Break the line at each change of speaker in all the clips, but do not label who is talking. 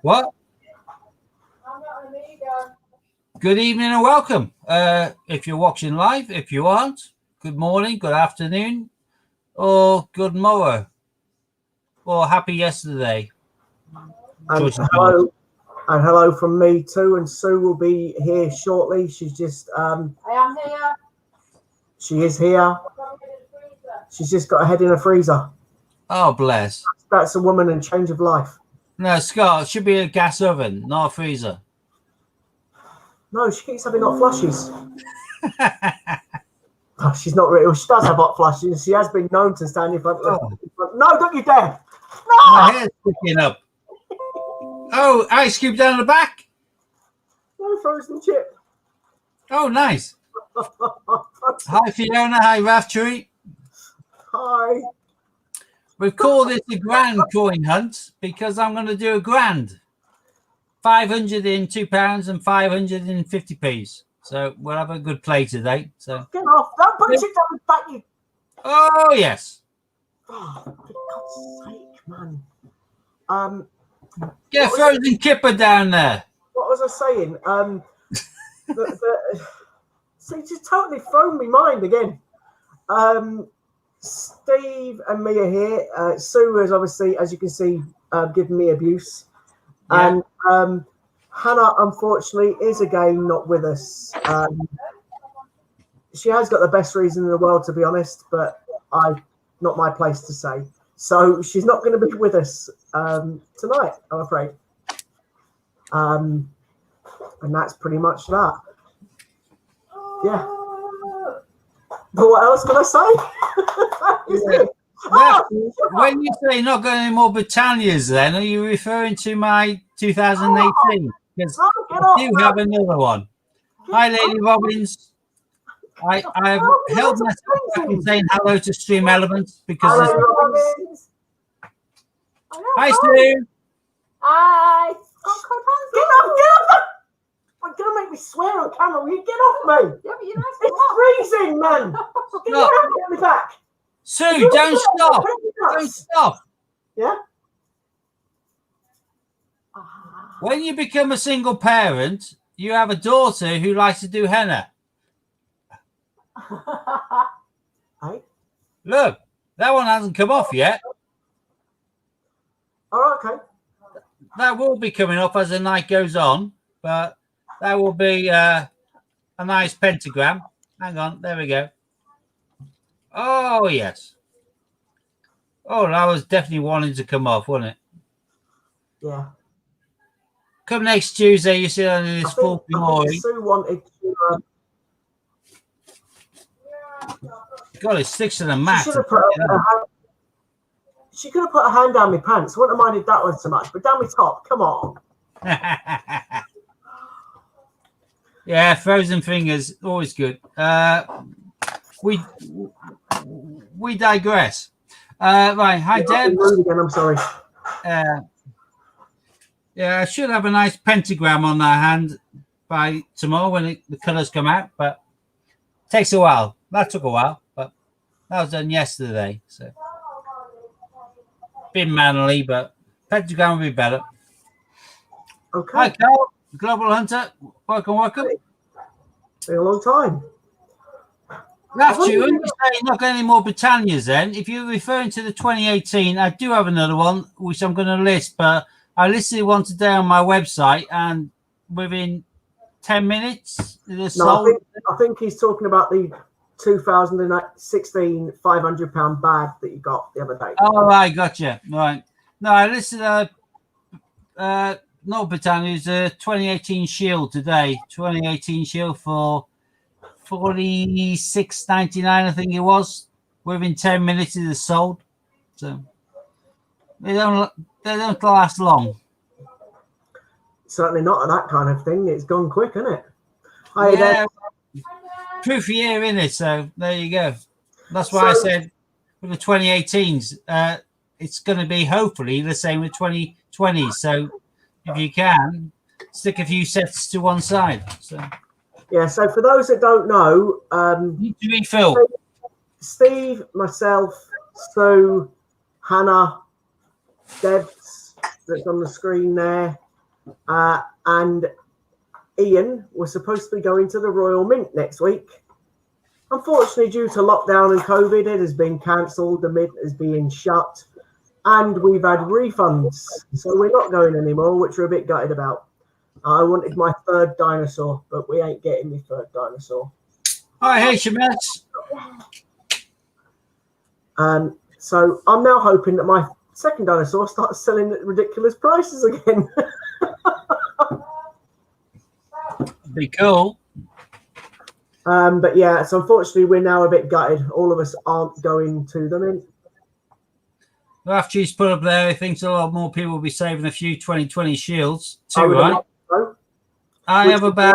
What? Good evening and welcome. If you're watching live, if you aren't, good morning, good afternoon, or good morrow, or happy yesterday.
And hello from me too. And Sue will be here shortly. She's just
I am here.
She is here. She's just got her head in a freezer.
Oh, bless.
That's a woman and change of life.
No, Scott, it should be a gas oven, not a freezer.
No, she keeps having hot flushes. Oh, she's not really. Well, she does have hot flushes. She has been known to stand in front of No, don't you dare! No!
My hair's sticking up. Oh, ice cube down the back.
No frozen chip.
Oh, nice. Hi, Fiona. Hi, Raftree.
Hi.
We've called this a grand coin hunt because I'm going to do a grand. 500 in £2 and 500 in 50p's. So we'll have a good play today. So
get off! Don't put it down the back. You.
Oh yes.
Oh, for God's sake, man.
Get a frozen kipper down there.
What was I saying? See, just totally thrown me mind again. Steve and me are here. Sue is obviously, as you can see, giving me abuse. Yeah. And Hannah, unfortunately, is again not with us. She has got the best reason in the world, to be honest, but not my place to say. So she's not going to be with us tonight, I'm afraid. And that's pretty much that. Yeah. But what else can I say?
Yeah. Well, when you say not going any more Britannias, then are you referring to my 2018? Because I do have another one. Hi, Lady Robbins. I have held myself back in saying hello to Stream Elements because. Hi, Stu.
Hi.
Get off! You're going to make me swear on camera. Will you get off me?
Yeah, but you're
it's freezing, man. Get your hand on me back.
Sue, don't stop. Don't stop.
Yeah?
When you become a single parent, you have a daughter who likes to do henna.
Hey?
Look, that one hasn't come off yet.
Oh, okay.
That will be coming off as the night goes on, but that will be a nice pentagram. Hang on, there we go. Oh, yes. Oh, that was definitely wanting to come off, wasn't it?
Yeah.
Come next Tuesday, you see that in this full glory.
Sue wanted to...
God, it sticks to the mat.
She could have put her hand down my pants. I wouldn't have minded that one so much, but down my top, come on.
Yeah, frozen fingers, always good. We digress. Right, hi, Deb.
Again, I'm sorry.
Yeah, I should have a nice pentagram on that hand by tomorrow when the colours come out, but it takes a while. That took a while, but that was done yesterday. So been manually, but pentagram will be better.
Okay.
Hi, Carl, Global Hunter. Welcome.
Been a long time.
After when you say not getting any more Britannias, then if you're referring to the 2018, I do have another one which I'm going to list, but I listed one today on my website, and within 10 minutes,
I think he's talking about the 2016 £500 bag that you got the other day.
Oh, right, gotcha. Right. No, I listed not Britannia's 2018 Shield today. 2018 Shield for $46.99, I think it was. Within 10 minutes, it is sold. So they don't last long.
Certainly not that kind of thing. It's gone quick, isn't it?
Yeah. Proof year in it, so there you go. That's why I said with the 2018s, it's going to be hopefully the same with 2020s. So if you can, stick a few sets to one side. So
yeah. So for those that don't know,
need to refill.
Steve, myself, Sue, Hannah, Debs, that's on the screen there, And Ian was supposed to be going to the Royal Mint next week. Unfortunately, due to lockdown and COVID, it has been cancelled. The Mint is being shut, and we've had refunds, so we're not going anymore, which we're a bit gutted about. I wanted my third dinosaur, but we ain't getting my third dinosaur.
Hi, HMS.
So I'm now hoping that my second dinosaur starts selling at ridiculous prices again.
Be cool.
But yeah, so unfortunately we're now a bit gutted. All of us aren't going to the Mint.
Well, after he's put up there, he thinks a lot more people will be saving a few 2020 shields
I
too,
would
right?
imagine so.
I have about...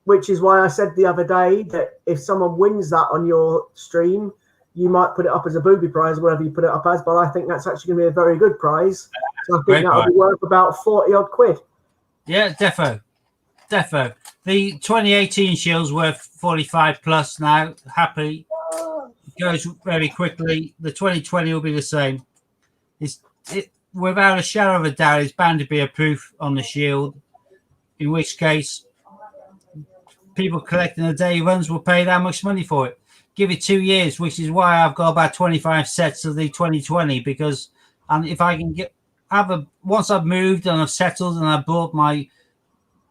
Which is why I said the other day that if someone wins that on your stream, you might put it up as a booby prize, whatever you put it up as. But I think that's actually going to be a very good prize. So I think that'll be worth about 40 odd quid.
Yeah, defo. The 2018 shield's worth 45 plus now. Happy. It goes very quickly. The 2020 will be the same. Without a shadow of a doubt, it's bound to be a proof on the shield. In which case, people collecting the day runs will pay that much money for it. Give it 2 years, which is why I've got about 25 sets of the 2020, because if I can once I've moved and I've settled and I've bought my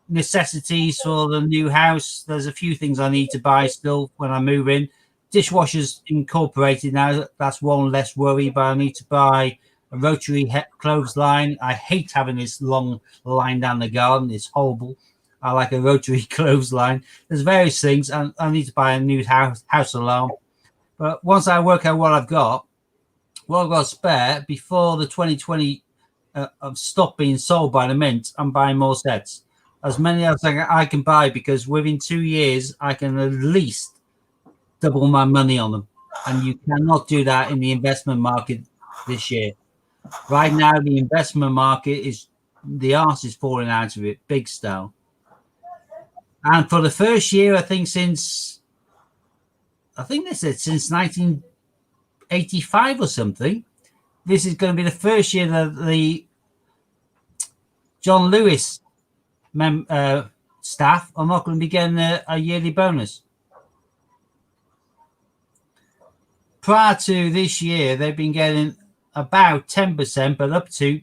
necessities for the new house, there's a few things I need to buy still when I move in. Dishwasher's incorporated now, that's one less worry, but I need to buy a rotary clothesline. I hate having this long line down the garden, it's horrible. I like a rotary clothesline. There's various things. I need to buy a new house alarm. But once I work out what I've got spare, before the 2020 stop being sold by the Mint, I'm buying more sets. As many as I can buy, because within 2 years, I can at least double my money on them. And you cannot do that in the investment market this year. Right now, the investment market the arse is falling out of it, big style. And for the first year, I think they said since 1985 or something, this is going to be the first year that the John Lewis staff are not going to be getting a yearly bonus. Prior to this year, they've been getting about 10%, but up to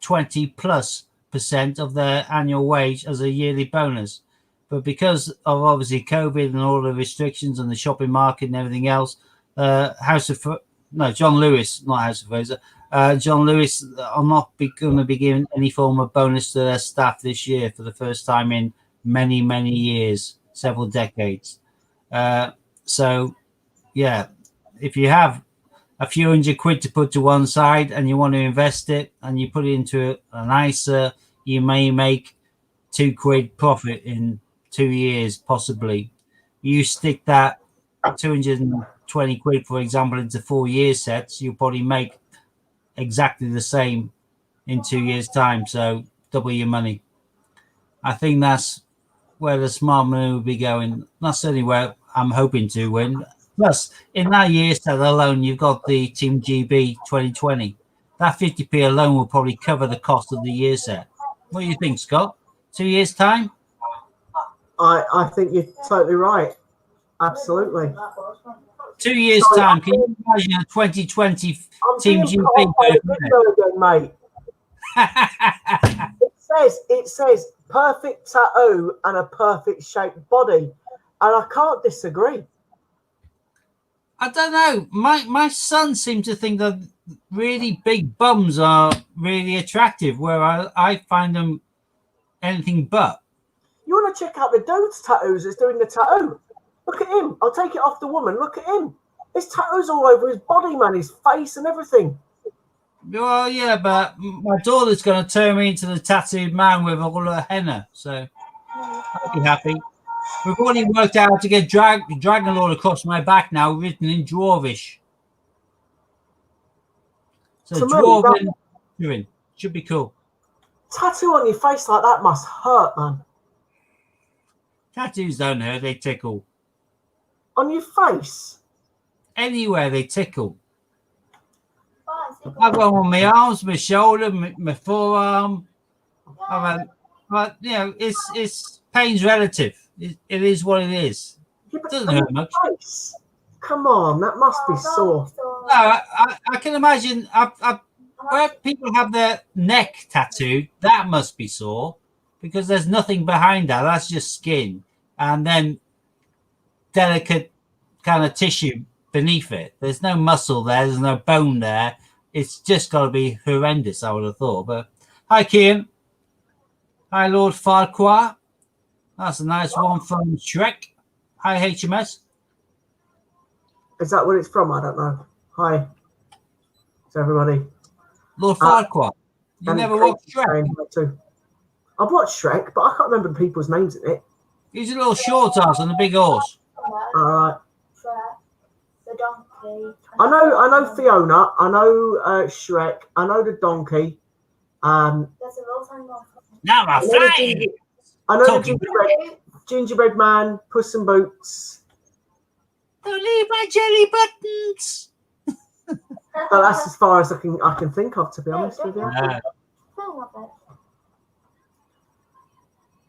20+% of their annual wage as a yearly bonus. But because of obviously COVID and all the restrictions and the shopping market and everything else, John Lewis, not House of Fraser, John Lewis are not going to be giving any form of bonus to their staff this year for the first time in many, many years, several decades. So, yeah, if you have a few £100 to put to one side and you want to invest it and you put it into an ISA, you may make £2 profit in 2 years, possibly. You stick that 220 quid, for example, into 4 year sets, you'll probably make exactly the same in 2 years' time. So double your money. I think that's where the smart money will be going. That's certainly where I'm hoping to win. Plus, in that year set alone, you've got the Team GB 2020. That 50p alone will probably cover the cost of the year set. What do you think, Scott? 2 years' time?
I think you're totally right. Absolutely.
2 years' time. Can you imagine a 2020 Team GB?
Again, mate. It says perfect tattoo and a perfect shaped body, and I can't disagree.
I don't know. My son seemed to think that really big bums are really attractive, where I find them anything but.
You want to check out the dude's tattoos that's doing the tattoo? Look at him. I'll take it off the woman. Look at him. His tattoos all over his body, man, his face and everything.
Well, yeah, but my daughter's going to turn me into the tattooed man with all her henna, so I'll be happy. We've already worked out to get Dragon Lord across my back now, written in Dwarvish. So Dwarven should be cool.
Tattoo on your face like that must hurt, man.
Tattoos don't hurt, they tickle.
On your face?
Anywhere they tickle. I've got them on my arms, my shoulder, my forearm. I've had But you know, it's pain's relative. It is what it is.
Yeah, but
Doesn't
on
hurt
your
much.
face. Come on, that must be sore.
No, I can imagine. Where people have their neck tattooed, that must be sore because there's nothing behind that. That's just skin, and then delicate kind of tissue beneath it. There's no muscle there. There's no bone there. It's just got to be horrendous, I would have thought. But hi, Kian. Hi, Lord Farquhar. That's a nice one from Shrek. Hi, HMS.
Is that what it's from? I don't know. Hi to everybody.
Lord Farquhar. You
And
never
Kate
watched
is
Shrek?
saying hi too. I've watched Shrek, but I can't remember the people's names in it.
He's a little short ass on a big horse.
All right.
The donkey.
I know Fiona. I know Shrek. I know the donkey.
There's a little tiny one.
Now I'm
I know the
flying.
ginger- I know the
Talking.
gingerbread man, Puss in Boots.
Don't leave my jelly buttons.
But that's as far as I can think of, to be honest with you.
Uh,
Film of it.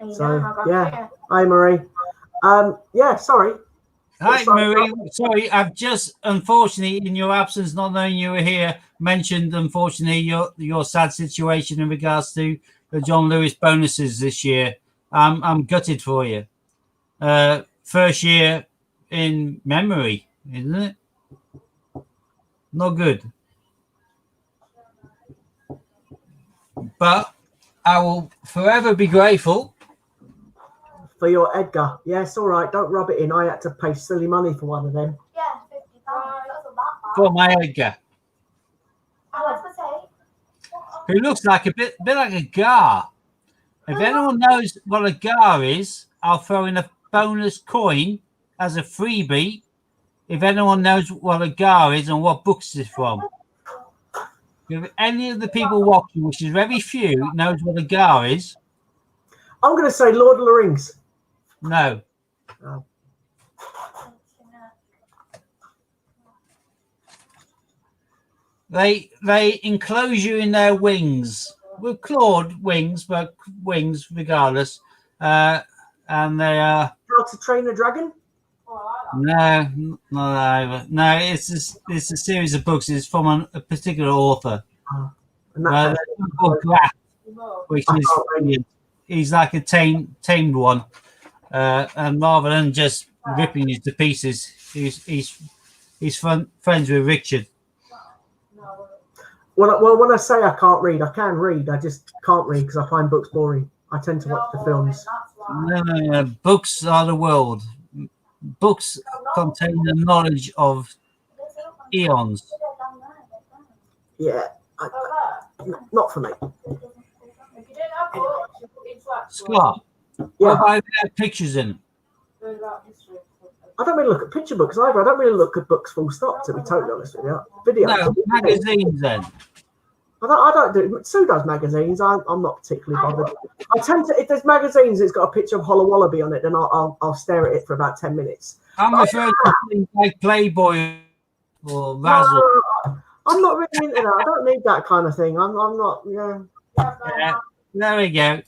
And you
So,
know, I got
yeah.
here.
Hi, Marie. Yeah, sorry.
Hi,
Sorry.
Marie. Sorry, I've just, unfortunately, in your absence, not knowing you were here, mentioned, unfortunately, your sad situation in regards to the John Lewis bonuses this year. I'm gutted for you. First year in memory, isn't it? Not good. But I will forever be grateful.
For your Edgar. Yes, all right. Don't rub it in. I had to pay silly money for one of them.
Yeah, £50. That's a lot.
For my Edgar,
I was going to say.
who looks like a bit like a gar. If anyone knows what a gar is, I'll throw in a bonus coin as a freebie. If anyone knows what a gar is and what books it's from. If any of the people watching, which is very few, knows what a gar is,
I'm going to say Lord of the Rings.
no. They enclose you in their wings with clawed wings, but wings regardless. And they are
How to Train a Dragon?
no, not either. No, it's a series of books. It's from a particular author.
And that
Called Graf, which
I
is
can't read.
he's like a tamed one, and rather than just ripping you to pieces, he's friends with Richard.
Well, when I say I can't read, I can read. I just can't read because I find books boring. I tend to watch the films.
No, books are the world. Books contain the knowledge of eons.
Yeah, not for me.
Scott,
Yeah,
what about their pictures in?
I don't really look at picture books either. I don't really look at books full stop, to be totally honest with you. Video.
No, magazines then.
I don't do. Sue does magazines. I'm not particularly bothered. I tend to, if there's magazines, it's got a picture of Holla Wallaby on it, then I'll stare at it for about 10 minutes.
I'm referring to things like Playboy or Razzle.
No, I'm not really into that. I don't need that kind of thing. I'm not. Yeah.
Yeah, there we go.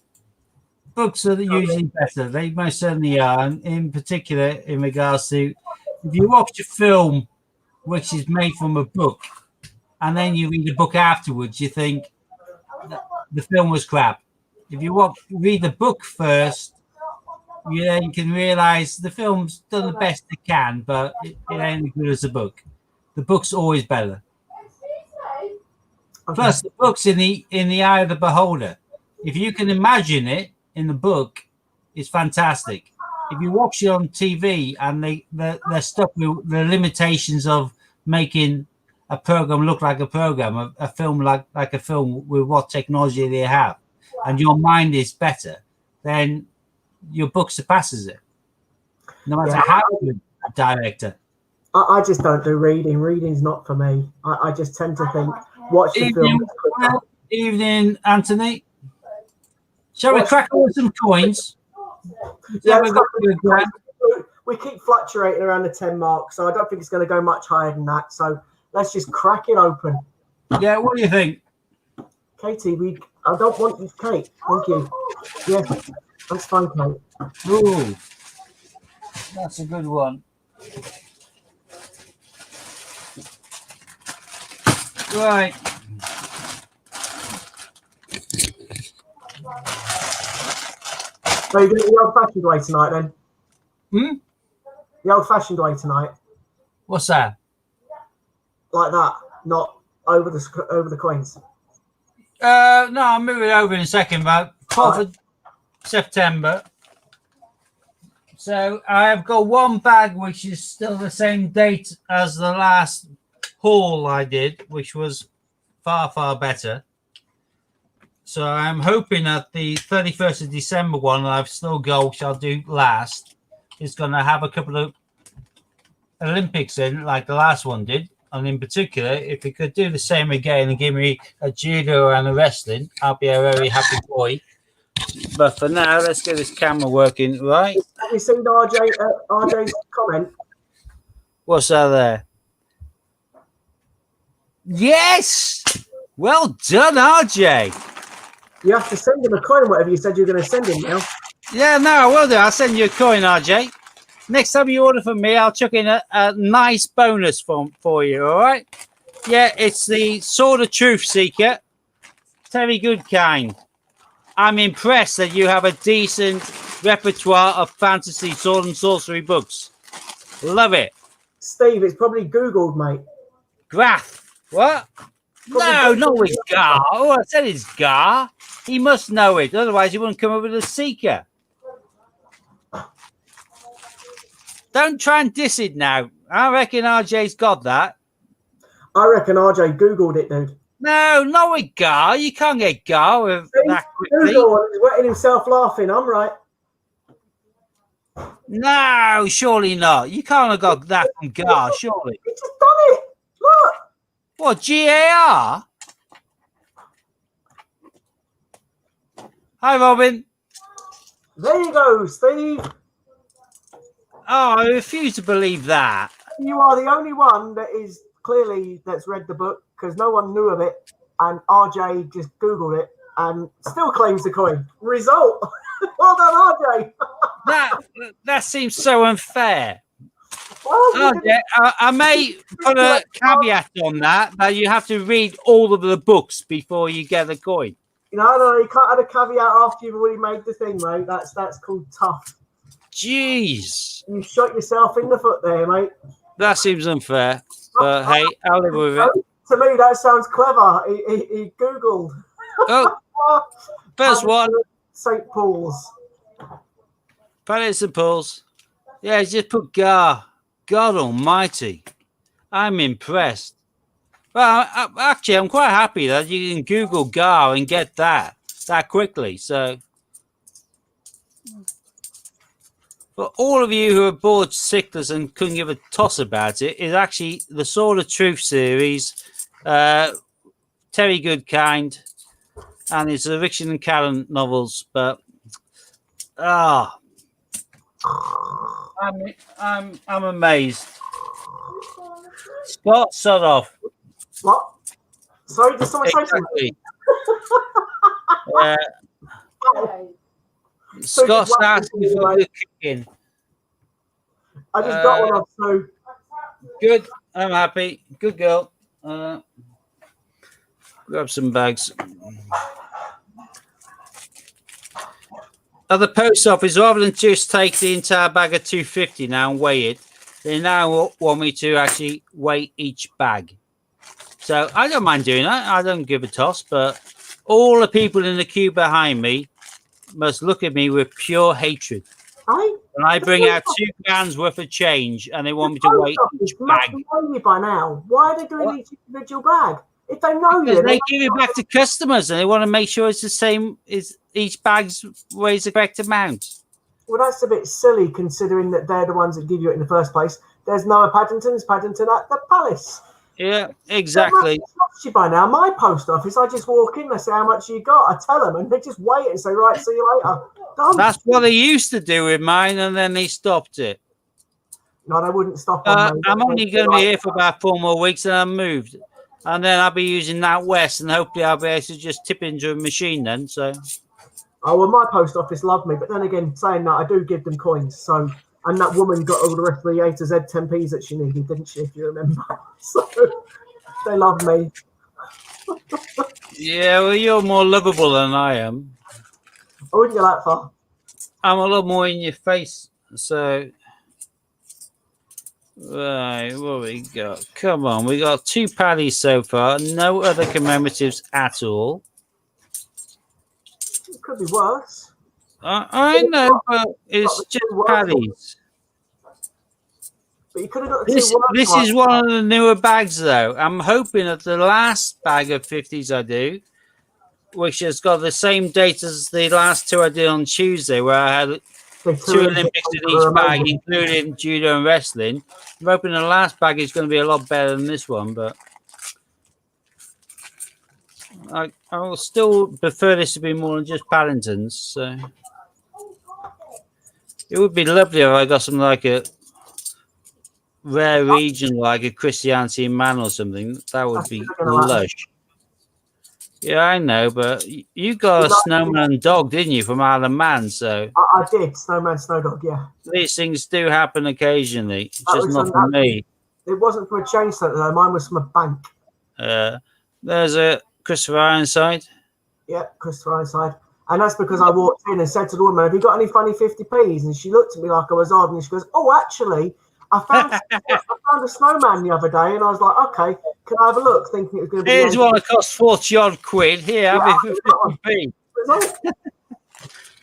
Books are usually better. They most certainly are. And in particular, in regards to if you watch a film which is made from a book and then you read the book afterwards, you think the film was crap. If you read the book first, you then can realize the film's done the best it can, but it ain't as good as the book. The book's always better.
Okay.
Plus, the book's in the eye of the beholder. If you can imagine it in the book, it's fantastic. If you watch it on TV and they're stuck with the limitations of making a program look like a program, a film like a film with what technology they have, and your mind is better, then your book surpasses it. No matter how good a director.
I just don't do reading. Reading's not for me. I just tend to think, watch the film.
Evening, Anthony. Shall we crack on some coins?
Yeah, we keep fluctuating around the 10 mark, so I don't think it's going to go much higher than that. So let's just crack it open.
Yeah, what do you think?
Katie, I don't want you, Kate. Thank you. Yeah, that's fine, Kate.
Ooh, that's a good one. Right.
So you're doing the old-fashioned way tonight, then?
Hmm?
The old-fashioned way tonight,
What's that?
like that, not over the coins.
No, I'll move it over in a second, about 12th of September. So I've got one bag which is still the same date as the last haul I did, which was far, far better. So I'm hoping that the 31st of December one I've still got, which I'll do last, is going to have a couple of Olympics in, like the last one did. And in particular, if it could do the same again and give me a judo and a wrestling, I'll be a very happy boy. But for now, let's get this camera working right.
Have you seen RJ's comment?
What's that there? Yes! Well done, RJ.
You have to send him a coin, whatever you said you were going to send him now.
Yeah, no, I will do. I'll send you a coin, RJ. Next time you order from me, I'll chuck in a nice bonus for you, all right? Yeah, it's the Sword of Truth Seeker. Terry Goodkind. I'm impressed that you have a decent repertoire of fantasy sword and sorcery books. Love it.
Steve, it's probably Googled, mate.
Graf. What? No, not with Gar. Oh, I said it's Gar. He must know it. Otherwise, he wouldn't come up with a Seeker. Don't try and diss it now. I reckon RJ's got that.
I reckon RJ Googled it, dude.
No, not with Gar. You can't get Gar with that quickly.
Google, he's wetting himself laughing. I'm right.
No, surely not. You can't have got that from Gar, surely.
He just done it. Look.
What, GAR? Hi, Robin.
There you go, Steve.
Oh, I refuse to believe that.
You are the only one that's read the book because no one knew of it, and RJ just Googled it and still claims the coin. Result. Well done, RJ.
That seems so unfair.
Well,
RJ, I may put a caveat on that you have to read all of the books before you get the coin.
No, you can't add a caveat after you've already made the thing, mate. That's called tough.
Jeez.
You shot yourself in the foot there, mate.
That seems unfair. But hey, I'll live with it.
To me, that sounds clever. He Googled.
Oh, first one.
St. Paul's.
Palace and Pools. Yeah, just put Gar. God almighty. I'm impressed. Well, actually, I'm quite happy that you can Google Gar and get that quickly. So, for all of you who are bored sickless and couldn't give a toss about it, is actually the Sword of Truth series, Terry Goodkind, and it's the Richard and Callan novels. But I'm amazed. Scott Sudoff.
What? Sorry, did someone say something?
Exactly. Scott's asking for the kicking.
I just got one off, so
good. I'm happy. Good girl. Grab some bags. At the post office, rather than just take the entire bag of 250 now and weigh it, they now want me to actually weigh each bag. So I don't mind doing that. I don't give a toss, but all the people in the queue behind me must look at me with pure hatred. And I bring out £2 worth of change, and they want me to weigh each bag.
By now, why are they doing each individual bag? If they know you,
they give it back to customers, and they want to make sure it's the same. Is each bag weighs the correct amount?
Well, that's a bit silly considering that they're the ones that give you it in the first place. There's Noah Paddington's Paddington at the Palace.
Yeah, exactly.
By now, my post office, I just walk in, they say how much you got, I tell them, and they just wait and say, right, see you later. Done.
That's what they used to do with mine, and then they stopped it.
No, they wouldn't stop.
I'm only going to be here for about 4 more weeks, and I'm moved. And then I'll be using that West, and hopefully I'll be able to just tip into a machine then. So
Oh, well, my post office loved me, but then again, saying that, I do give them coins. So, and that woman got all the rest of the A to Z 10p's that she needed, didn't she? If you remember, so they love me.
Yeah, well, you're more lovable than I am.
I wouldn't go that far.
I'm a lot more in your face. So, right, what we got? Come on, we got 2 paddies so far. No other commemoratives at all.
It could be worse.
I know, but it's just paddies.
But you could have got
This is one of the newer bags, though. I'm hoping that the last bag of 50s I do, which has got the same date as the last 2 I did on Tuesday, where I had 2 Olympics in each bag, including judo and wrestling. I'm hoping the last bag is going to be a lot better than this one, but I will still prefer this to be more than just Paddingtons. So it would be lovely if I got something like a rare region, like a Christianity Man or something. That would be lush. Yeah, I know, but you got a snowman dog, didn't you, from Isle of Man? So
I did, Snowman, Snow Dog, yeah.
These things do happen occasionally, just not for me.
It wasn't from a chain centre, though. Mine was from a bank.
There's a Christopher Ironside.
Yeah, Christopher Ironside. And that's because I walked in and said to the woman, have you got any funny 50p's? And she looked at me like I was odd, and she goes, oh, actually, I found a snowman the other day, and I was like, okay, can I have a look? Thinking it was going to be.
Here's one that cost 40 odd quid. Here, have it for 50p.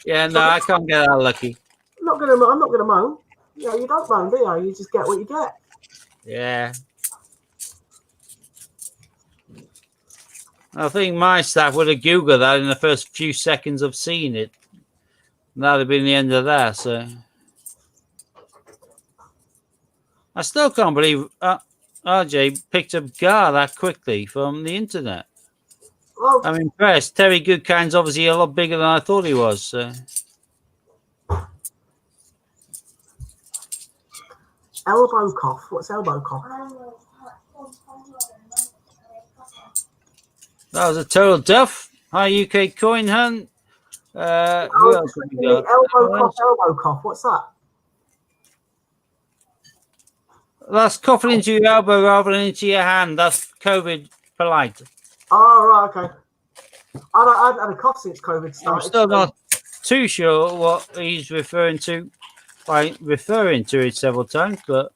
Yeah, no, I can't get that lucky.
I'm not gonna moan. Yeah, you don't moan, do you? You just get what you get.
Yeah. I think my staff would have Googled that in the first few seconds of seeing it. That would have been the end of that. So I still can't believe RJ picked up Gar that quickly from the internet.
Well,
I'm impressed. Terry Goodkind's obviously a lot bigger than I thought he was. So.
Elbow cough. What's elbow cough?
That was a total duff. Hi, UK Coin Hunt. Who else have we got?
Elbow cough. What's that?
That's coughing into your elbow rather than into your hand. That's COVID polite.
Oh, right, okay. I've had a cough since COVID started.
I'm still not too sure what he's referring to by referring to it several times, but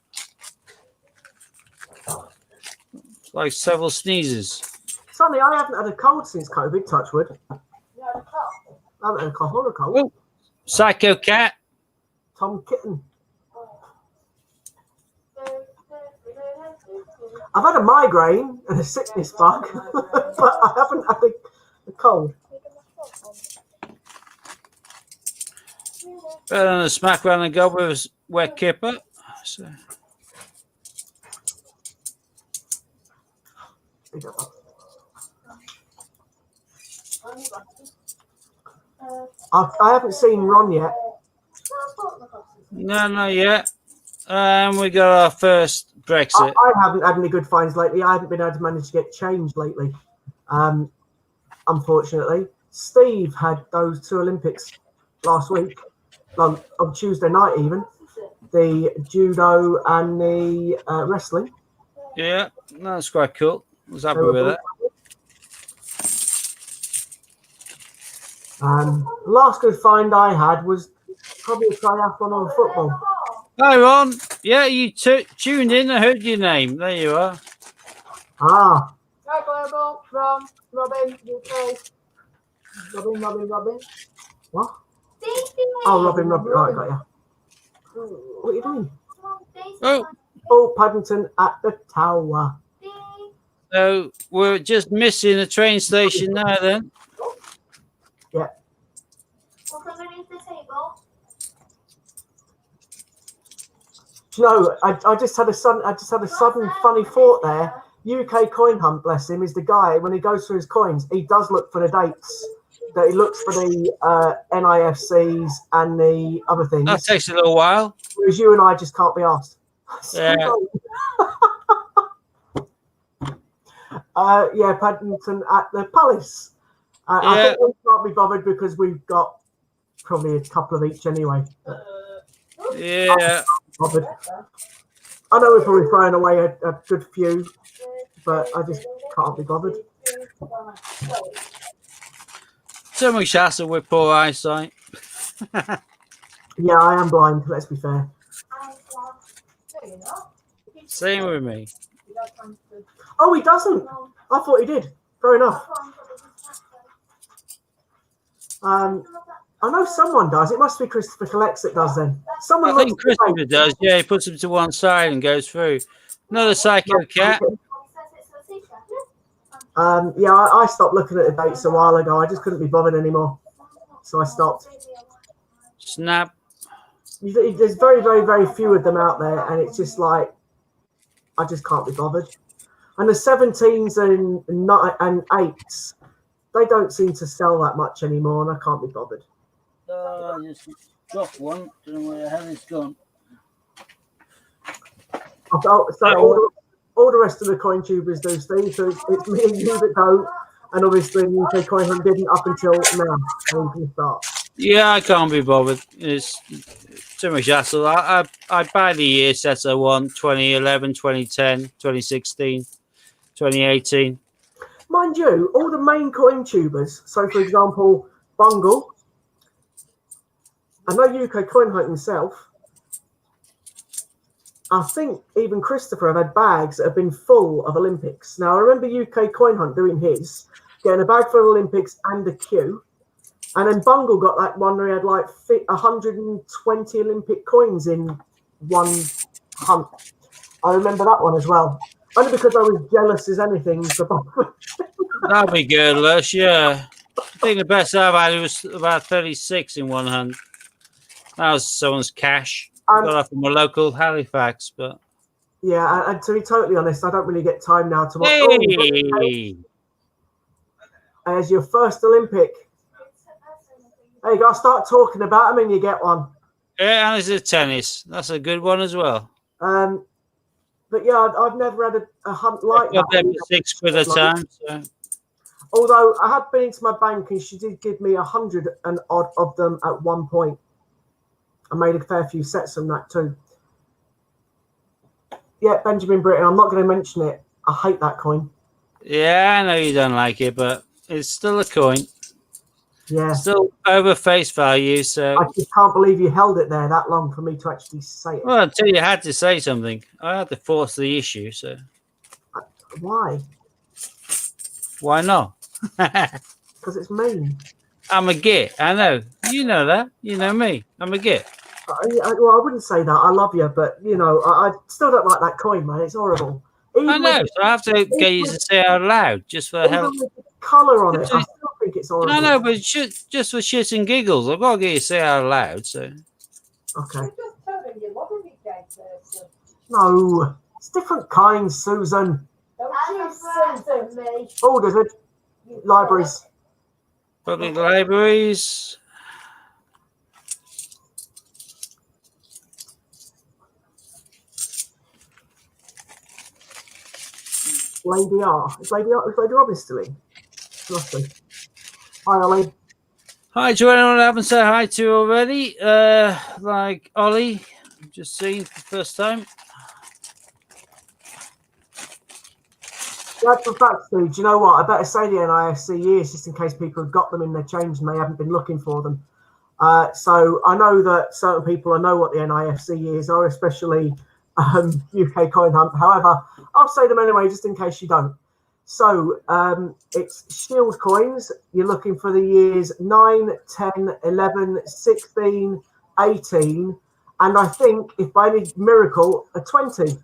like several sneezes.
Sonny, I haven't had a cold since COVID, touch wood. I haven't had a cough or a cold.
Oh, Psycho Cat.
Tom Kitten. I've had a migraine and a sickness bug, but I haven't had a cold.
Better than a smack round the gob with a wet kipper. So.
I haven't seen Ron yet.
No, not yet. We got our first Brexit.
I haven't had any good finds lately. I haven't been able to manage to get change lately. Unfortunately, Steve had those 2 Olympics last week, on Tuesday night even. The judo and the wrestling.
Yeah, that's quite cool. I was happy with it.
Last good find I had was probably a triathlon on football.
Hi, Ron. Yeah, you tuned in. I heard your name. There you are.
Ah.
Hi, Global, from Robin, UK. Robin.
What? Oh, Robin. Right, got you. What are you doing? Oh, Paddington at the tower.
So we're just missing a train station now then.
Yeah.
Underneath the table.
Do you know, I just had a sudden funny thought there. UK Coin Hunt, bless him, is the guy, when he goes through his coins, he does look for the dates. That he looks for the NIFCs and the other things.
That takes a little while.
Whereas you and I just can't be asked.
Yeah.
Yeah, Paddington at the Palace. I think we can't be bothered because we've got probably a couple of each anyway.
Yeah.
Bothered. I know we're probably throwing away a good few, but I just can't be bothered.
So much hassle with poor eyesight.
Yeah, I am blind. Let's be fair.
Same with me.
Oh, he doesn't. I thought he did. Fair enough. I know someone does. It must be Christopher Collects that does then. Someone
I think Christopher does. Yeah, he puts them to one side and goes through. Another psycho cat.
Yeah, I stopped looking at the dates a while ago. I just couldn't be bothered anymore, so I stopped.
Snap.
There's very, very, very few of them out there, and it's just like I just can't be bothered. And the 17s and 8s, they don't seem to sell that much anymore, and I can't be bothered.
I just dropped one. Don't know where the hell it's gone.
So all the rest of the coin tubers do, Steve. So it's me and you that don't, and obviously UK Coin Hunt didn't up until now. And we can start.
Yeah, I can't be bothered. It's too much hassle. I buy the year sets I want: 2011, 2010, 2016, 2018.
Mind you, all the main coin tubers. So, for example, Bungle. I know UK Coin Hunt himself. I think even Christopher have had bags that have been full of Olympics. Now, I remember UK Coin Hunt doing his, getting a bag full of Olympics and a queue. And then Bungle got that one where he had like 120 Olympic coins in one hunt. I remember that one as well. Only because I was jealous as anything for both.
That'll be good, Lush. Yeah. I think the best I've had was about 36 in one hunt. That was someone's cash. Got off from a local Halifax, but
yeah, and to be totally honest, I don't really get time now to watch.
hey!
As your first Olympic. Hey, you got to start talking about them and you get one.
Yeah, and it's a tennis. That's a good one as well.
But yeah, I've never had a hunt like
Got
that.
them for £6 a time. So.
Although I had been into my bank and she did give me 100 and odd of them at one point. I made a fair few sets on that too. Yeah, Benjamin Britten. I'm not going to mention it. I hate that coin.
Yeah, I know you don't like it, but it's still a coin.
Yeah.
Still over face value, so...
I just can't believe you held it there that long for me to actually say it.
Well, until you had to say something. I had to force the issue, so...
Why?
Why not?
Because it's mean.
I'm a git. I know. You know that. You know me. I'm a git.
Well, I wouldn't say that. I love you, but, you know, I still don't like that coin, man. It's horrible.
I know. So I have to get you to say it out loud, just for hell.
With the colour on it, I still think it's horrible.
I know, but just for shits and giggles, I've got to get you to say it out loud. So.
Okay. No, it's different kinds, Susan. Oh, there's it. Libraries.
Public libraries.
Lady R. Is Lady Robin still in? Roughly. Hi, Ollie.
Hi to anyone I haven't said hi to already. Like Ollie, just seen for the first time.
Yeah, for fact, Steve, do you know what? I better say the NIFC years just in case people have got them in their change and they haven't been looking for them. So I know that certain people know what the NIFC years are, especially UK Coin Hunt. However, I'll say them anyway just in case you don't. So it's Shield coins. You're looking for the years 9, 10, 11, 16, 18, and I think, if by any miracle, a 20.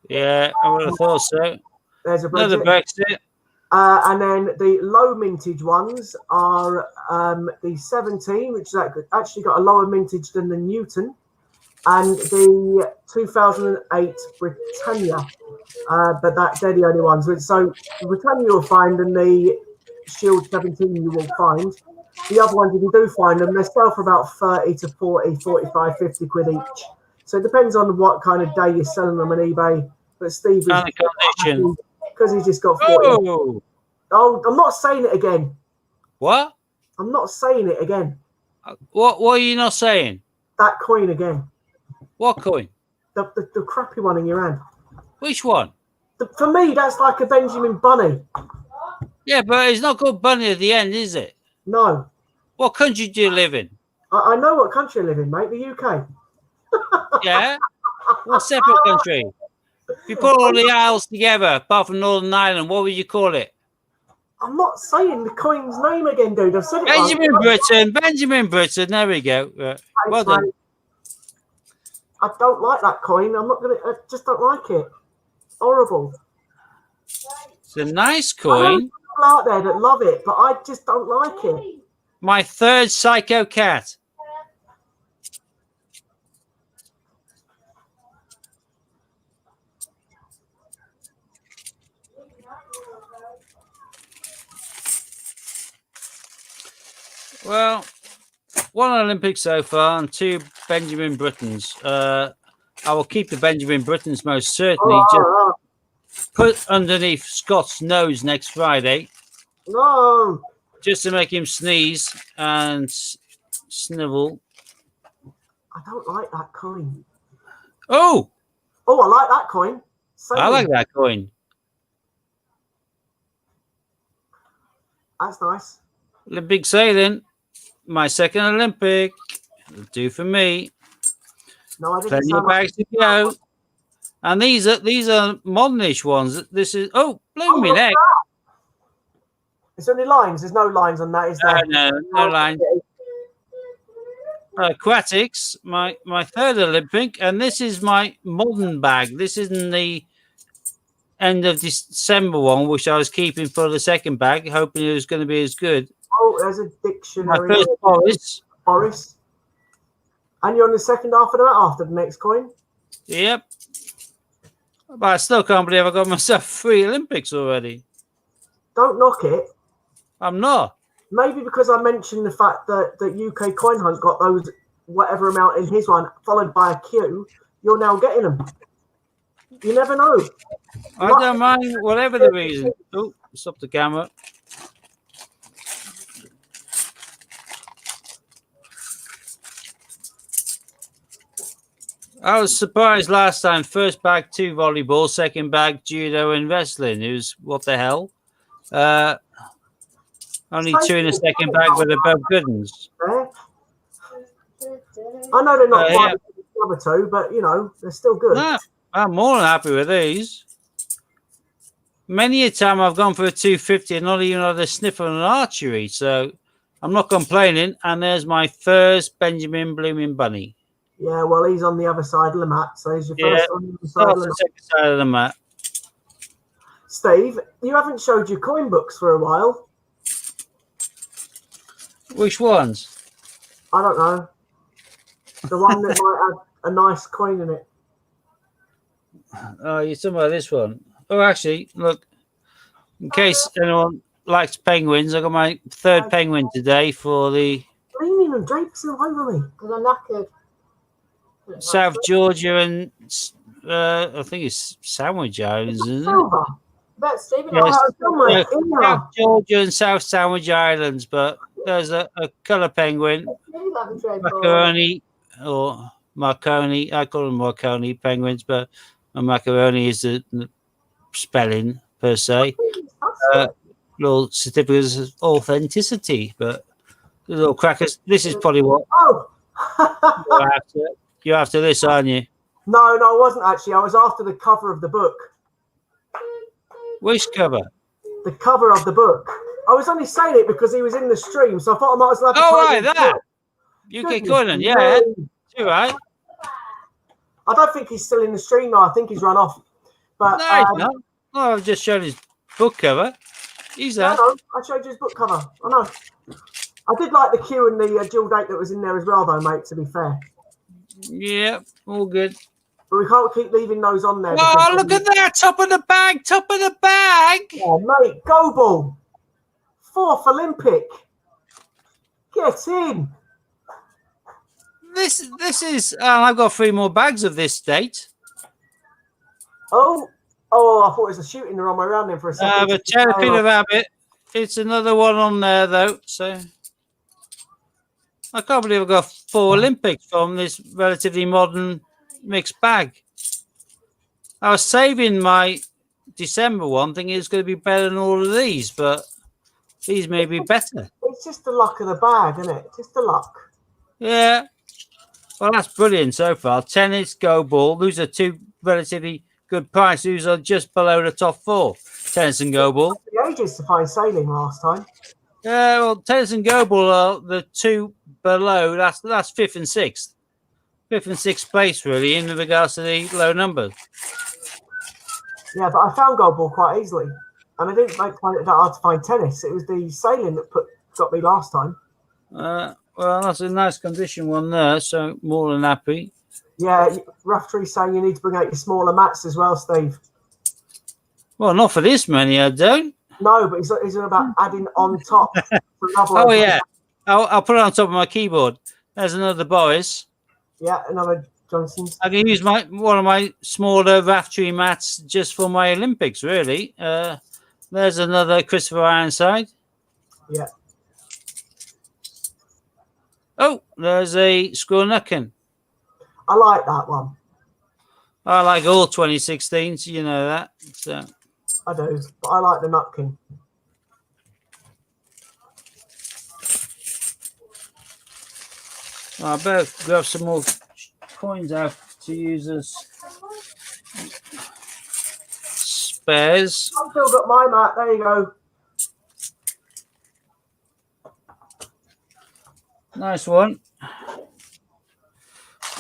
Yeah, I would have thought so.
There's
Another Brexit.
And then the low mintage ones are the 17, which has actually got a lower mintage than the Newton, and the 2008 Britannia. But they're the only ones. So Britannia you'll find, and the Shield 17 you will find. The other ones, if you do find them, they sell for about 30 to 40, 45, 50 quid each. So it depends on what kind of day you're selling them on eBay. But Steve is, because he's just got 40.
Oh,
Oh, I'm not saying it again.
What?
I'm not saying it again.
What are you not saying?
That coin again.
What coin?
The crappy one in your hand.
Which one?
For me, that's like a Benjamin Bunny.
Yeah, but it's not called bunny at the end, is it?
No.
What country do you live in?
I know what country I live in, mate. The UK.
Yeah? What separate country? If you put all the isles together, apart from Northern Ireland, what would you call it?
I'm not saying the coin's name again, dude. I've said it.
Benjamin Britain. Benjamin Britain. There we go. Right. Well done.
I don't like that coin. I just don't like it. Horrible.
It's a nice
I know
coin.
people out there that love it, but I just don't like it.
My third Psycho Cat. Well, one Olympic so far and 2 Benjamin Britons. I will keep the Benjamin Britons most certainly. Just put underneath Scott's nose next Friday.
No.
Just to make him sneeze and snivel.
I don't like that coin.
Oh,
Oh, I like that coin.
I like that coin.
That's nice.
Olympic sailing. My second Olympic. It'll do for me.
No, I didn't
Plenty
say
of bags to go. And these are modernish ones. This is blow me neck.
Is there any lines? There's no lines on that, is there?
No line. Aquatics, my third Olympic, and this is my modern bag. This isn't the end of December one, which I was keeping for the second bag, hoping it was going to be as good.
Oh, there's a
My
dictionary.
first
Boris. And you're on the second half of that after the next coin?
Yep. But I still can't believe I got myself 3 Olympics already.
Don't knock it.
I'm not.
Maybe because I mentioned the fact that UK Coin Hunt got those whatever amount in his one, followed by a queue, you're now getting them. You never know.
I don't mind whatever the reason. Oh, stop the camera. I was surprised last time. First bag 2 volleyball, second bag judo and wrestling. It was what the hell? Only 2 in the second bag, but they're both good ones.
I know they're not
Yeah.
quite the other 2, but you know they're still good.
No, I'm more than happy with these. Many a time I've gone for a 250 and not even had a sniff of an archery, so I'm not complaining. And there's my first Benjamin Blooming Bunny.
Yeah, well, he's on the other side of the mat, so he's your first on the other side of the mat.
Second side of the mat.
Steve, you haven't showed your coin books for a while.
Which ones?
I don't know. The one that might have a nice coin in it.
Oh, you're talking about this one. Oh, actually, look. In case anyone likes penguins, I got my third penguin today for the
Leaning and drapes all over me.
Because I'm knackered.
South Georgia and I think it's Sandwich Islands, isn't it?
Silver.
Bet Stephen,
Yes.
Oh,
South Georgia and South Sandwich Islands, but there's a colour penguin, macaroni or Marconi. I call them Marconi penguins, but macaroni is the spelling per se. Little certificates of authenticity, but the little crackers. This is probably what
Oh.
you're after this, aren't you?
No, I wasn't actually. I was after the cover of the book.
Which cover?
The cover of the book. I was only saying it because he was in the stream, so I thought I might as well.
Oh, right, that. UK Conan, yeah. You're right.
I don't think he's still in the stream now. I think he's run off. But
No, he's not. No, I've just shown his book cover. He's there.
I showed you his book cover. I know. I did like the Q and the dual date that was in there as well, though, mate, to be fair.
Yeah, all good.
But we can't keep leaving those on there.
Oh, look at that. Top of the bag. Top of the bag.
Oh, mate, go ball. 4th Olympic. Get in.
This is. I've got 3 more bags of this date.
Oh, I thought it was a shooting the wrong way around then for a second.
But terrapin rabbit. it's another one on there though. So I can't believe I got 4 Olympics from this relatively modern mixed bag. I was saving my December one, thinking it's going to be better than all of these, but these may be better.
It's just the luck of the bag, isn't it? Just the luck.
Yeah. Well, that's brilliant so far. Tennis, Go Ball. Those are 2 relatively good prices. Those are just below the top 4. Tennis and Go Ball.
It took me ages to find sailing last time.
Yeah, well, Tennis and Go Ball are the 2 below. That's 5th and 6th. 5th and 6th place, really, in regards to the low numbers.
Yeah, but I found gold ball quite easily. And I didn't find it that hard to find tennis. It was the sailing that got me last time.
Well, that's a nice condition one there, so more than happy.
Yeah, Rough Tree saying you need to bring out your smaller mats as well, Steve.
Well, not for this many, I don't.
No, but he's about adding on top.
Oh, yeah. I'll put it on top of my keyboard. There's another Boris.
Yeah, another Johnson's.
I can use one of my smaller Raftree mats just for my Olympics, really. There's another Christopher Ironside.
Yeah.
Oh, there's a Squirnucken.
I like that one.
I like all 2016s, you know that. So
I do, but I like the Nutkin.
I better grab some more coins out to use as spares.
I've still got my mat. There you go.
Nice one.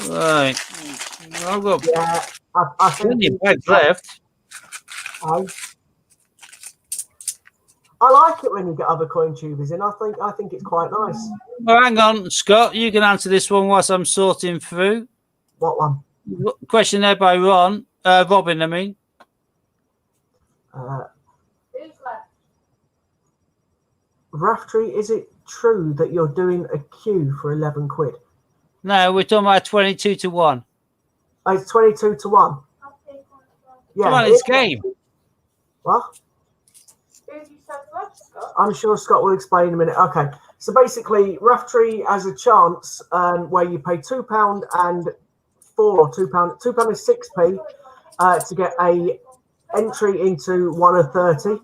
Right. I've got
I think
plenty of bags left.
I like it when you get other coin tubers in. I think it's quite nice.
Well, hang on, Scott. You can answer this one whilst I'm sorting through.
What one?
Question there by Robin, I mean.
Who's left?
Raftree, is it true that you're doing a queue for 11 quid?
No, we're talking about 22 to 1.
Oh, it's 22 to 1. Yeah.
Come on, it's game.
What?
Who have you said left, Scott?
I'm sure Scott will explain in a minute. Okay. So basically, Raftree has a chance where you pay £2 and £4 or £2 and 6p to get a entry into 1 of 30.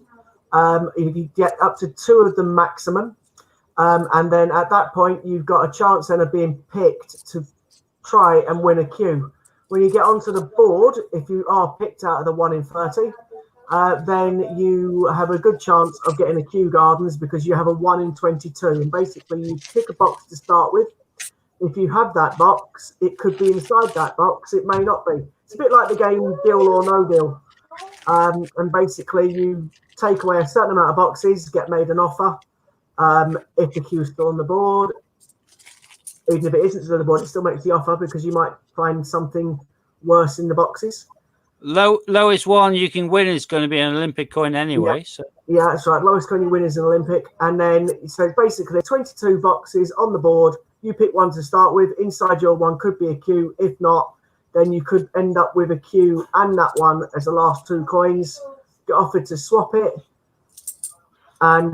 If you get up to 2 of them maximum. And then at that point, you've got a chance then of being picked to try and win a queue. When you get onto the board, if you are picked out of the 1 in 30, then you have a good chance of getting a Kew Gardens because you have a 1 in 22. And basically, you pick a box to start with. If you have that box, it could be inside that box. It may not be. It's a bit like the game Deal or No Deal. And basically, you take away a certain amount of boxes, get made an offer. If the queue's still on the board, even if it isn't still on the board, it still makes the offer because you might find something worse in the boxes.
Lowest one you can win is going to be an Olympic coin anyway.
Yeah.
So
Yeah, that's right. Lowest coin you win is an Olympic. And then, so basically 22 boxes on the board. You pick one to start with. Inside your one could be a queue. If not, then you could end up with a queue and that one as the last 2 coins. Get offered to swap it. And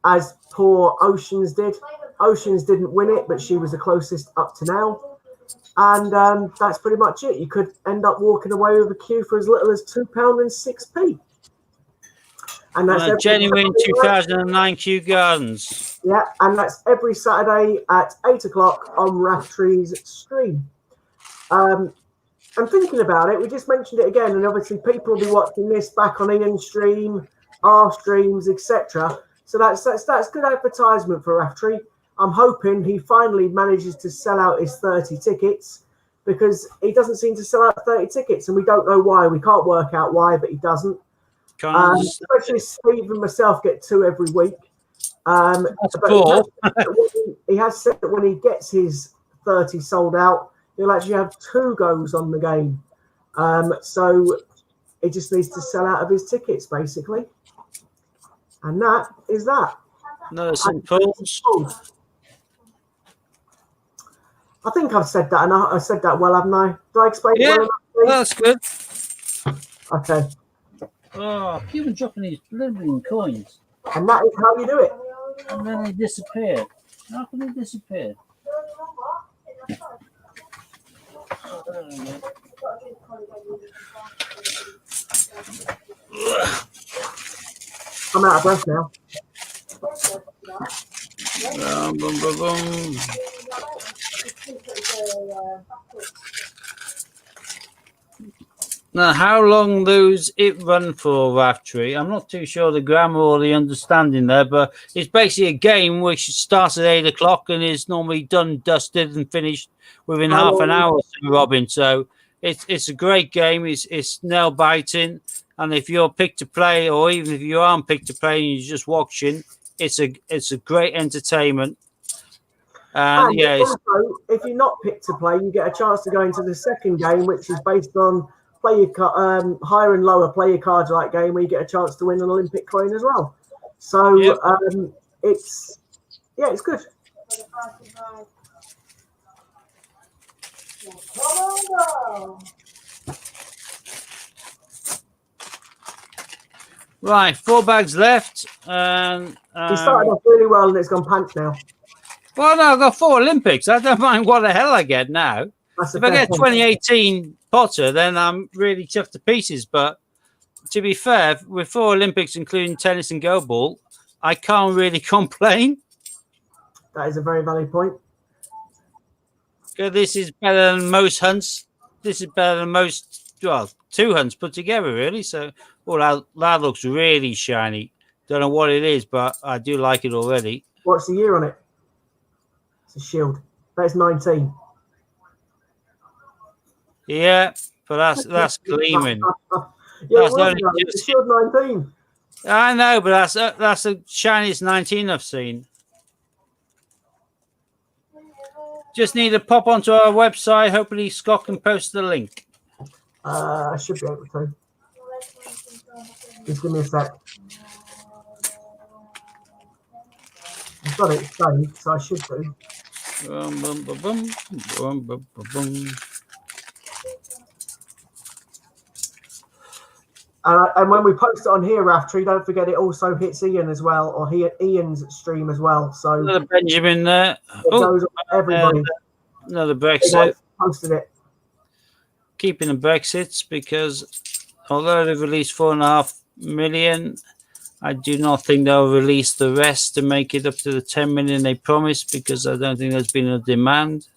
as poor Oceans did. Oceans didn't win it, but she was the closest up to now. And that's pretty much it. You could end up walking away with a queue for as little as £2 and 6p. And that's
genuine 2009 Kew Gardens.
Yeah, and that's every Saturday at 8 o'clock on Raftree's stream. I'm thinking about it. We just mentioned it again, and obviously people will be watching this back on Ian's stream, our streams, etc. So that's good advertisement for Raftree. I'm hoping he finally manages to sell out his 30 tickets because he doesn't seem to sell out 30 tickets, and we don't know why. We can't work out why, but he doesn't. Especially Steve and myself get 2 every week.
That's cool.
He has said that when he gets his 30 sold out, he'll actually have 2 goes on the game. So he just needs to sell out of his tickets, basically. And that is that.
No, St. Paul's.
I think I've said that, and I said that well, haven't I? Did I explain it well enough?
That's good.
Okay.
Oh, keep on dropping these blooming coins.
And that is how you do it.
And then they disappear. How can they disappear?
I'm out of breath now.
Boom, boom, boom, boom. Now, how long does it run for, Raftree? I'm not too sure the grammar or the understanding there, but it's basically a game which starts at 8 o'clock and is normally done, dusted, and finished within half an hour, Robin. So it's a great game. It's nail biting, and if you're picked to play, or even if you aren't picked to play and you're just watching, it's a great entertainment. And yeah,
also, if you're not picked to play, you get a chance to go into the second game, which is based on higher and lower player cards like game, where you get a chance to win an Olympic coin as well. So it's good.
Right, 4 bags left, and
We started off really well, and it's gone pants now.
well, no, I've got 4 Olympics. I don't mind what the hell I get now. If I get 2018 Potter, then I'm really chuffed to pieces. But to be fair, with 4 Olympics, including tennis and go ball, I can't really complain.
That is a very valid point.
This is better than most hunts. This is better than most, 2 hunts put together, really. So, that looks really shiny. Don't know what it is, but I do like it already.
What's the year on it? It's a shield. That's 19.
Yeah, but that's gleaming.
Yeah,
That's only
it's a shield 19.
I know, but that's the shiniest 19 I've seen. Just need to pop onto our website. Hopefully, Scott can post the link.
I should be able to. Just give me a sec. I've got it saved, so I should do.
Boom, boom, boom, boom, boom, boom, boom, boom.
And when we post it on here, Raftree, don't forget it also hits Ian as well, or Ian's stream as well. So
Another Benjamin there.
it goes on everybody.
Another Brexit.
Posted it.
Keeping the Brexits because although they've released 4.5 million, I do not think they'll release the rest to make it up to the 10 million they promised, because I don't think there's been a demand.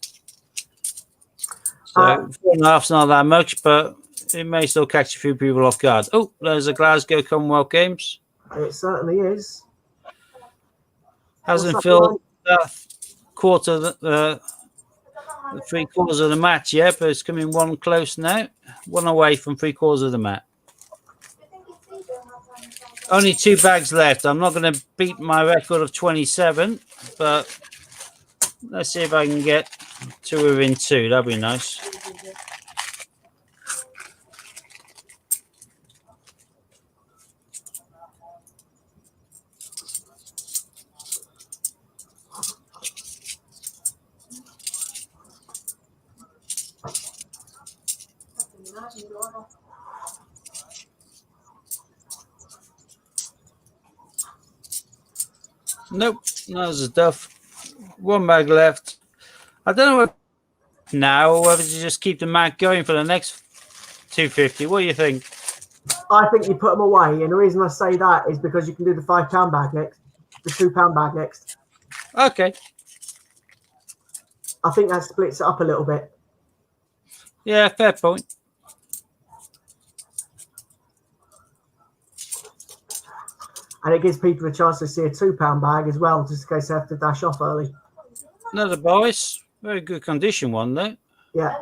So 4.5's not that much, but it may still catch a few people off guard. Oh, there's a Glasgow Commonwealth Games.
It certainly is.
Hasn't filled that quarter, the 3/4 of the match yet, but it's coming one close now. One away from 3/4 of the match. Only 2 bags left. I'm not going to beat my record of 27, but let's see if I can get 2 within 2. That'd be nice. Nope, that's stuff. 1 bag left. I don't know if now or whether to just keep the mag going for the next 250. What do you think?
I think you put them away, and the reason I say that is because you can do the £5 bag next, the £2 bag next.
Okay.
I think that splits it up a little bit.
Yeah, fair point.
And it gives people a chance to see a £2 bag as well, just in case they have to dash off early.
Another boys. Very good condition one, though.
Yeah.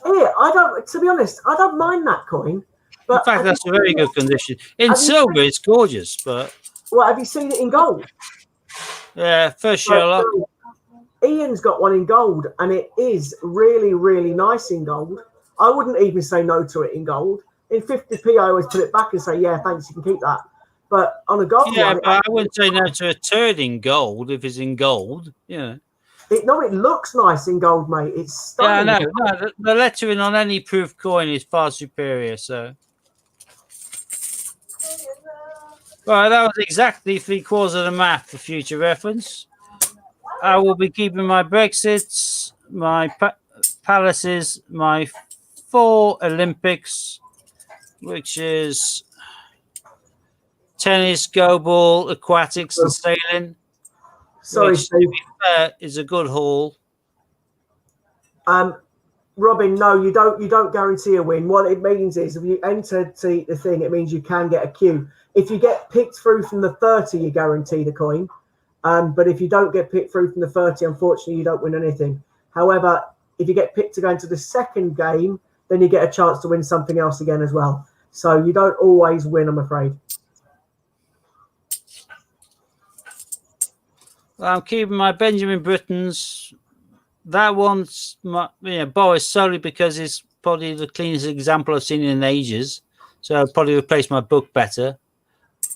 To be honest, I don't mind that coin. But
in fact, that's a very good condition. In silver, it's gorgeous, but...
Well, have you seen it in gold?
Yeah, first Sherlock.
Ian's got one in gold, and it is really, really nice in gold. I wouldn't even say no to it in gold. In 50p, I always put it back and say, yeah, thanks, you can keep that. But on a gold one...
But I wouldn't say no to a turd in gold if it's in gold, yeah.
It looks nice in gold, mate. It's stunning.
Yeah, no, the lettering on any proof coin is far superior, so... Right, that was exactly 3/4 of the map for future reference. I will be keeping my Brexits, my palaces, my 4 Olympics, which is tennis, go ball, aquatics, and sailing.
Sorry,
Which, to
Steve.
be fair, is a good haul.
Robin, no, you don't guarantee a win. What it means is if you enter the thing, it means you can get a queue. If you get picked through from the 30, you guarantee the coin. But if you don't get picked through from the 30, unfortunately, you don't win anything. However, if you get picked to go into the second game, then you get a chance to win something else again as well. So you don't always win, I'm afraid.
I'm keeping my Benjamin Brittons. That one's Boris solely because it's probably the cleanest example I've seen in ages. So I'll probably replace my book better.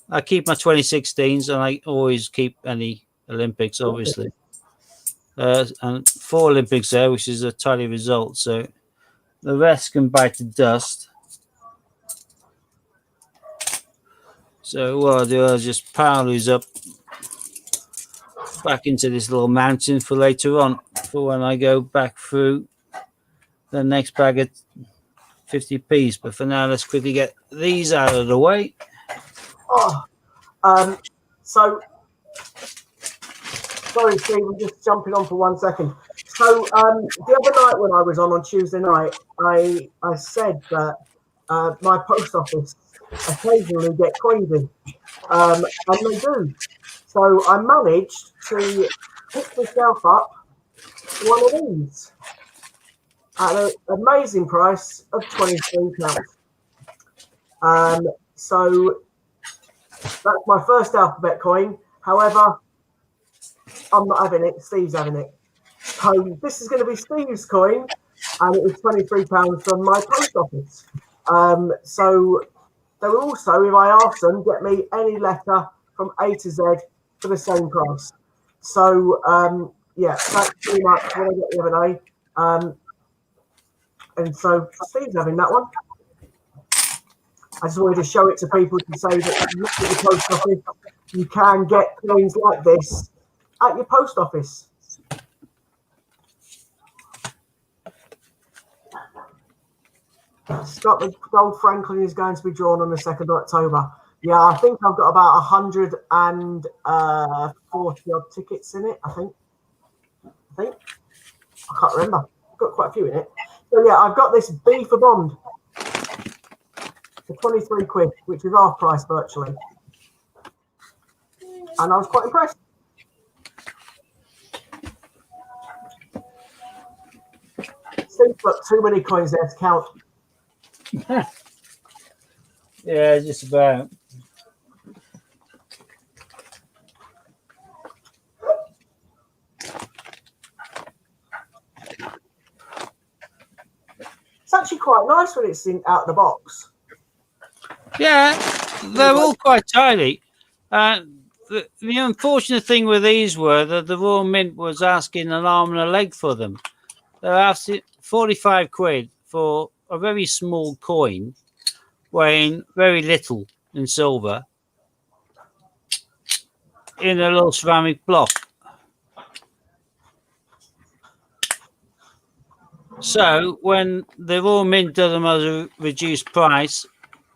I keep my 2016s, and I always keep any Olympics, obviously. And 4 Olympics there, which is a tidy result. So the rest can bite the dust. So what I'll do, I'll just pile these up back into this little mountain for later on, for when I go back through the next bag of 50p's. But for now, let's quickly get these out of the way.
So sorry, Steve, I'm just jumping on for 1 second. So the other night when I was on Tuesday night, I said that my post office occasionally get coins in, and they do. So I managed to pick myself up one of these at an amazing price of £23. So that's my first alphabet coin. However, I'm not having it. Steve's having it. So this is going to be Steve's coin, and it was £23 from my post office. So they will also, if I ask them, get me any letter from A to Z for the same price. So yeah, that's pretty much what I got the other day. And so Steve's having that one. I just wanted to show it to people to say that you look at the post office, you can get coins like this at your post office. Scott, the Gold Franklin is going to be drawn on the 2nd of October. Yeah, I think I've got about 140 odd tickets in it, I think. I can't remember. I've got quite a few in it. So yeah, I've got this B for Bond for 23 quid, which is half price virtually. And I was quite impressed. Steve's got too many coins there to count.
Yeah, just about.
It's actually quite nice when it's out of the box.
Yeah, they're all quite tidy. The unfortunate thing with these were that the Royal Mint was asking an arm and a leg for them. They're asking 45 quid for a very small coin weighing very little in silver in a little ceramic block. So when the Royal Mint did them at a reduced price,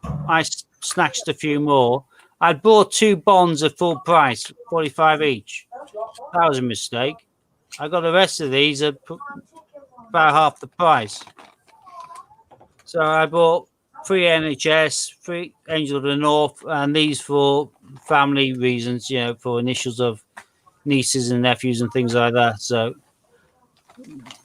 I snatched a few more. I'd bought 2 bonds at full price, 45 each. That was a mistake. I got the rest of these at about half the price. So I bought 3 NHS, 3 Angel of the North, and these for family reasons, you know, for initials of nieces and nephews and things like that. So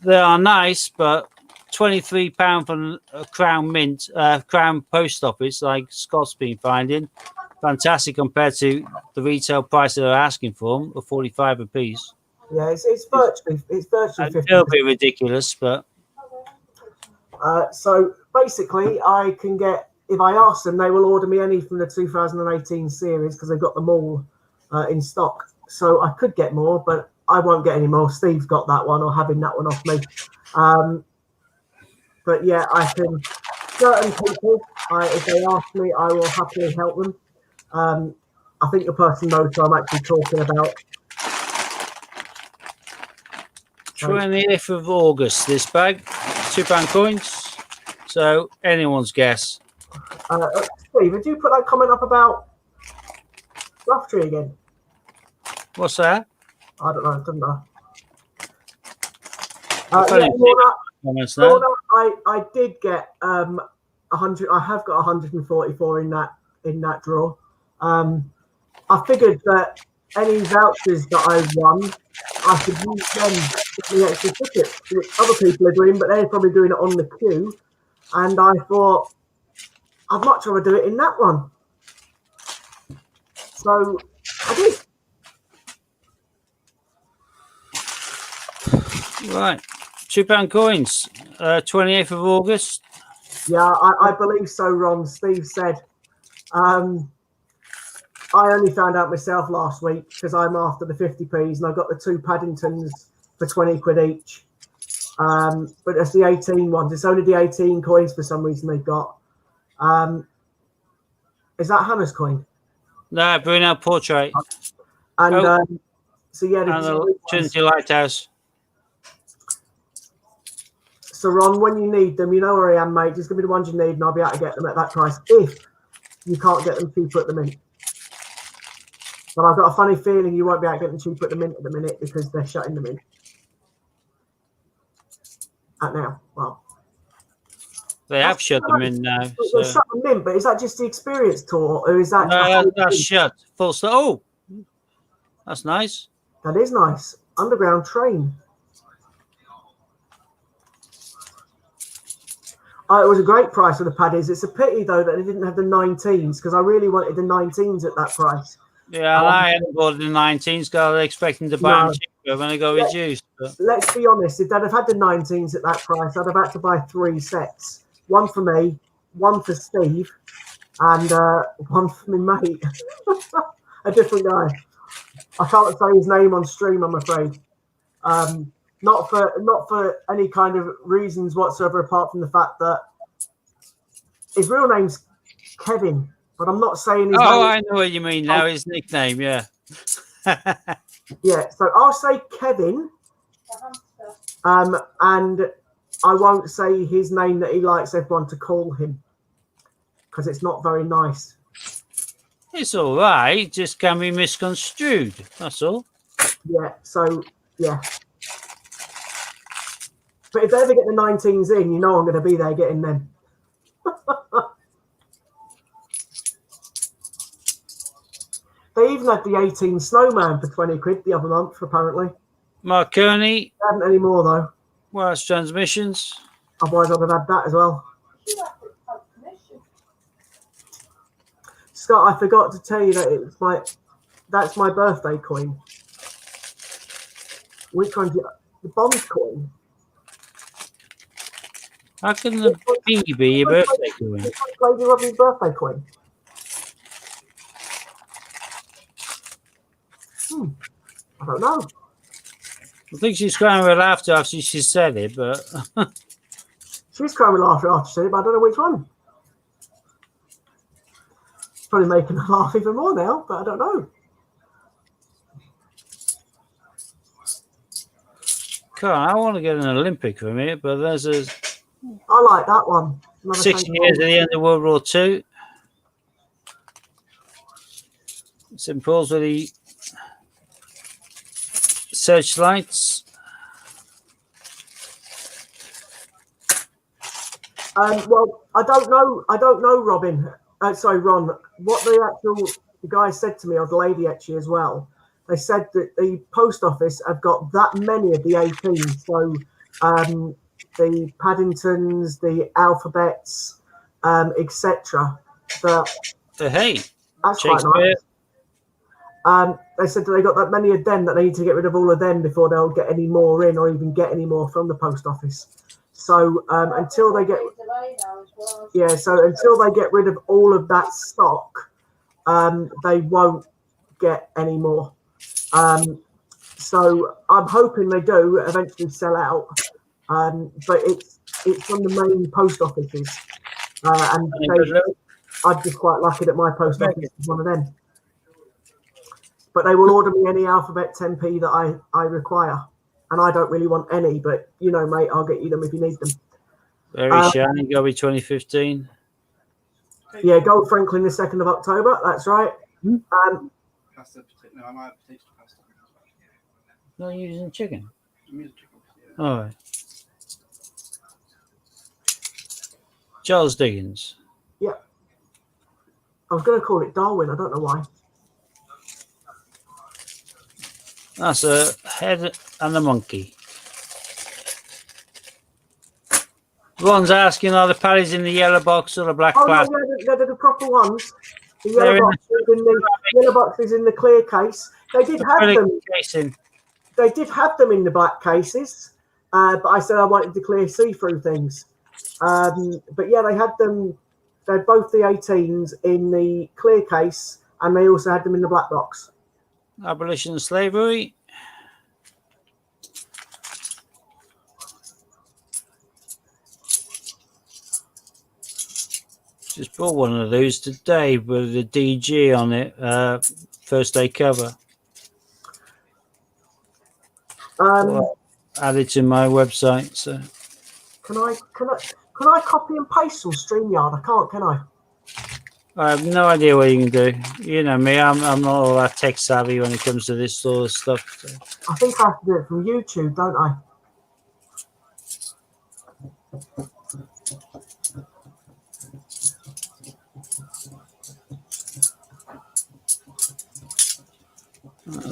they are nice, but £23 from a Crown Mint, Crown Post Office, like Scott's been finding, fantastic compared to the retail price that they're asking for them, of 45 a piece.
Yeah, it's virtually
A
50.
little bit ridiculous, but
so basically, I can get, if I ask them, they will order me any from the 2018 series because they've got them all in stock. So I could get more, but I won't get any more. Steve's got that one or having that one off me. But yeah, I can, certain people, if they ask me, I will happily help them. I think the person knows who I'm actually talking about.
28th of August, this bag. £2 coins. So anyone's guess.
Steve, did you put that comment up about Rough Tree again?
What's that?
I don't know, didn't I?
I can't even see the comments now.
Lorna, I did get 100. I have got 144 in that draw. I figured that any vouchers that I won, I could use them to get the extra tickets, which other people are doing, but they're probably doing it on the queue. And I thought, I'd much rather do it in that one. So I did.
Right. £2 coins. 28th of August.
Yeah, I believe so, Ron. Steve said. I only found out myself last week because I'm after the 50p's and I got the 2 Paddingtons for 20 quid each. But it's the 18 ones. It's only the 18 coins for some reason they've got. Is that Hammer's coin?
No, Brunel Portrait.
And so yeah,
And the Trinity Lighthouse.
So Ron, when you need them, you know where I am, mate. Just give me the ones you need and I'll be able to get them at that price if you can't get them cheaper at the mint. But I've got a funny feeling you won't be able to get them cheaper at the mint at the minute because they're shutting them in. At now. Well.
They have shut them in now.
They're shut them in, but is that just the experience tour or is that
No, that's shut. Full stop. Oh, that's nice.
That is nice. Underground train. It was a great price for the paddies. It's a pity though that they didn't have the 19s because I really wanted the 19s at that price.
Yeah, I hadn't bought the 19s because I was expecting to buy them cheaper when they go reduced. But.
Let's be honest, if they'd have had the 19s at that price, I'd have had to buy 3 sets. One for me, one for Steve, and one for my mate. A different guy. I can't say his name on stream, I'm afraid. Not for any kind of reasons whatsoever, apart from the fact that his real name's Kevin, but I'm not saying his name.
I know what you mean now. His nickname, yeah.
Yeah, so I'll say Kevin, and I won't say his name that he likes everyone to call him because it's not very nice.
It's all right. Just can be misconstrued. That's all.
Yeah, so yeah. But if they ever get the 19s in, you know I'm going to be there getting them. They even had the 18 Snowman for 20 quid the other month, apparently.
Marconi.
They haven't any more, though.
Wireless transmissions.
Otherwise, I'd have had that as well. Scott, I forgot to tell you that that's my birthday coin. Which one's the Bond coin?
How can the B be your birthday coin?
Which one's Lady Robin's birthday coin? I don't know.
I think she's crying with laughter after she said it, but
She's crying with laughter after she said it, but I don't know which one. It's probably making her laugh even more now, but I don't know.
God, I want to get an Olympic from it, but there's a
I like that one.
60 years at the end of World War II. St. Paul's with the searchlights.
Well, I don't know, Robin. Sorry, Ron. What the guy said to me, or the lady actually as well. They said that the post office have got that many of the 18. So the Paddingtons, the alphabets, etc.
Hey,
that's quite nice. They said that they got that many of them that they need to get rid of all of them before they'll get any more in or even get any more from the post office. So until they get until they get rid of all of that stock, they won't get any more. So I'm hoping they do eventually sell out. But it's from the main post offices, and I'd just quite like it at my post office is one of them. but they will order me any alphabet 10p that I require. And I don't really want any, but you know, mate, I'll get you them if you need them.
Very shiny, Gobby 2015.
Yeah, Gold Franklin the 2nd of October. That's right.
Pasta, no, I might have potato pasta.
Not using chicken.
I'm using chicken, yeah.
All right. Charles Dickens.
Yeah. I was going to call it Darwin. I don't know why.
That's a head and a monkey. Ron's asking, are the paddies in the yellow box or the black
Oh,
plastic?
yeah, they're the proper ones. The
They're
yellow box is in the clear case. They did have them.
Casing.
They did have them in the black cases, but I said I wanted the clear see-through things. But yeah, they had them. They had both the 18s in the clear case, and they also had them in the black box.
Abolition of slavery. Just bought one of those today with the DG on it, first day cover. Added to my website. So
Can I copy and paste from StreamYard? I can't, can I?
I have no idea what you can do. You know me, I'm not all that tech savvy when it comes to this sort of stuff. So.
I think I have to do it from YouTube, don't I?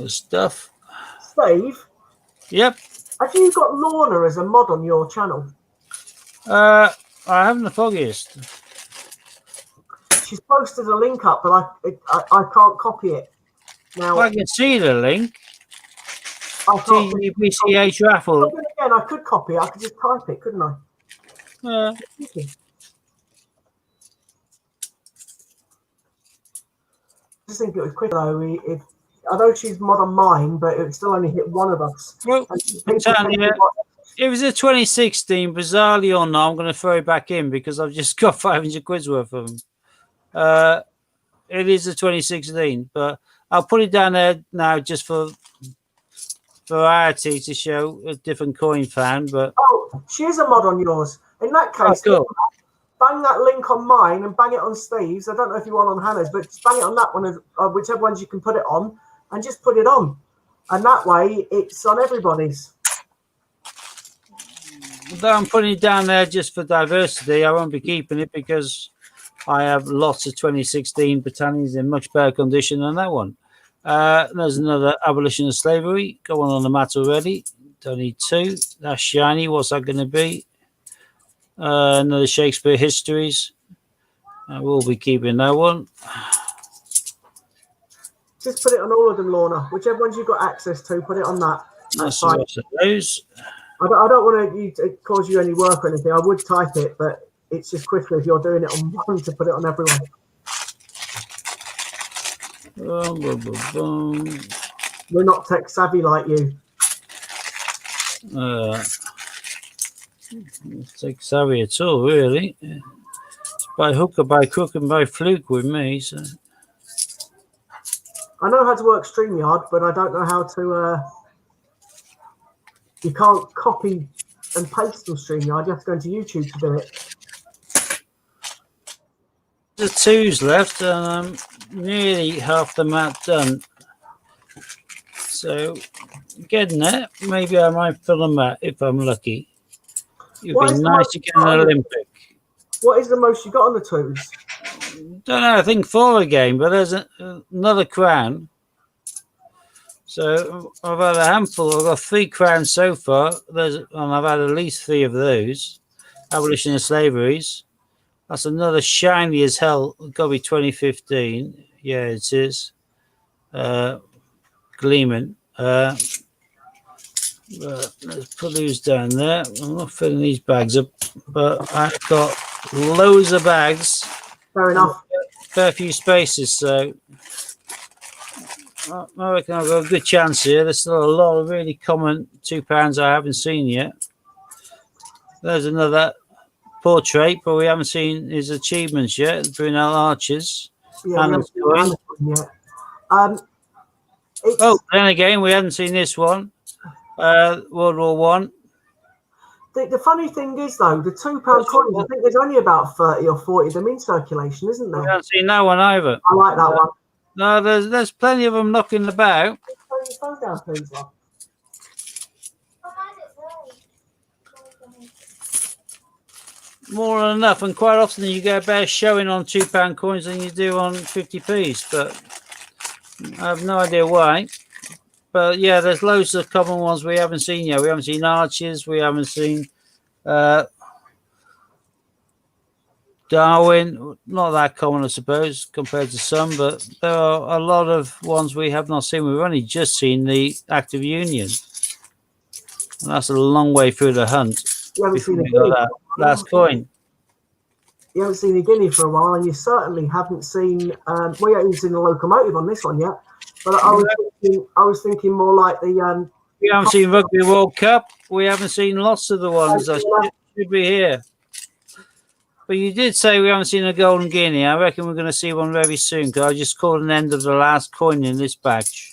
Stuff.
Steve,
Yep.
have you got Lorna as a mod on your channel?
I haven't the foggiest.
She's posted a link up, but I can't copy it. Now
I can see the link.
I can't.
TGBCH raffle.
Again, I could copy it. I could just type it, couldn't I?
Uh,
I just think it was quick though. If I know she's mod on mine, but it would still only hit one of us.
well,
And people
Tanya,
tend to watch-
it was a 2016. Bizarrely or not, I'm going to throw it back in because I've just got 500 quid's worth of them. It is a 2016, but I'll put it down there now just for variety to show a different coin fan. But
Oh, she is a mod on yours. In that case,
cool.
bang that link on mine and bang it on Steve's. I don't know if you want on Hannah's, but just bang it on that one, whichever ones you can put it on, and just put it on. And that way, it's on everybody's.
I'm putting it down there just for diversity. I won't be keeping it because I have lots of 2016 Britannias in much better condition than that one. There's another abolition of slavery. Got one on the mat already. Don't need two. That's shiny. What's that going to be? Another Shakespeare Histories. I will be keeping that one.
Just put it on all of them, Lorna. Whichever ones you've got access to, put it on that.
That's
fine.
the rest of those.
I don't want to cause you any work or anything. I would type it, but it's just quicker if you're doing it on one to put it on everyone.
Boom, boom, boom, boom.
We're not tech savvy like you.
Take savvy at all, really. It's by hook or by crook and by fluke with me. So
I know how to work StreamYard, but I don't know how to. You can't copy and paste from StreamYard. You have to go into YouTube to do it.
there's twos left, and I'm nearly half the map done. So getting there. Maybe I might fill them out if I'm lucky. It'd
What
be
is the
nice
most
to get an Olympic.
What is the most you got on the twos?
Don't know. I think 4 again, but there's another crown. So I've had a handful. I've got 3 crowns so far. And I've had at least 3 of those. Abolition of slaveries. That's another shiny as hell. Got to be 2015. Yeah, it is. Gleaming. Let's put these down there. I'm not filling these bags up, but I've got loads of bags.
Fair enough.
Fair few spaces, so I reckon I've got a good chance here. There's still a lot of really common £2 I haven't seen yet. There's another portrait, but we haven't seen his achievements yet. Brunel Archers.
Yeah,
And
we haven't seen Anderson yet. It's,
Oh, then again, we hadn't seen this one. World War One.
the funny thing is, though, the £2 coins, I think there's only about 30 or 40 of them in circulation, isn't
We
there?
haven't seen that one either.
I like that one.
No, there's plenty of them knocking about.
Turn your phone down, please, love.
More than enough, and quite often you get a better showing on £2 coins than you do on 50p's. But I have no idea why. But yeah, there's loads of common ones we haven't seen yet. We haven't seen arches. We haven't seen Darwin. Not that common, I suppose, compared to some. But there are a lot of ones we have not seen. We've only just seen the Active Union, and that's a long way through the hunt.
You haven't
Before
seen a
we got
guinea.
that last coin.
You haven't seen a guinea for a while, and you certainly haven't seen. Well, you haven't seen the locomotive on this one yet. But I was thinking more like the.
We haven't seen Rugby World Cup. We haven't seen lots of the ones that should be here. But you did say we haven't seen a golden guinea. I reckon we're going to see one very soon because I just called an end of the last coin in this batch,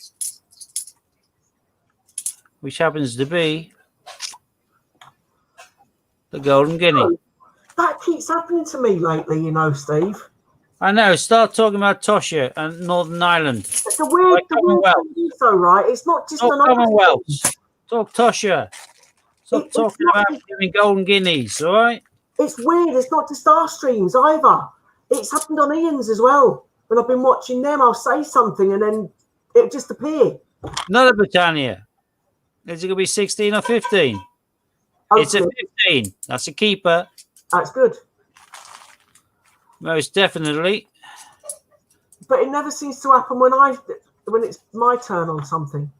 which happens to be the golden guinea.
That keeps happening to me lately, you know, Steve.
I know. Start talking about Tosha and Northern Ireland.
It's a weird,
Like Commonwealth.
thing is though, right? It's not just
Talk
an
Commonwealth. Talk Tosha. Stop
It's
talking
not-
about giving golden guineas, all right?
It's weird. It's not just our streams either. It's happened on Ian's as well. When I've been watching them, I'll say something and then it just appear.
Another Britannia. Is it going to be 16 or 15? It's a
Hopefully.
15. That's a keeper.
That's good.
Most definitely.
But it never seems to happen when it's my turn on something.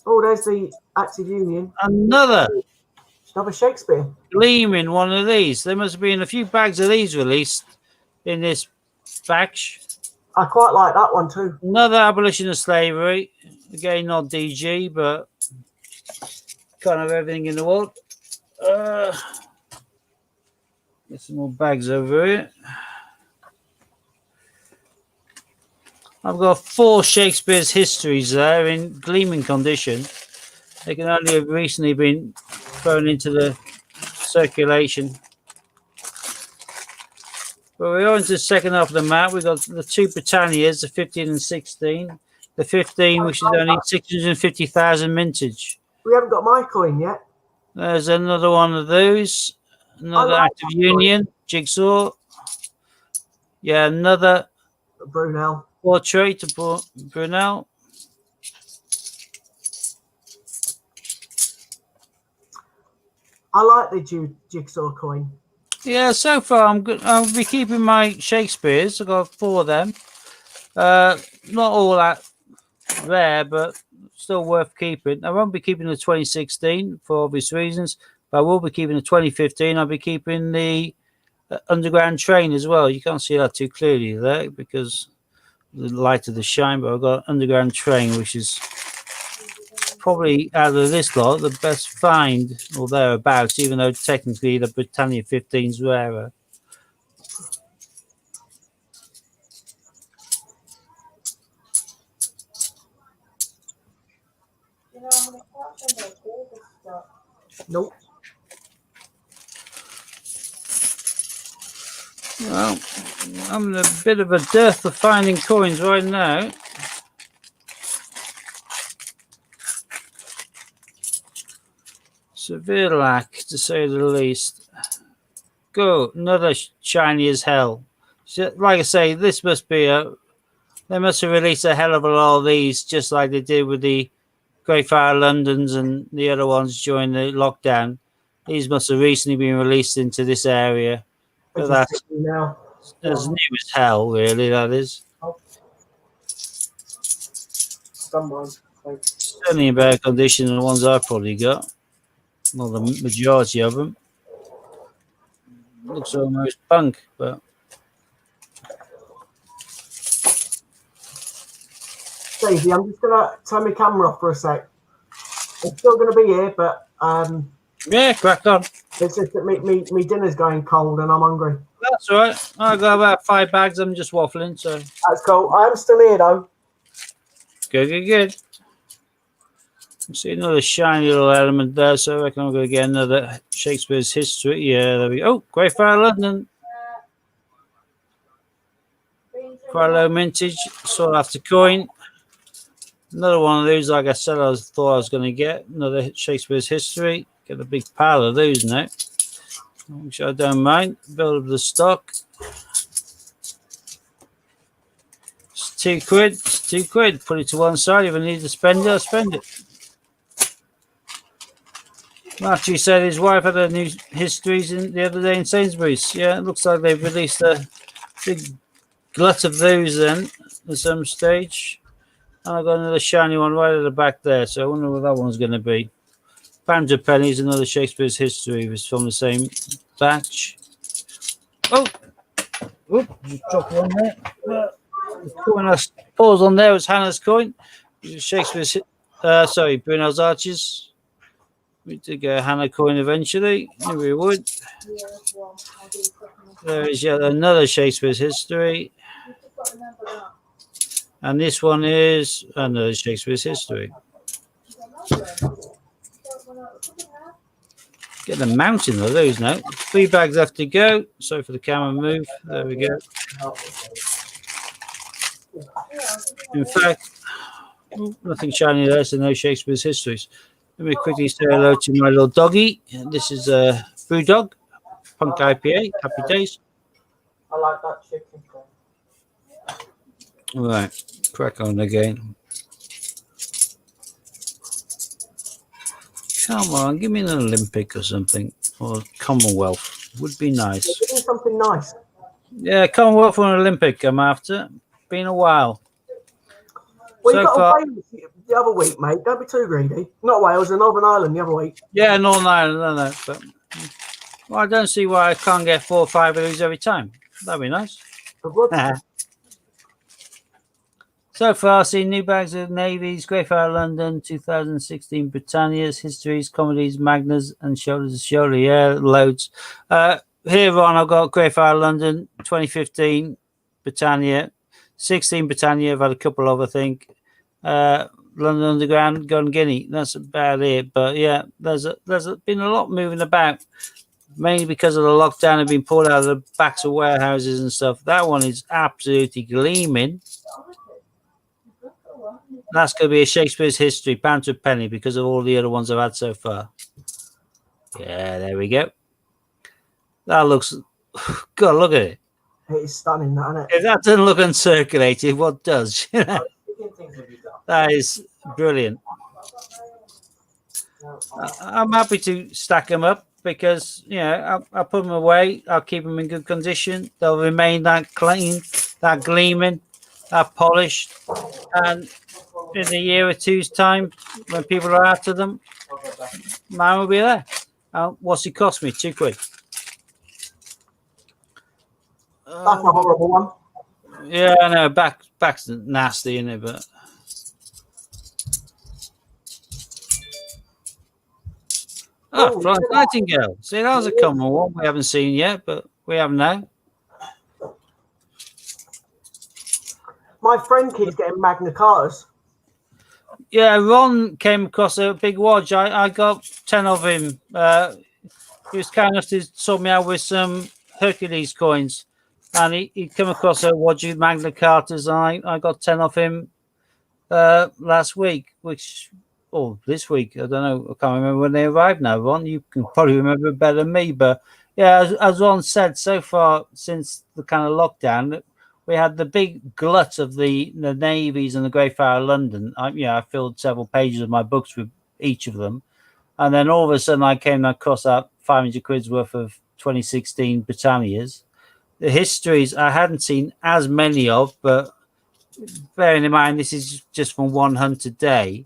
Oh, there's the Active Union.
Another
Another Shakespeare.
gleam in one of these. There must have been a few bags of these released in this batch.
I quite like that one too.
Another abolition of slavery. Again, not DG, but kind of everything in the world. Get some more bags over here. I've got 4 Shakespeare's histories there in gleaming condition. They can only have recently been thrown into the circulation. But we're on to the second half of the map. We've got the 2 Britannias, the 15 and 16. The 15, which is only 650,000 mintage.
We haven't got my coin yet.
There's another one of those. Another
I like
Active
that one.
Union, Jigsaw. Yeah, another
Brunel.
portrait to Brunel.
I like the Jigsaw coin.
Yeah, so far I'm good. I'll be keeping my Shakespeare's. I've got 4 of them. Not all that rare, but still worth keeping. I won't be keeping the 2016 for obvious reasons, but I will be keeping the 2015. I'll be keeping the Underground Train as well. You can't see that too clearly there because of the light of the shine, but I've got Underground Train, which is probably out of this lot the best find or thereabouts, even though technically the Britannia 15's rarer.
You know how many cards in there? David got?
Nope.
Well, I'm in a bit of a dearth of finding coins right now. Severe lack, to say the least. Go, another shiny as hell. So, like I say, this must be they must have released a hell of a lot of these, just like they did with the Great Fire Londons and the other ones during the lockdown. These must have recently been released into this area. But that's
now.
as new as hell, really, that is.
Someone.
Certainly in better condition than the ones I've probably got. Well, the majority of them. Looks almost punk, but
Daisy, I'm just gonna turn my camera off for a sec. I'm still gonna be here, but
yeah, crack on.
it's just that me dinner's going cold and I'm hungry.
That's all right. I've got about 5 bags. I'm just waffling, so
That's cool. I am still here though.
good. See another shiny little element there, so I reckon I'm going to get another Shakespeare's History. Yeah, there we go. Oh, Greyfriar London. Quite low mintage. Sought after coin. Another one of those, like I said, thought I was going to get. Another Shakespeare's History. Get a big pile of those now. Which I don't mind. Build up the stock. It's £2. It's £2. Put it to one side. If I need to spend it, I'll spend it. Matthew said his wife had a new histories the other day in Sainsbury's. Yeah, it looks like they've released a big glut of those then at some stage. And I've got another shiny one right at the back there, so I wonder what that one's going to be. Pounds of Pennies, another Shakespeare's History. It's from the same batch. Oh! Oop, just dropped one there. The coin I paused on there was Hannah's coin. Shakespeare's, Brunel's Arches. We did get a Hannah coin eventually. Maybe we would. There is yet another Shakespeare's History. And this one is another Shakespeare's History. Get a mountain of those now. 3 bags left to go. Sorry for the camera move. There we go. In fact, nothing shiny there, so no Shakespeare's Histories. Let me quickly say hello to my little doggy. This is a Brew Dog, Punk IPA. Happy days.
I like that chicken.
Right, crack on again. Come on, give me an Olympic or something, or Commonwealth would be nice.
Give me something nice.
Yeah, Commonwealth or an Olympic. I'm after. Been a while.
Well,
So
you got
far-
Wales the other week, mate. Don't be too greedy. Not Wales, and Northern Ireland the other week.
Yeah, Northern Ireland, no, but well, I don't see why I can't get 4 or 5 of these every time. That'd be nice.
But what-
So far, seen new bags of Navies, Greyfriar London, 2016 Britannia's, Histories, Comedies, Magnas, and Shoulders to Shoulder. Yeah, loads. Here on, I've got Greyfriar London, 2015 Britannia, 16 Britannia. I've had a couple of, I think. London Underground, Golden Guinea. That's about it. But yeah, there's been a lot moving about, mainly because of the lockdown and being pulled out of the backs of warehouses and stuff. That one is absolutely gleaming. That's going to be a Shakespeare's History, pound to a penny, because of all the other ones I've had so far. Yeah, there we go. That looks... God, look at it.
It's stunning, that, isn't it?
If that doesn't look uncirculated, what does? That is brilliant. I'm happy to stack them up because, you know, I'll put them away. I'll keep them in good condition. They'll remain that clean, that gleaming, that polished. And in a year or two's time, when people are after them, mine will be there. What's it cost me? £2.
That's a horrible one.
Yeah, I know. Back's nasty, isn't it? But
Oh,
Florence Nightingale. See, that was a common one we haven't seen yet, but we have now.
My friend keeps getting Magna Cartas.
Yeah, Ron came across a big watch. I got 10 of him. He was kind enough to sort me out with some Hercules coins. And he'd come across a watch with Magna Cartas, and I got 10 of him last week, or this week. I don't know. I can't remember when they arrived now, Ron. You can probably remember better than me. But yeah, as Ron said, so far since the kind of lockdown, we had the big glut of the navies and the Greyfriar London. I filled several pages of my books with each of them. And then all of a sudden I came across that 500 quid's worth of 2016 Britannias. The histories I hadn't seen as many of, but bearing in mind this is just from one hunt a day,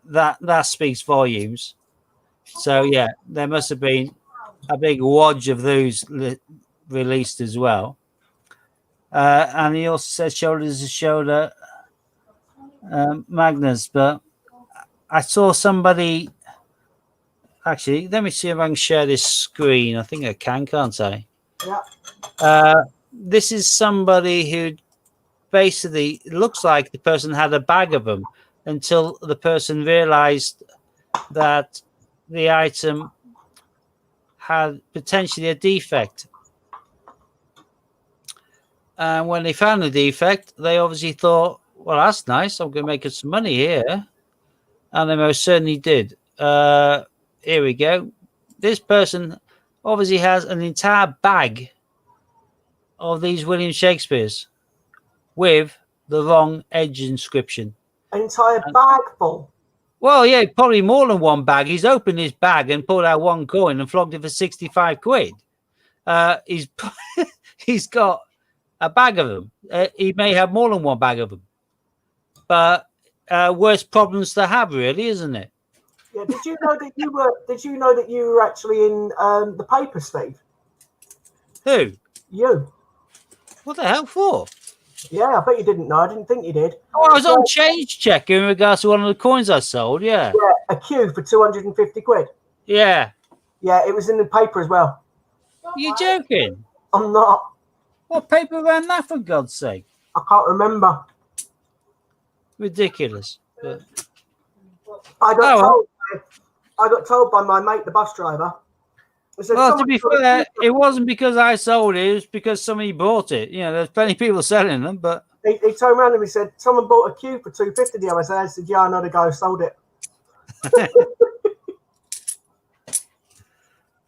that speaks volumes. So yeah, there must have been a big wodge of those released as well. And he also says shoulders to shoulder Magnus, but I saw somebody actually, let me see if I can share this screen. I think I can, can't I?
Yeah.
This is somebody who basically looks like the person had a bag of them until the person realized that the item had potentially a defect. And when they found the defect, they obviously thought, well, that's nice. I'm going to make us some money here. And they most certainly did. Here we go. This person obviously has an entire bag of these William Shakespeare's with the wrong edge inscription.
An entire bag full.
Well, yeah, probably more than one bag. He's opened his bag and pulled out one coin and flogged it for 65 quid. He's got a bag of them. He may have more than one bag of them. But worse problems to have, really, isn't it?
Yeah. Did you know that you were? Did you know that you were actually in the paper, Steve?
Who?
You.
What the hell for?
Yeah, I bet you didn't know. I didn't think you did.
Oh, I was on Change Checker in regards to one of the coins I sold. Yeah.
Yeah, a queue for 250 quid.
Yeah.
Yeah, it was in the paper as well.
You joking?
I'm not.
What paper ran that, for God's sake?
I can't remember.
Ridiculous. But
I got
Oh, well.
told. I got told by my mate, the bus driver. He said,
Well, to
"Someone
be
got a
fair,
queue
it wasn't because I sold it. It was because somebody bought it. You know, there's plenty of people selling them, but
He turned around and he said, someone bought a queue for 250 the other day. I said, yeah, I know the guy who sold it.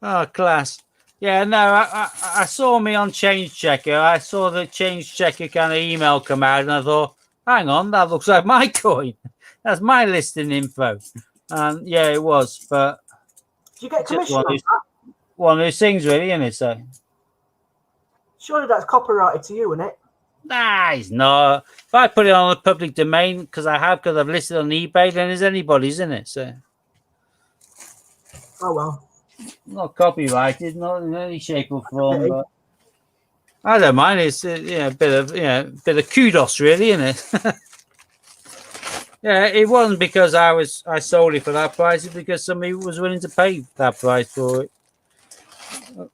oh, class. Yeah, no, I saw me on Change Checker. I saw the Change Checker kind of email come out, and I thought, hang on, that looks like my coin. That's my listing info. And yeah, it was, but
Do you get
just
commission
one
on
of
that?
one of those things, really, isn't it? So,
Surely that's copyrighted to you, isn't it?
nah, it's not. If I put it on the public domain, because I've listed on eBay, then it's anybody's, isn't it? So,
Oh, well.
not copyrighted, not in any shape or form. But I don't mind. It's a bit of kudos, really, isn't it? Yeah, it wasn't because I sold it for that price. It's because somebody was willing to pay that price for it.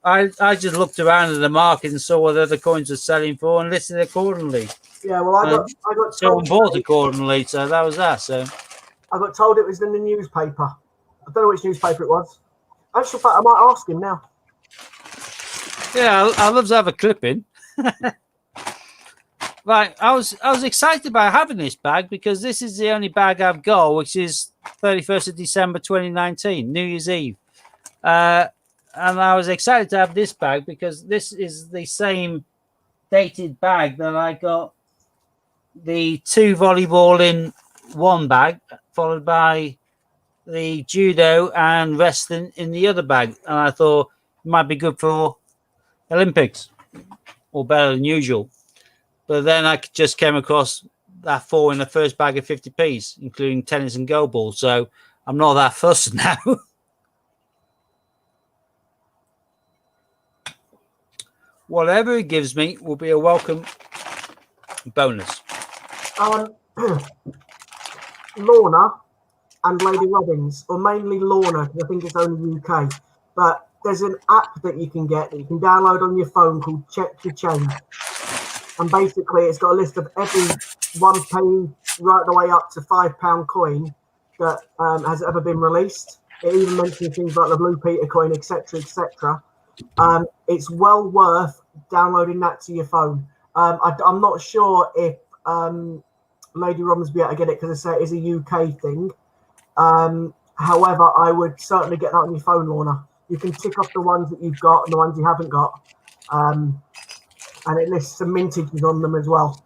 I just looked around at the market and saw what other coins were selling for and listed accordingly.
Yeah, well, I got
Someone
told,
bought accordingly, so that was that. So
I got told it was in the newspaper. I don't know which newspaper it was. Actually, in fact, I might ask him now.
yeah, I'd love to have a clipping. Right, I was excited about having this bag because this is the only bag I've got, which is 31st of December 2019, New Year's Eve. And I was excited to have this bag because this is the same dated bag that I got the 2 volleyball in one bag, followed by the judo and wrestling in the other bag. And I thought it might be good for Olympics, or better than usual. But then I just came across that 4 in the first bag of 50p's, including tennis and go ball. So I'm not that fussed now. Whatever it gives me will be a welcome bonus.
Lorna and Lady Robbins, or mainly Lorna, because I think it's only UK. But there's an app that you can get that you can download on your phone called Check Your Change. And basically, it's got a list of every 1p right the way up to £5 coin that has ever been released. It even mentions things like the Blue Peter coin, etc., etc. It's well worth downloading that to your phone. I'm not sure if Lady Robbins will be able to get it because I say it is a UK thing. However, I would certainly get that on your phone, Lorna. You can tick off the ones that you've got and the ones you haven't got. And it lists some mintages on them as well.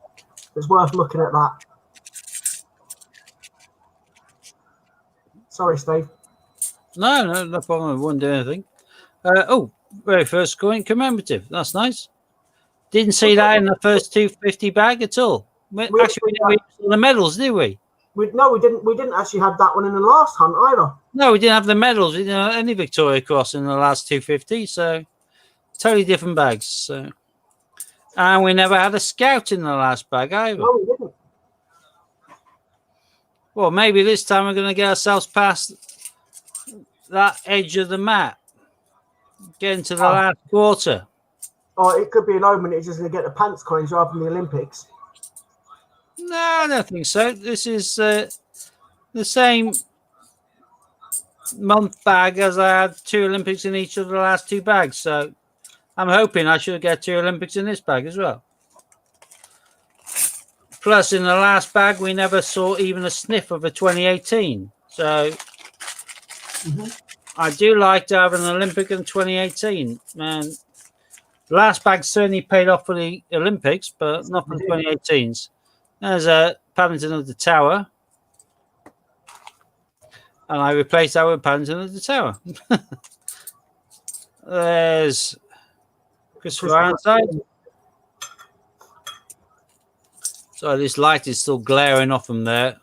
It's worth looking at that. Sorry, Steve.
No problem. I wouldn't do anything. Very first coin, commemorative. That's nice. Didn't see that in the first 250 bag at all. Actually, we saw the medals, did we?
No, we didn't. We didn't actually have that one in the last hunt either.
No, we didn't have the medals. We didn't have any Victoria Cross in the last 250. So totally different bags. So, and we never had a scout in the last bag either.
No, we didn't.
Well, maybe this time we're going to get ourselves past that edge of the map, get into the last quarter.
Or it could be an omen. It's just going to get the pants coins rather than the Olympics.
No, I don't think so. This is the same month bag as I had 2 Olympics in each of the last 2 bags. So I'm hoping I should get 2 Olympics in this bag as well. Plus, in the last bag, we never saw even a sniff of a 2018. So I do like to have an Olympic in 2018. And the last bag certainly paid off for the Olympics, but not for the 2018s. There's a Paddington of the Tower. And I replaced that with Paddington of the Tower. There's Christopher Ironside. So this light is still glaring off from there.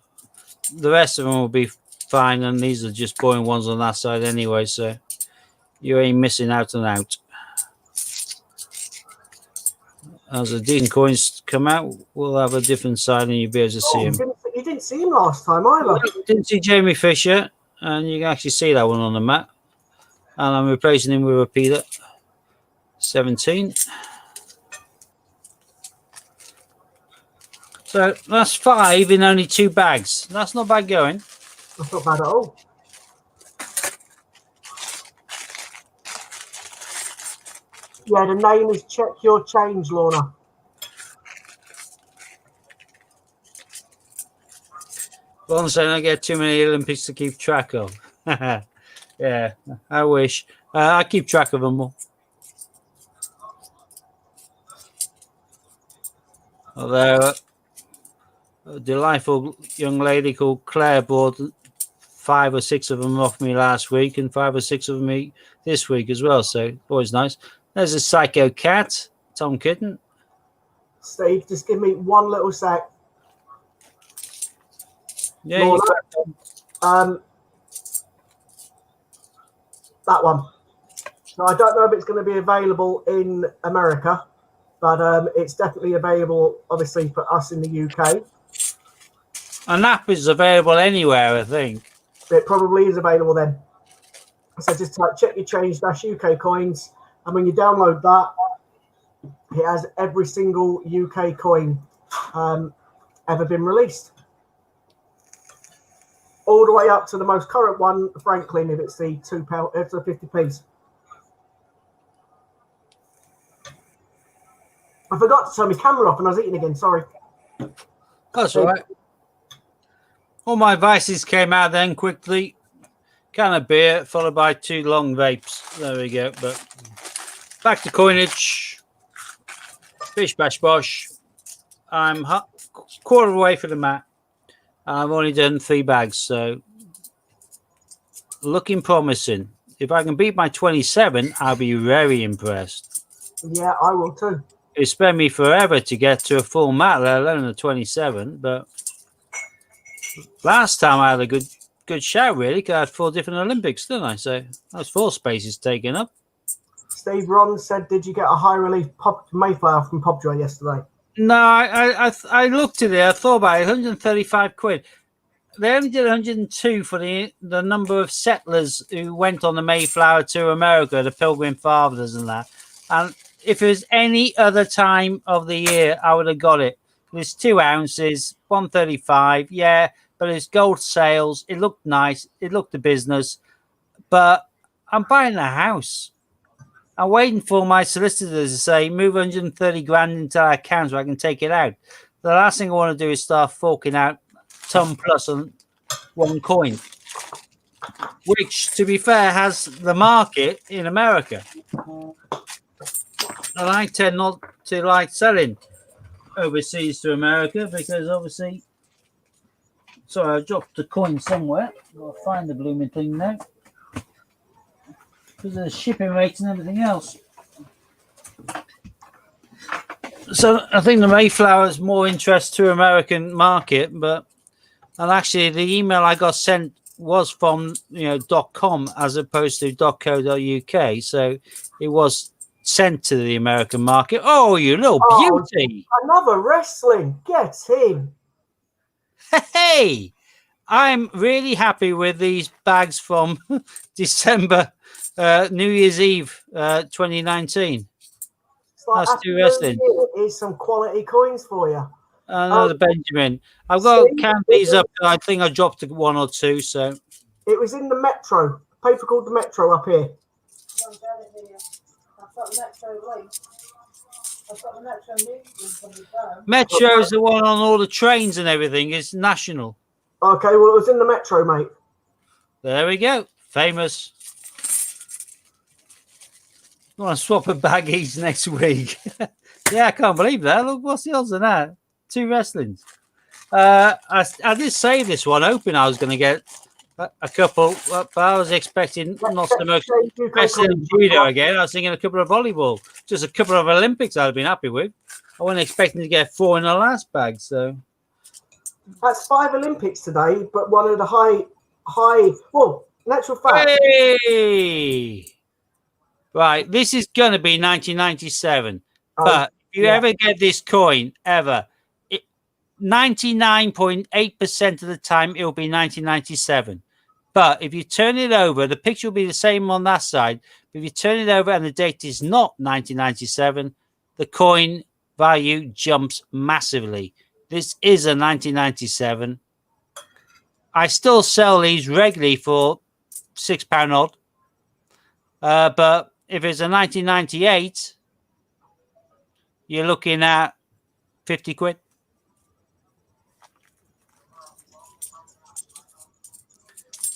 The rest of them will be fine, and these are just boring ones on that side anyway, so you ain't missing out and out. As the decent coins come out, we'll have a different side and you'll be able to see him.
You didn't see him last time either.
Didn't see Jamie Fisher, and you can actually see that one on the map. And I'm replacing him with a Peter 17. So that's 5 in only 2 bags. That's not bad going.
That's not bad at all. Yeah, the name is Check Your Change, Lorna.
Well, I'm saying I get too many Olympics to keep track of. Yeah, I wish. I keep track of them all. Although a delightful young lady called Claire bought 5 or 6 of them off me last week and 5 or 6 of me this week as well. So always nice. There's a Psycho Cat, Tom Kitten.
Steve, just give me one little sec.
Yeah,
Lorna, that one. So I don't know if it's going to be available in America, but it's definitely available, obviously, for us in the UK.
An app is available anywhere, I think.
It probably is available then. So just type Check Your Change -UK coins, and when you download that, it has every single UK coin ever been released. All the way up to the most current one, Franklin, if it's the £2, it's the 50p. I forgot to turn my camera off and I was eating again, sorry.
That's all right. All my vices came out then quickly. Can of beer, followed by 2 long vapes. There we go. But back to coinage. Bish bash bosh. I'm quarter away from the mat. I've only done 3 bags, so looking promising. If I can beat my 27, I'll be very impressed.
Yeah, I will too.
It spent me forever to get to a full mat, let alone a 27. But last time I had a good shout, really, because I had 4 different Olympics, didn't I? So that's 4 spaces taken up.
Steve Ron said, did you get a high relief Mayflower from Popjoy yesterday?
No, I looked at it. I thought about it. 135 quid. They only did 102 for the number of settlers who went on the Mayflower to America, the Pilgrim Fathers and that. And if it was any other time of the year, I would have got it. It's 2 ounces, 135. Yeah, but it's gold sales. It looked nice. It looked a business. But I'm buying a house. I'm waiting for my solicitors to say, move 130 grand into our account so I can take it out. The last thing I want to do is start forking out ton plus on 1 coin, which, to be fair, has the market in America. And I tend not to like selling overseas to America because, obviously, sorry, I dropped a coin somewhere. I'll find the blooming thing now. Because of the shipping rates and everything else. So I think the Mayflower is more interest to American market, and actually the email I got sent was from .com as opposed to .co.uk, so it was sent to the American market. Oh, you little beauty!
Another wrestling, get in.
Hey, I'm really happy with these bags from December. New Year's Eve 2019.
It's like
That's 2 wrestling.
Here's some quality coins for you.
Another Benjamin. I've got to
see?
count these up. I think I dropped one or two. So
It was in the Metro. Paper called the Metro up here.
I've done it here. I've got the Metro link. I've got the Metro news link on the phone.
Metro's the one on all the trains and everything. It's national.
Okay, well, it was in the Metro, mate.
There we go. Famous. I want to swap a baggies next week. Yeah, I can't believe that. Look, what's the odds of that? 2 wrestlings. I did say this one open. I was going to get a couple, but I was expecting not so much wrestling and judo again. I was thinking a couple of volleyball, just a couple of Olympics. I'd have been happy with. I wasn't expecting to get 4 in the last bag. So
That's 5 Olympics today, but one of the high. Well, in actual fact,
hey, right. This is going to be 1997. But if you ever get this coin, ever, 99.8% of the time, it will be 1997. But if you turn it over, the picture will be the same on that side. But if you turn it over and the date is not 1997, the coin value jumps massively. This is a 1997. I still sell these regularly for £6 odd. But if it's a 1998, you're looking at 50 quid.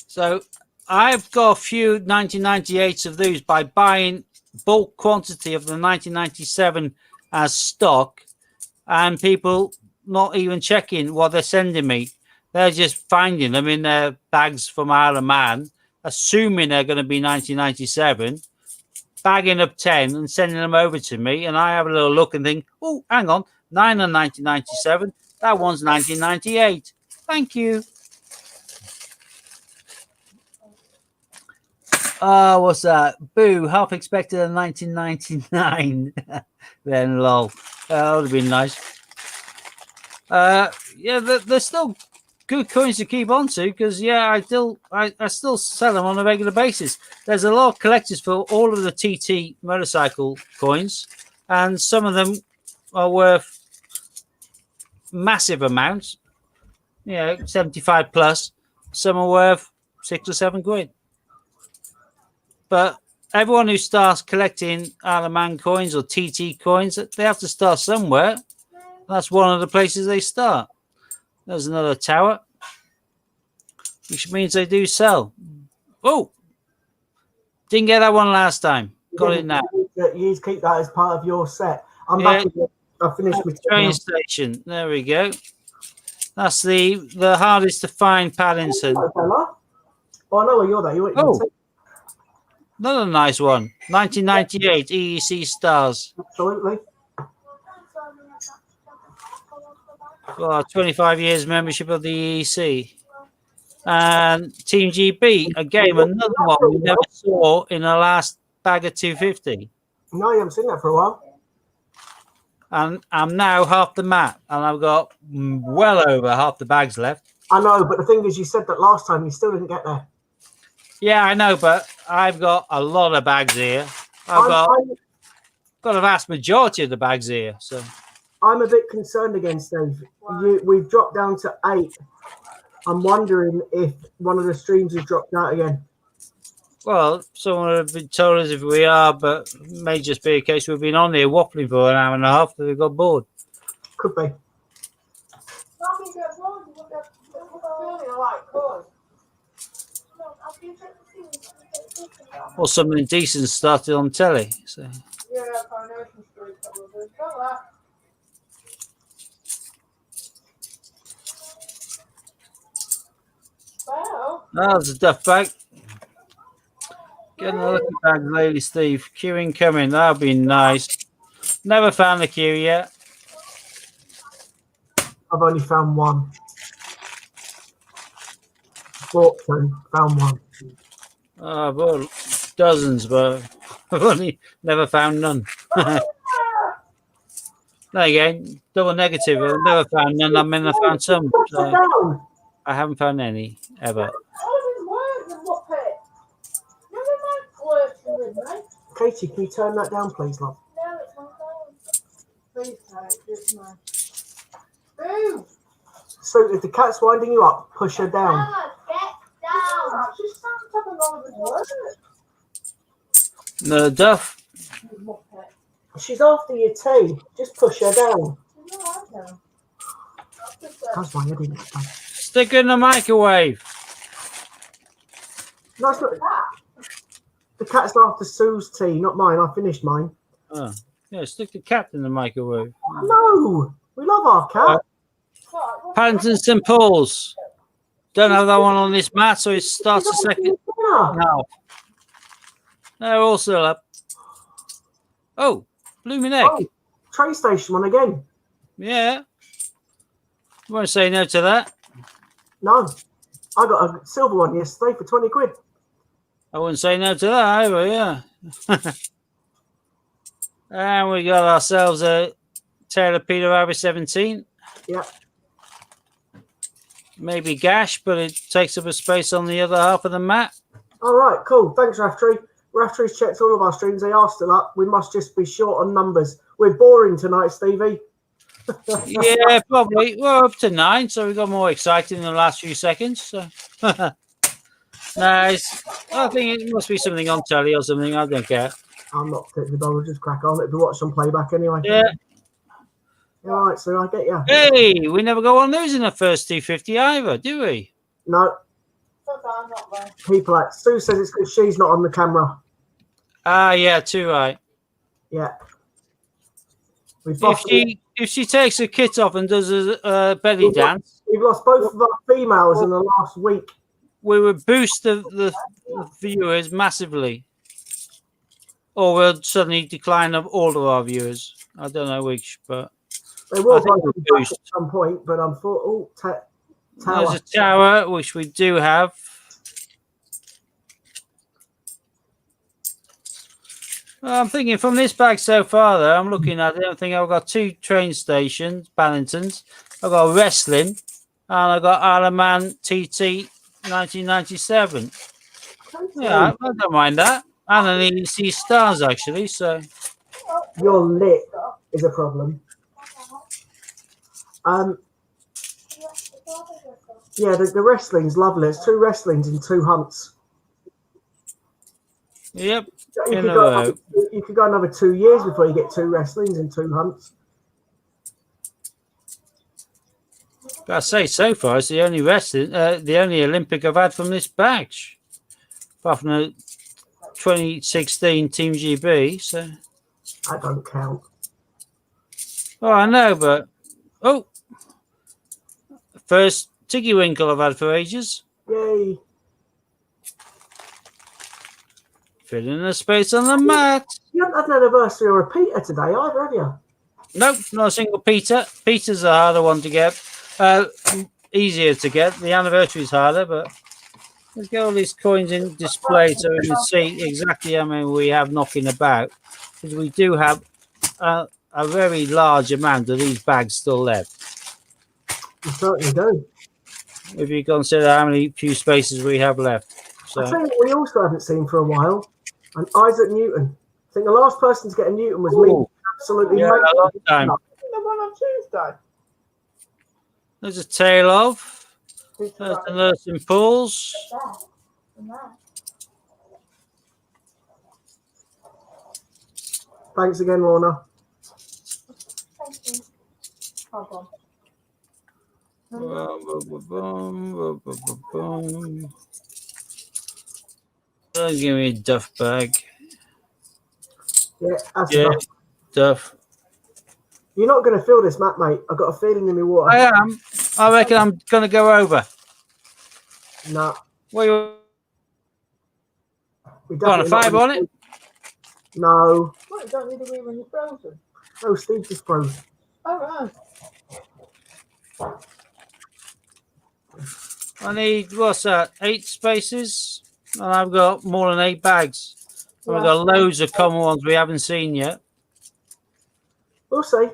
So I've got a few 1998s of these by buying bulk quantity of the 1997 as stock, and people not even checking what they're sending me. They're just finding them in their bags from Isle of Man, assuming they're going to be 1997, bagging up 10 and sending them over to me, and I have a little look and think, oh, hang on, 9 are 1997, that one's 1998. Thank you. What's that? Boo, half expected in 1999. Then, lol. That would have been nice. Yeah, there's still good coins to keep on to because, yeah, I still sell them on a regular basis. There's a lot of collectors for all of the TT motorcycle coins, and some of them are worth massive amounts, 75 plus. Some are worth 6 or 7 quid. But everyone who starts collecting Isle of Man coins or TT coins, they have to start somewhere. That's one of the places they start. There's another tower, which means they do sell. Oh, didn't get that one last time. Got it now.
You keep that as part of your set. I'm back again. I finished with
train station. There we go. That's the hardest to find Paddington.
Oh, I know where you're there.
Another nice one. 1998 EEC Stars.
Absolutely.
25 years membership of the EEC. And Team GB, again, another one we never saw in the last bag of 250.
No, you haven't seen that for a while.
And I'm now half the map, and I've got well over half the bags left.
I know, but the thing is, you said that last time, you still didn't get there.
Yeah, I know, but I've got a lot of bags here. I've got a vast majority of the bags here. So
I'm a bit concerned again, Steve. We've dropped down to 8. I'm wondering if one of the streams has dropped out again.
Well, someone would have told us if we are, but it may just be a case we've been on here waffling for an hour and a half that we got bored.
Could be.
Or something decent started on telly. So.
Yeah, Coronation Street, probably. Got that. Well,
That's a duff bag. Getting a look at bags, Lady Steve. Queuing coming. That'll be nice. Never found the queue yet.
I've only found one. Found one.
I've got dozens, but I've only never found none. There you go. Double negative. I've never found none. I mean, I found some. So I haven't found any ever.
Katie, can you turn that down, please, love?
No, it's my phone.
please, no, it's mine. Move.
So if the cat's winding you up, push her down.
Mama, get down.
She's having all of his work.
No, Duff.
You muppet.
She's after your tea. Just push her down.
She's all right now.
That's my head in it.
Stick her in the microwave.
No, it's not. The cat's after Sue's tea, not mine. I finished mine.
Oh, yeah, stick the cat in the microwave.
No, we love our cat.
Paddington St. Paul's. Don't have that one on this mat, so it starts a second.
Yeah.
No. They're all still up. Oh, blooming egg.
Oh, train station one again.
Yeah. You won't say no to that.
No, I got a silver one yesterday for 20 quid.
I wouldn't say no to that either, yeah. And we got ourselves a Taylor Peter Rabbit 17.
Yeah.
Maybe gash, but it takes up a space on the other half of the mat.
All right, cool. Thanks, Raftree. Raftree checked all of our streams. They are still up. We must just be short on numbers. We're boring tonight, Stevie.
Yeah, probably. We're up to 9, so we got more exciting in the last few seconds. So. Nice. I think it must be something on telly or something. I don't care.
I'm not particularly bothered. Just crack on. It'll be watch some playback anyway.
Yeah.
All right, so I get you.
Hey, we never go on losing the first 250 either, do we?
No,
I'm not there.
people like Sue says it's because she's not on the camera.
Ah, yeah, too right.
Yeah. We've lost,
If she takes her kit off and does a belly dance,
we've lost both of our females in the last week.
we would boost the viewers massively. Or we'll suddenly decline of all of our viewers. I don't know which, but
They will
I think
both
we'll
be back
boost.
at some point, but I'm for tower.
There's a tower, which we do have. Well, I'm thinking from this bag so far, though, I'm looking at it. I think I've got 2 train stations, Ballingtons. I've got wrestling, and I've got Isle of Man TT 1997. Yeah, I don't mind that. And an EC Stars, actually. So,
Your lip is a problem. Yeah, the wrestling's lovely. It's 2 wrestlings in 2 hunts.
yep.
You
In
could,
a
go
row.
another, you could go another 2 years before you get 2 wrestlings in 2 hunts.
I say so far, it's the only wrestling, the only Olympic I've had from this batch, apart from the 2016 Team GB. So,
I don't count.
oh, I know, but first Tiggy Winkle I've had for ages.
Yay.
Filling the space on the mat.
You haven't had an anniversary or a Peter today either, have you?
Nope, not a single Peter. Peter's a harder one to get. Easier to get. The anniversary is harder, but let's get all these coins in display so we can see exactly how many we have knocking about. Because we do have a very large amount of these bags still left.
You certainly do.
If you consider how many few spaces we have left.
I tell
So
you what we also haven't seen for a while, and Isaac Newton. I think the last person to get a Newton was me.
Ooh.
Absolutely
yeah, a long time.
The one on Tuesday.
There's a tail of. There's the nursing pools.
Thanks again, Lorna.
Thank you.
Hold on.
Don't give me a duff bag.
Yeah, that's
Yeah,
enough.
duff.
You're not going to feel this, Matt, mate. I've got a feeling in my water.
I am. I reckon I'm going to go over.
No,
What you
we
got a
definitely
5 on it?
No,
What, you don't need to be when you're frozen.
no, Steve just froze.
All right.
I need, what's that, 8 spaces? And I've got more than 8 bags. And we've got loads of common ones we haven't seen yet.
We'll see.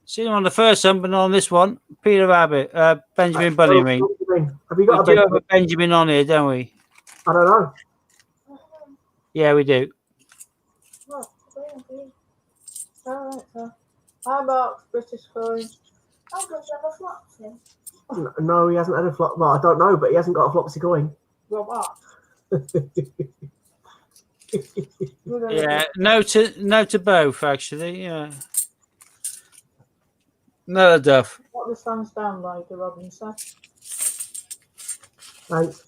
Seen them on the first one, but not on this one. Peter Rabbit, Benjamin Bunny, I mean.
Have you got a
We do have
big?
a Benjamin on here, don't we?
I don't know.
Yeah, we do.
All right, so. Hi, Mark, British coin.
Oh, good, you have a Flopsy.
No, he hasn't had a flop. Well, I don't know, but he hasn't got a Flopsy coin.
Well, what?
Yeah, no to both actually. Yeah, no Duff.
What the sun's down, Lady Robinson?
Thanks.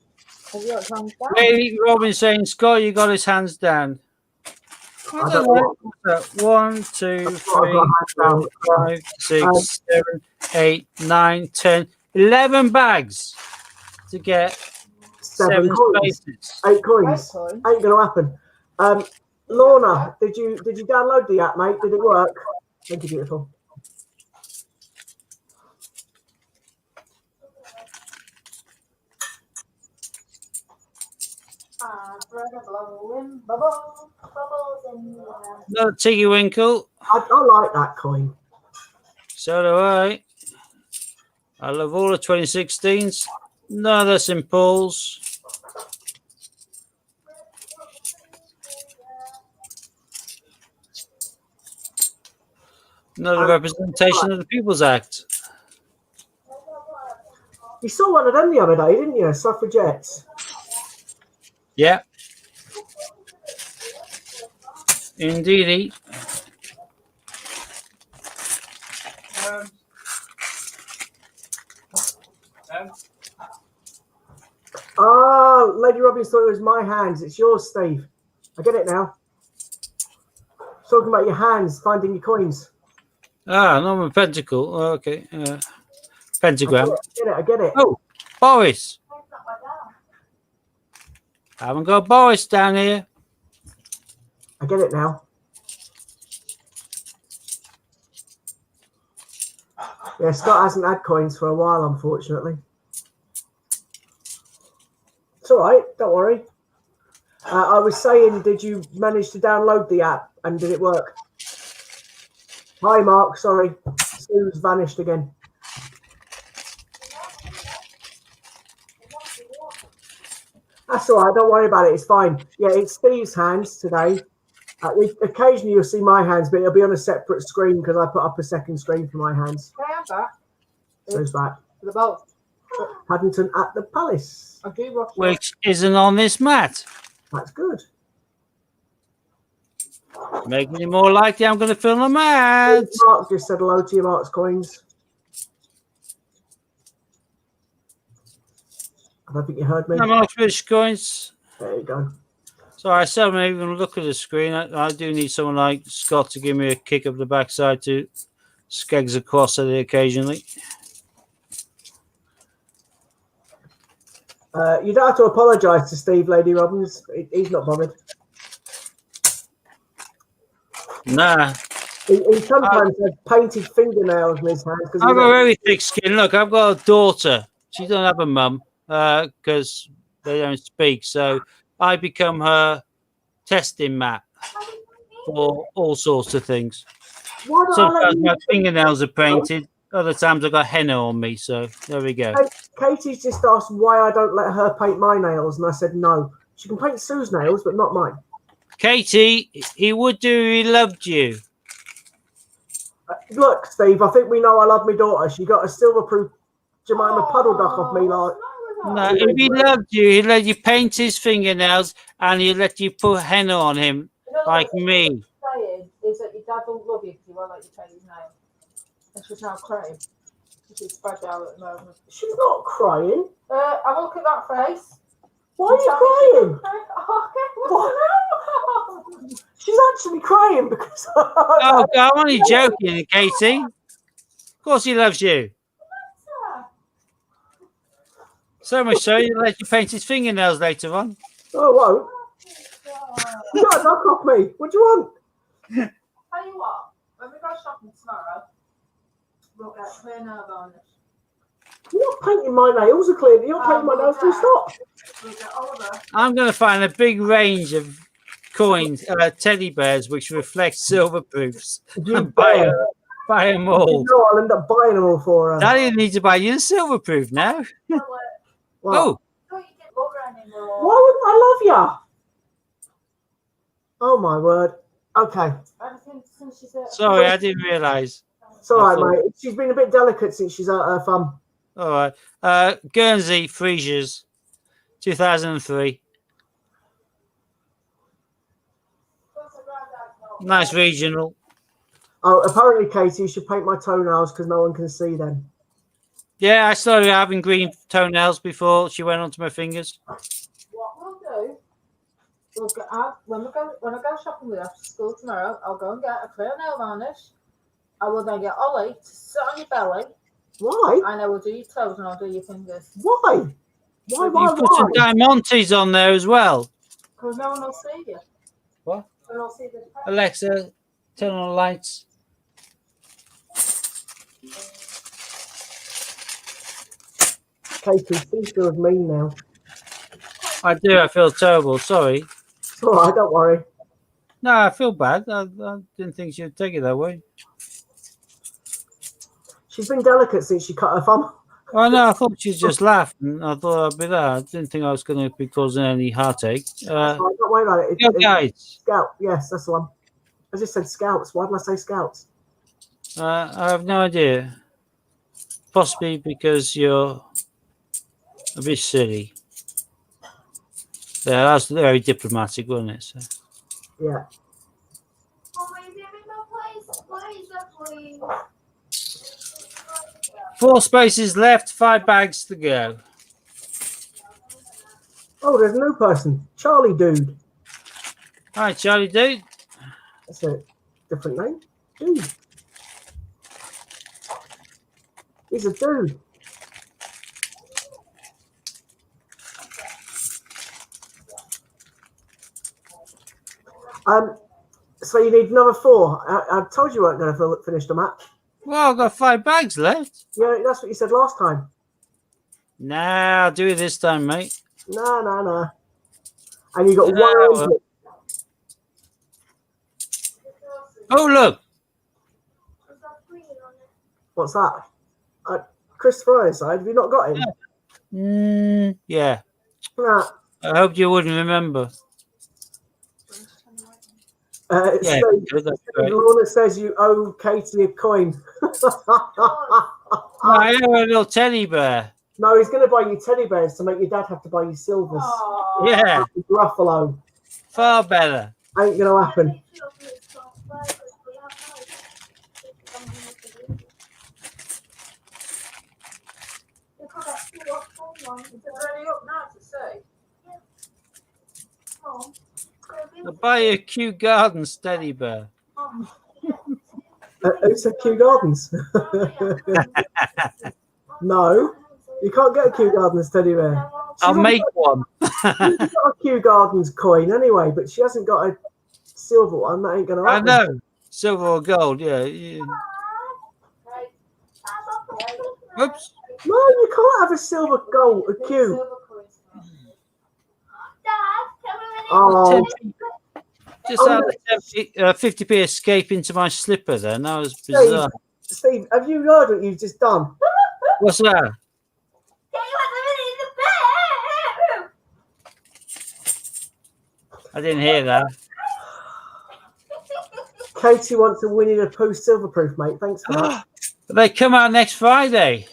Have you got his hands down?
Lady Robin saying, Scott, you got his hands down.
I don't know.
So, 1, 2,
That's what I've
3,
got hands
4, 5, 6, 7, 8, 9, 10, 11 bags to get 7
coins.
spaces.
8 coins.
Coin.
Ain't gonna happen. Lorna, did you download the app, mate? Did it work? Thank you, beautiful.
Bread a blowing bubbles, bubbles in the air.
No Tiggy Winkle.
I like that coin.
So do I. I love all the 2016s. None of the St. Paul's. None of the representation of the People's Act.
You saw one of them the other day, didn't you? Suffragettes.
Yeah. Indeedy.
Ah, Lady Robbins thought it was my hands. It's yours, Steve. I get it now. Talking about your hands, finding your coins.
Ah, Norman Pentacle. Oh, okay. Pentagram.
I get it.
Oh, Boris.
Where's that one down?
I haven't got Boris down here.
I get it now. Yeah, Scott hasn't had coins for a while, unfortunately. It's all right. Don't worry. I was saying, did you manage to download the app and did it work? Hi, Mark. Sorry. Sue's vanished again. That's all right. Don't worry about it. It's fine. Yeah, it's Steve's hands today. Occasionally you'll see my hands, but it'll be on a separate screen because I put up a second screen for my hands.
Can I have that?
So it's back.
For the bowl.
Paddington at the Palace.
I do watch that.
Which isn't on this mat.
That's good.
Making it more likely I'm going to fill the mat.
Mark just said hello to you, Mark's coins. I don't think you heard me.
No more British coins.
There you go.
So I seldom even look at the screen. I do need someone like Scott to give me a kick up the backside to skegs across at it occasionally.
You don't have to apologise to Steve, Lady Robbins. He's not bothered.
Nah.
He sometimes has painted fingernails in his hands.
I've got a very thick skin. Look, I've got a daughter. She doesn't have a mum because they don't speak. So I become her testing mat for all sorts of things.
Why don't I let
Sometimes
you-
my fingernails are painted. Other times I've got henna on me. So there we go.
Katie's just asked why I don't let her paint my nails, and I said no. She can paint Sue's nails, but not mine.
Katie, he would do if he loved you.
Look, Steve, I think we know I love my daughter. She got a silver-proof Jemima puddle duck off me. Like,
No, if he loved you, he'd let you paint his fingernails and he'd let you put henna on him
You know
like
what
me.
she's saying is that your dad don't love you because he won't let you paint his nails. And she's now crying. She's fragile at the moment.
she's not crying.
Have a look at that face.
Why are you crying?
What?
She's actually crying because.
Oh, God, I'm only joking, Katie. Of course he loves you. So much so, he'll let you paint his fingernails later on.
Oh, won't. You got a duck off me. What do you want?
Tell you what, when we go shopping tomorrow, we'll get clear nail varnish.
You're not painting my nails. Are clear. You're painting my nails. Full stop.
We'll get Oliver.
I'm going to find a big range of coins, teddy bears, which reflect silver proofs
You
and buy
better.
them all.
You know I'll end up buying them all for her.
Daddy needs to buy you a silver proof now.
What?
Oh,
Don't you get Oliver anymore?
Why wouldn't I love you? Oh my word. Okay.
Everything since she's at
sorry, I didn't realise.
It's all
I
right,
thought-
mate. She's been a bit delicate since she's out her thumb.
All right. Guernsey Freesias, 2003. Nice regional.
Oh, apparently, Katie, you should paint my toenails because no one can see them.
Yeah, I started having green toenails before she went onto my fingers.
What we'll do, we'll get out when I go shopping with her after school tomorrow. I'll go and get a clear nail varnish. I will then get Ollie to sit on your belly,
Why?
and I will do your toes and I'll do your fingers.
Why? Why?
You put some diamantes on there as well.
Because no one will see you.
What?
No one will see the depression.
Alexa, turn on the lights.
Katie, she feels mean now.
I do. I feel terrible. Sorry.
It's all right, don't worry.
No, I feel bad. I didn't think she'd take it that way.
She's been delicate since she cut her thumb.
Oh no, I thought she'd just laugh, and I thought I'd be there. I didn't think I was going to be causing any heartache.
It's all right, don't worry about it.
Go guys.
Scout. Yes, that's the one. I just said scouts. Why did I say scouts?
I have no idea. Possibly because you're a bit silly. Yeah, that's very diplomatic, wasn't it? So.
Yeah.
Oh, my place. Please, please.
4 spaces left, 5 bags to go.
Oh, there's a new person. Charlie Dude.
Hi, Charlie dude.
That's a different name. Dude. He's a dude. So you need another 4. I told you weren't going to finish the match.
Well, I've got 5 bags left.
Yeah, that's what you said last time.
Nah, I'll do it this time, mate.
No. And you got
No.
100.
Oh, look.
What's that? Christopher Ironside. Have you not got him?
Yeah.
Nah.
I hope you wouldn't remember.
It's
Yeah,
Steve.
good, that's
Steve,
great.
the one that says you owe Katie a coin.
I have a little teddy bear.
No, he's going to buy you teddy bears to make your dad have to buy you silvers.
Yeah,
Gruffalo.
far better.
Ain't going to happen.
It's already up now to see.
I'll buy you a Kew Gardens teddy bear.
Who said Kew Gardens? No, you can't get a Kew Gardens teddy bear.
I'll make one.
She's got a Kew Gardens coin anyway, but she hasn't got a silver one. That ain't going to
I
happen.
know. Silver or gold, yeah. Oops.
No, you can't have a silver gold, a Kew. Oh,
Just had a 50p escape into my slipper then. That was bizarre.
Steve, have you heard what you've just done?
What's that? I didn't hear that.
Katie wants a Winnie the Pooh silverproof, mate. Thanks for that.
They come out next Friday.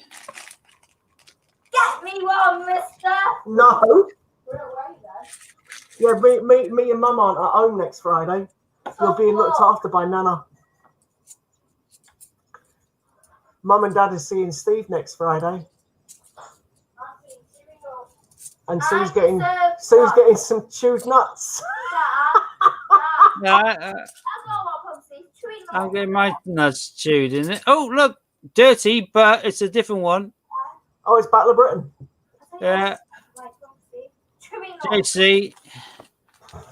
Get me one, mister.
No.
We're away then.
Yeah, me and Mum aren't at home next Friday. You're being looked after by Nana. Mum and Dad are seeing Steve next Friday. And Sue's getting some chewed nuts.
Yeah, I'm getting my nuts chewed in it. Oh, look, dirty, but it's a different one.
Oh, it's Battle of Britain.
Yeah, JC,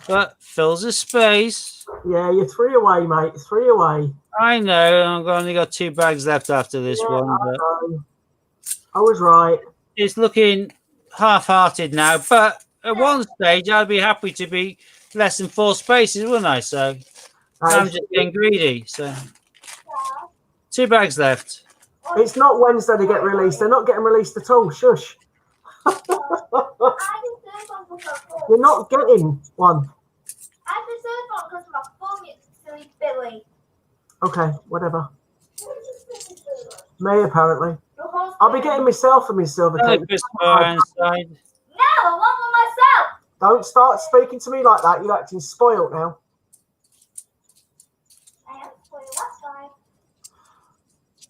but fills a space.
Yeah, you're 3 away, mate. 3 away.
I know. I've only got 2 bags left after this
Yeah,
one,
I
but
know. I was right.
it's looking half-hearted now. But at one stage, I'd be happy to be less than 4 spaces, wouldn't I? So I'm just getting greedy. So 2 bags left.
It's not Wednesday they get released. They're not getting released at all. Shush. You're not getting one.
I deserve one because my phone is silly Billy.
Okay, whatever. Me, apparently.
Your horse
I'll be
cake.
getting myself and my silver
Hello,
cake.
Christopher Ironside.
No, I want one myself.
Don't start speaking to me like that. You're acting spoilt now.
I am for you, that's fine.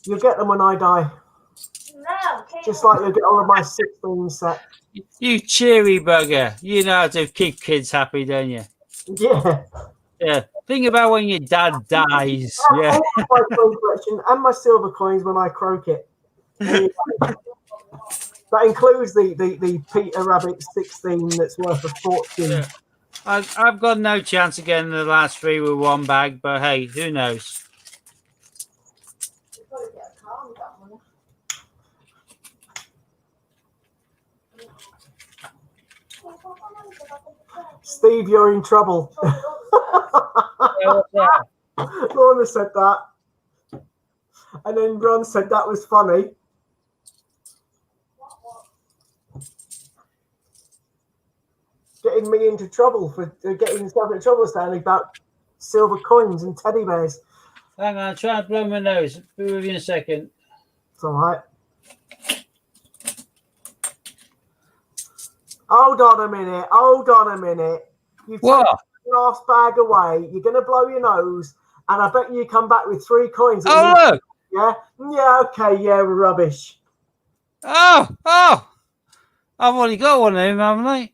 You'll get them when I die.
No, Kate.
Just like you'll get all of my 16 set.
You cheery bugger. You know how to keep kids happy, don't you?
Yeah.
Yeah. Think about when your dad dies. Yeah.
And my coin collection and my silver coins when I croak it. There you go. That includes the Peter Rabbit 16 that's worth a fortune.
Yeah. I've got no chance of getting the last three with one bag, but hey, who knows?
You've got to get a car with that money.
Steve, you're in trouble. Lorna said that. And then Ron said that was funny. Getting me into trouble for getting himself into trouble standing about silver coins and teddy bears.
Hang on, try and blow my nose. Be with you in a second.
It's all right. Hold on a minute. Hold on a minute. You've
What?
taken the last bag away. You're going to blow your nose. And I bet you come back with 3 coins.
Oh, look.
Yeah? Yeah, okay. Yeah, rubbish.
Oh. I've already got one of them, haven't I?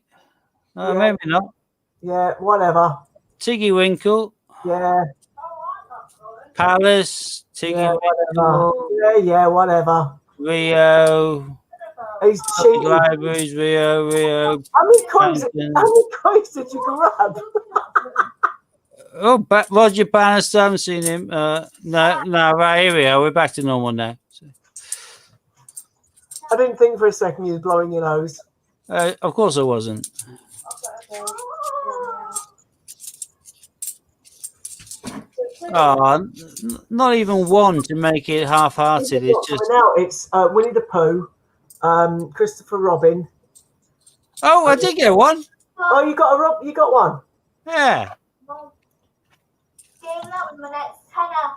Yeah.
Maybe not.
Yeah, whatever.
Tiggy Winkle,
Yeah.
Palace, Tiggy
Yeah,
Winkle,
whatever. Yeah, whatever.
Rio,
He's cheating.
Libraries, Rio.
How many coins
Hampton.
did you grab?
Oh, Roger Bannister, I haven't seen him. No, right, here we are. We're back to normal now.
I didn't think for a second you was blowing your nose.
Of course I wasn't. Oh, not even one to make it half-hearted. It's just.
Now it's Winnie the Pooh, Christopher Robin.
Oh, I did get one.
Oh, you got one.
Yeah.
Game that was my next tenner.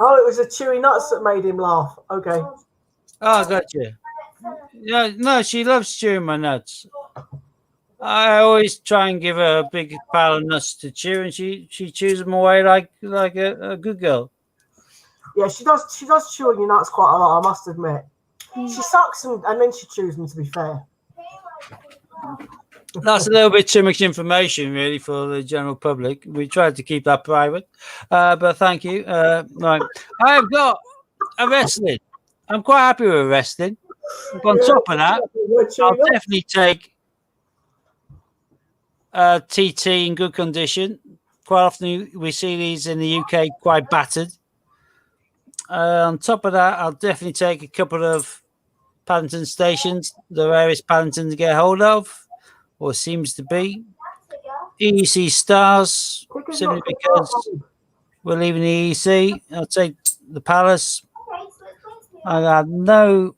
Oh, it was a Chewy Nuts that made him laugh. Okay.
Oh, I got you. Yeah, no, she loves chewing my nuts. I always try and give her a big pile of nuts to chew, and she chews them away like a good girl.
Yeah, she does chew on your nuts quite a lot, I must admit. She sucks them and then she chews them, to be fair.
That's a little bit too much information, really, for the general public. We tried to keep that private, but thank you. Right, I've got a wrestling. I'm quite happy with wrestling. On top of that, I'll definitely take TT in good condition. Quite often we see these in the UK quite battered. On top of that, I'll definitely take a couple of Paddington stations, the rarest Paddington to get hold of, or seems to be. EEC Stars, simply because we're leaving the EEC. I'll take the Palace. I had no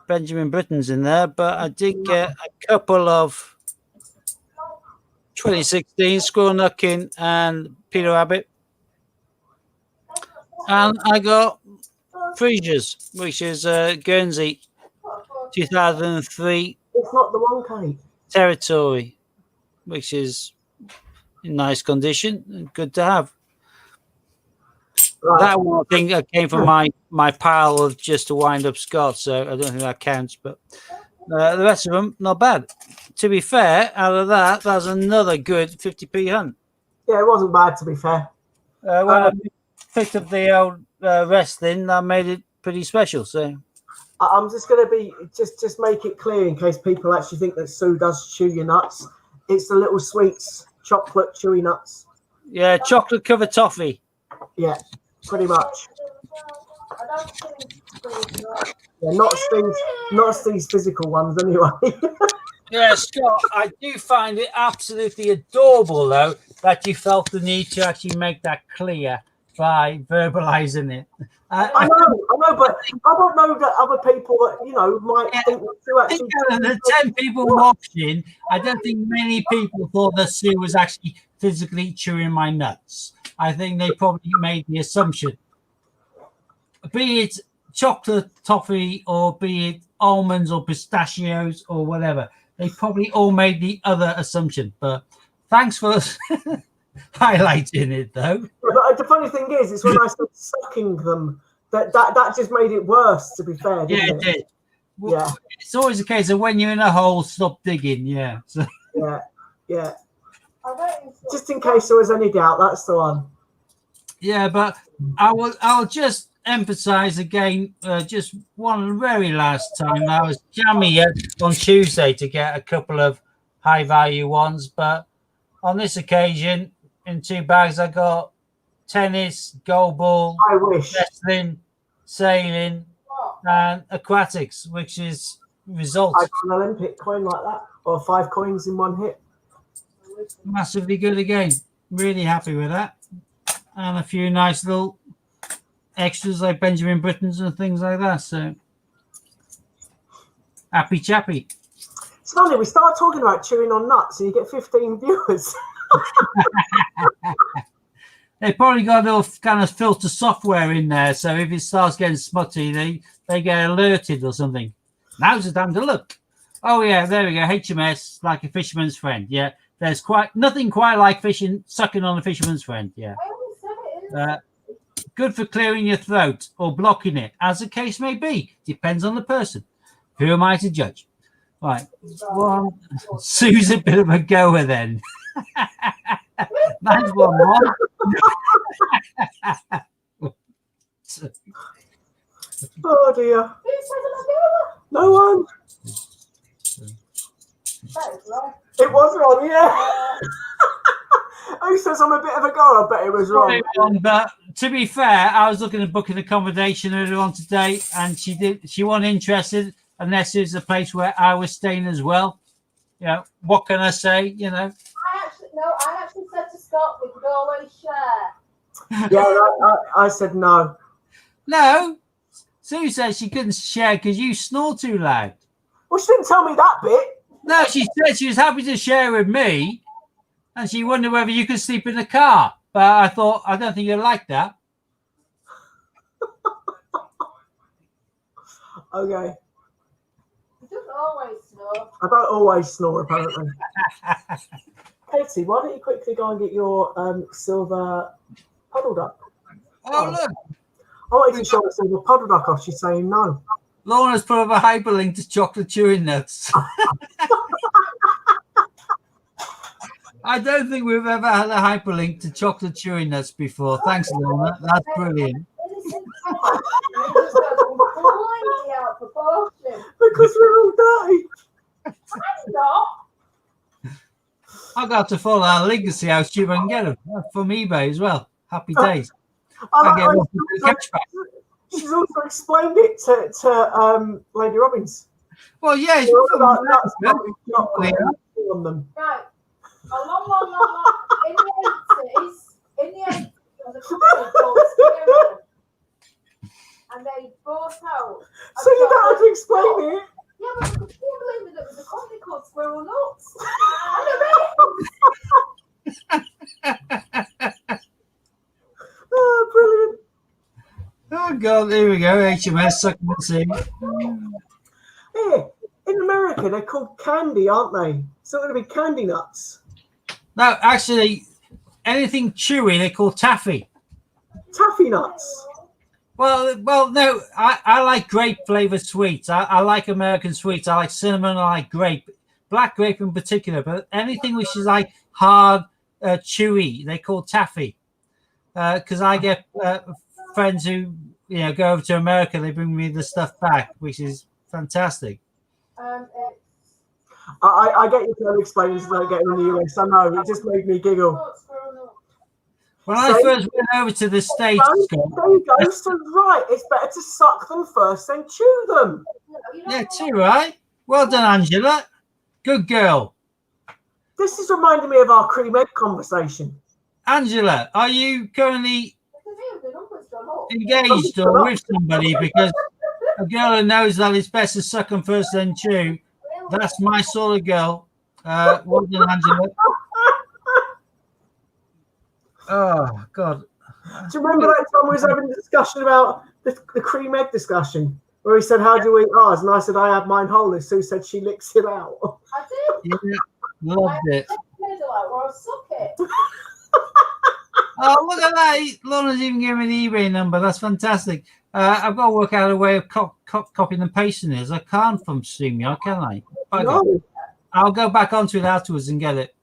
Benjamin Brittons in there, but I did get a couple of 2016 Squirrel Nutkin and Peter Rabbit. And I got Freesias, which is Guernsey 2003
It's not the one, Kate.
Territory, which is in nice condition and good to have.
Right.
That one thing that came from my pile of just to wind up Scott, so I don't think that counts. But the rest of them, not bad. To be fair, out of that, that's another good 50p hunt.
Yeah, it wasn't bad, to be fair.
When I picked up the old wrestling, that made it pretty special. So
I'm just going to be just make it clear in case people actually think that Sue does chew your nuts. It's the little sweets, chocolate chewy nuts.
yeah, chocolate covered toffee.
Yeah, pretty much. Yeah, not Steve's physical ones anyway.
Yeah, Scott, I do find it absolutely adorable, though, that you felt the need to actually make that clear by verbalizing it.
I know, but I don't know that other people that might think that Sue
I think
actually.
out of the 10 people watching, I don't think many people thought that Sue was actually physically chewing my nuts. I think they probably made the assumption be it chocolate toffee or be it almonds or pistachios or whatever. They probably all made the other assumption. But thanks for highlighting it, though.
But the funny thing is, it's when I started sucking them that just made it worse. To be fair,
Yeah,
didn't
it did. Well,
Yeah.
It's always a case of when you're in a hole, stop digging. Yeah. So,
Yeah.
I bet it's
Just in case there was any doubt, that's the one.
yeah, but I'll just emphasize again, just one very last time. I was jamming it on Tuesday to get a couple of high value ones, but on this occasion, in 2 bags, I got tennis, goal ball,
I wish.
wrestling, sailing, and aquatics, which is
I
results
got an Olympic coin like that, or 5 coins in one hit.
massively good again. Really happy with that, and a few nice little extras like Benjamin Britten's and things like that. So happy chappy.
It's funny, we started talking about chewing on nuts and you get 15 viewers.
They probably got a little kind of filter software in there, so if it starts getting smutty, they get alerted or something. Now's the time to look. Oh yeah, there we go. HMS, like a fisherman's friend. Yeah, there's nothing quite like sucking on a fisherman's friend. Yeah,
I always said it is.
good for clearing your throat or blocking it, as the case may be. Depends on the person. Who am I to judge? Right. Well, Sue's a bit of a goer then. Nice one, Mom.
Oh dear.
Who said it?
No one.
That is right.
It was wrong, yeah. Who says I'm a bit of a goer? I bet it was wrong.
But to be fair, I was looking at booking accommodation earlier on today, and she wasn't interested unless it's a place where I was staying as well. You know, what can I say? You know.
I actually said to Scott we could always share.
Yeah, I said no.
No, Sue said she couldn't share because you snore too loud.
Well, she didn't tell me that bit.
No, she said she was happy to share with me, and she wondered whether you could sleep in the car. But I thought, I don't think you'd like that.
Okay.
You don't always snore.
I don't always snore, apparently. Katie, why don't you quickly go and get your silver puddle duck?
Oh, look.
I wanted to show her silver puddle duck off. She's saying no.
Lorna's put up a hyperlink to chocolate chewing nuts. I don't think we've ever had a hyperlink to chocolate chewing nuts before. Thanks, Lorna. That's brilliant.
Completely out of proportion.
Because we're all dirty.
I'm not.
I've got to follow our link and see how cheap I can get them from eBay as well. Happy days.
She's also explained it to Lady Robbins.
Well, yeah, it's
on them.
Right. Long. In the 80s, there was a company called Squirrel. And they bought out.
So you don't have to explain it.
Yeah, but I couldn't believe that there was a company called Squirrel Nuts.
Oh, brilliant.
Oh, God, here we go. HMS, sucking and see.
Here, in America, they're called candy, aren't they? So they're going to be candy nuts.
No, actually, anything chewy, they call taffy.
Taffy nuts.
Well, no, I like grape flavored sweets. I like American sweets. I like cinnamon. I like grape, black grape in particular. But anything which is like hard, chewy, they call taffy. Because I get friends who go over to America. They bring me the stuff back, which is fantastic.
I get you to explain this about getting in the US. I know, it just made me giggle.
When I first went over to the States,
there you go. So right, it's better to suck them first, then chew them.
Yeah, too right. Well done, Angela. Good girl.
This is reminding me of our cream egg conversation.
Angela, are you currently engaged or with somebody? Because a girl who knows that it's best to suck them first, then chew. That's my sort of girl. Well done, Angela. Oh, God.
Do you remember that time we was having a discussion about the cream egg discussion? Where he said, "How do you eat ours?" And I said, "I have mine whole." And Sue said she licks it out.
I did.
Yeah, loved it.
Middle out or I'll suck it.
Oh, look at that. Lorna's even giving me the eBay number. That's fantastic. I've got to work out a way of copying and pasting this. I can't from StreamYard, can I?
No.
I'll go back onto it afterwards and get it.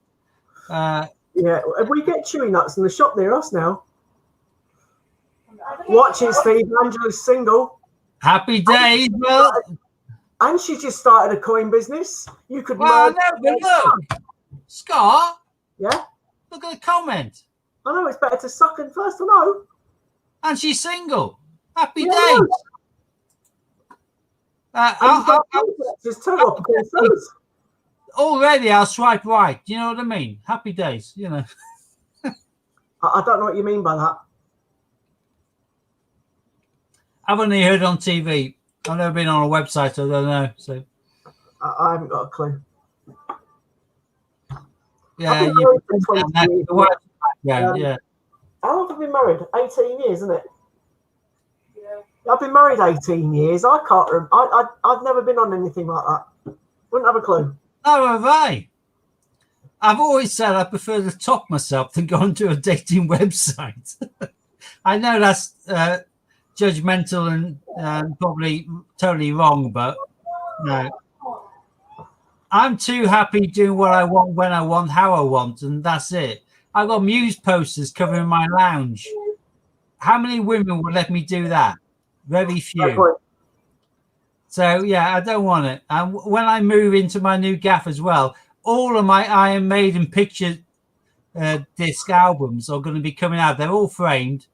Yeah, we get chewy nuts in the shop near us now. Watch it, Steve. Angela's single.
Happy days. Well,
And she just started a coin business. You could
well,
merge-
no, but look, Scott,
Yeah,
look at the comment.
I know it's better to suck in first. I know.
And she's single. Happy
Yeah,
days.
Just two up against those.
Already, I'll swipe right. Do you know what I mean? Happy days, you know.
I don't know what you mean by that.
I've only heard on TV. I've never been on a website. I don't know. So,
I haven't got a clue.
yeah,
I've been
you.
married for 20 years.
Yeah.
How long have you been married? 18 years, isn't it?
Yeah.
I've been married 18 years. I can't remember. I've never been on anything like that. Wouldn't have a clue.
Oh, have I? I've always said I prefer to top myself than go onto a dating website. I know that's judgmental and probably totally wrong, but no. I'm too happy doing what I want, when I want, how I want, and that's it. I've got Muse posters covering my lounge. How many women would let me do that? Very few. So, yeah, I don't want it. And when I move into my new gaff as well, all of my Iron Maiden picture disc albums are going to be coming out. They're all framed.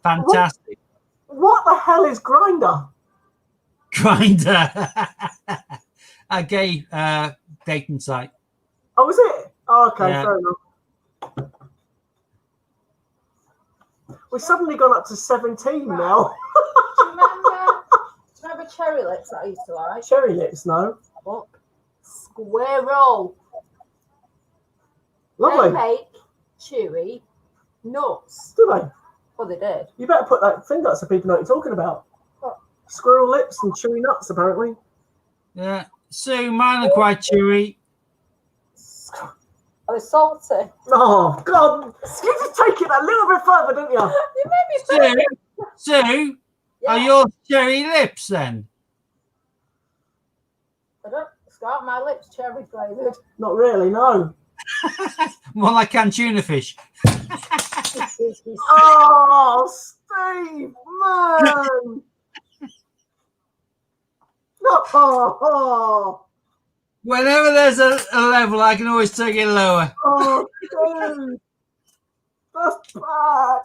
Fantastic.
What the hell is Grinder?
Grinder. A gay dating site.
Oh, is it? Oh, okay,
Yeah.
fair enough. We've suddenly gone up to 17 now.
Do you remember Cherry Lips that I used to like?
Cherry lips, no.
Look. Squirrel. They
Lovely.
make chewy nuts.
Do they?
Well, they did.
You better put that thing up so people know what you're talking about.
What?
Squirrel lips and chewy nuts, apparently.
Yeah. So mine are quite chewy.
Are they salty?
Oh, God. You just take it a little bit further, don't you?
You made me
Sue, Sue,
Yeah.
are yours cherry lips then?
I don't. Scott, my lips cherry flavoured.
Not really, no.
More like canned tuna fish.
Oh, Steve, man. Oh,
Whenever there's a level, I can always take it lower.
oh, dude. That's bad.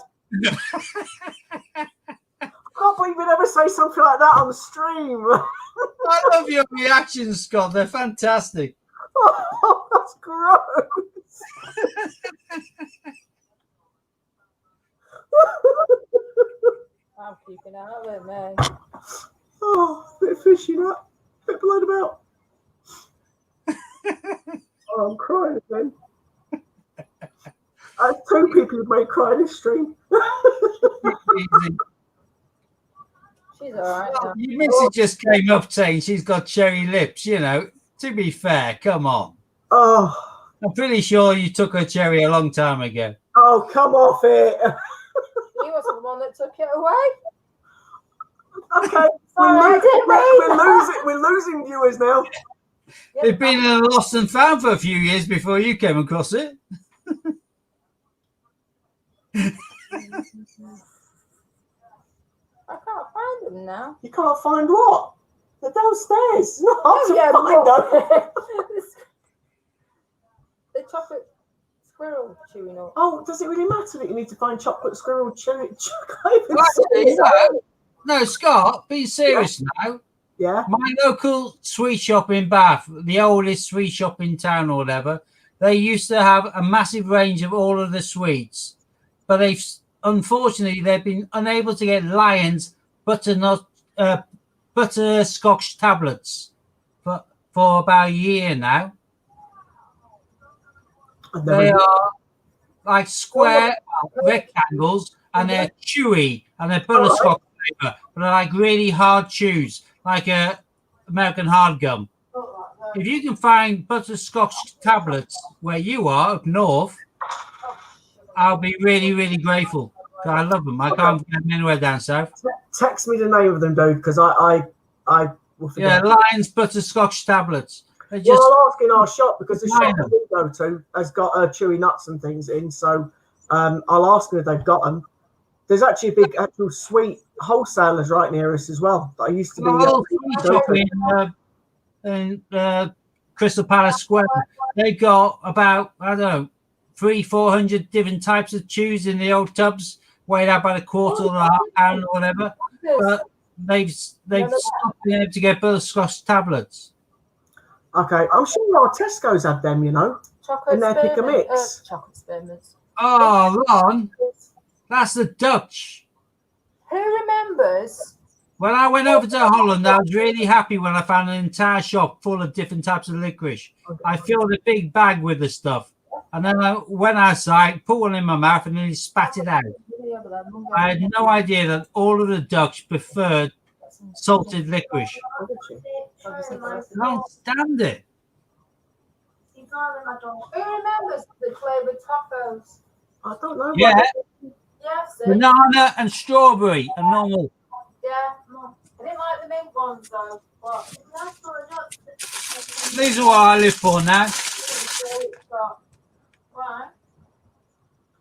I can't believe you'd ever say something like that on the stream.
I love your reactions, Scott. They're fantastic.
Oh, that's gross.
I'm keeping out of it, man.
Oh, bit fishy that. Bit blown about. Oh, I'm crying again. I have two people who may cry this stream.
Easy.
She's alright now.
Your missus just came up saying she's got cherry lips, you know. To be fair, come on.
Oh,
I'm pretty sure you took her cherry a long time ago.
oh, come off it.
He wasn't the one that took it away.
Okay,
Sorry, I didn't
we're losing viewers now.
They've been lost and found for a few years before you came across it.
I can't find them now.
You can't find what? They're downstairs. It's not hard to
Yeah,
find them.
The chocolate squirrel chewing up.
Oh, does it really matter that you need to find chocolate squirrel cherry? Chocolate?
Well, actually, no, Scott, be serious now.
Yeah.
My local sweet shop in Bath, the oldest sweet shop in town or whatever, they used to have a massive range of all of the sweets, but unfortunately they've been unable to get Lion's butterscotch tablets for about a year now. They are like square rectangles, and they're chewy and they're butterscotch flavor, but they're like really hard chews, like a American hard gum. If you can find butterscotch tablets where you are up north, I'll be really, really grateful. I love them. I can't get them anywhere down south.
Text me the name of them, dude, because I will forget.
Yeah, Lions butterscotch tablets. They're just,
Well, I'll ask in our shop because the shop
Mine.
that we go to has got chewy nuts and things in. So I'll ask them if they've got them. There's actually a big actual sweet wholesalers right near us as well. That I used to be.
in Crystal Palace Square. They got about, I don't know, 300-400 different types of chews in the old tubs, weighed out by the quarter or a half pound or whatever. But they've stopped being able to get butterscotch tablets.
Okay, I'm sure our Tesco's had them, you know.
Chocolate
And they pick a
spearmint,
mix.
chocolate spearmints.
Oh, Ron, that's the Dutch.
Who remembers?
When I went over to Holland, I was really happy when I found an entire shop full of different types of licorice. I filled a big bag with the stuff. And then I went outside, put one in my mouth, and then spat it out. I had no idea that all of the Dutch preferred salted licorice. I don't stand it.
He's not in my door.
Who remembers the flavoured tacos?
I don't know.
Yeah,
Yes,
banana and strawberry and normal.
yeah. I didn't like the mint ones though. But
That's for a duck.
These are what I live for now.
right.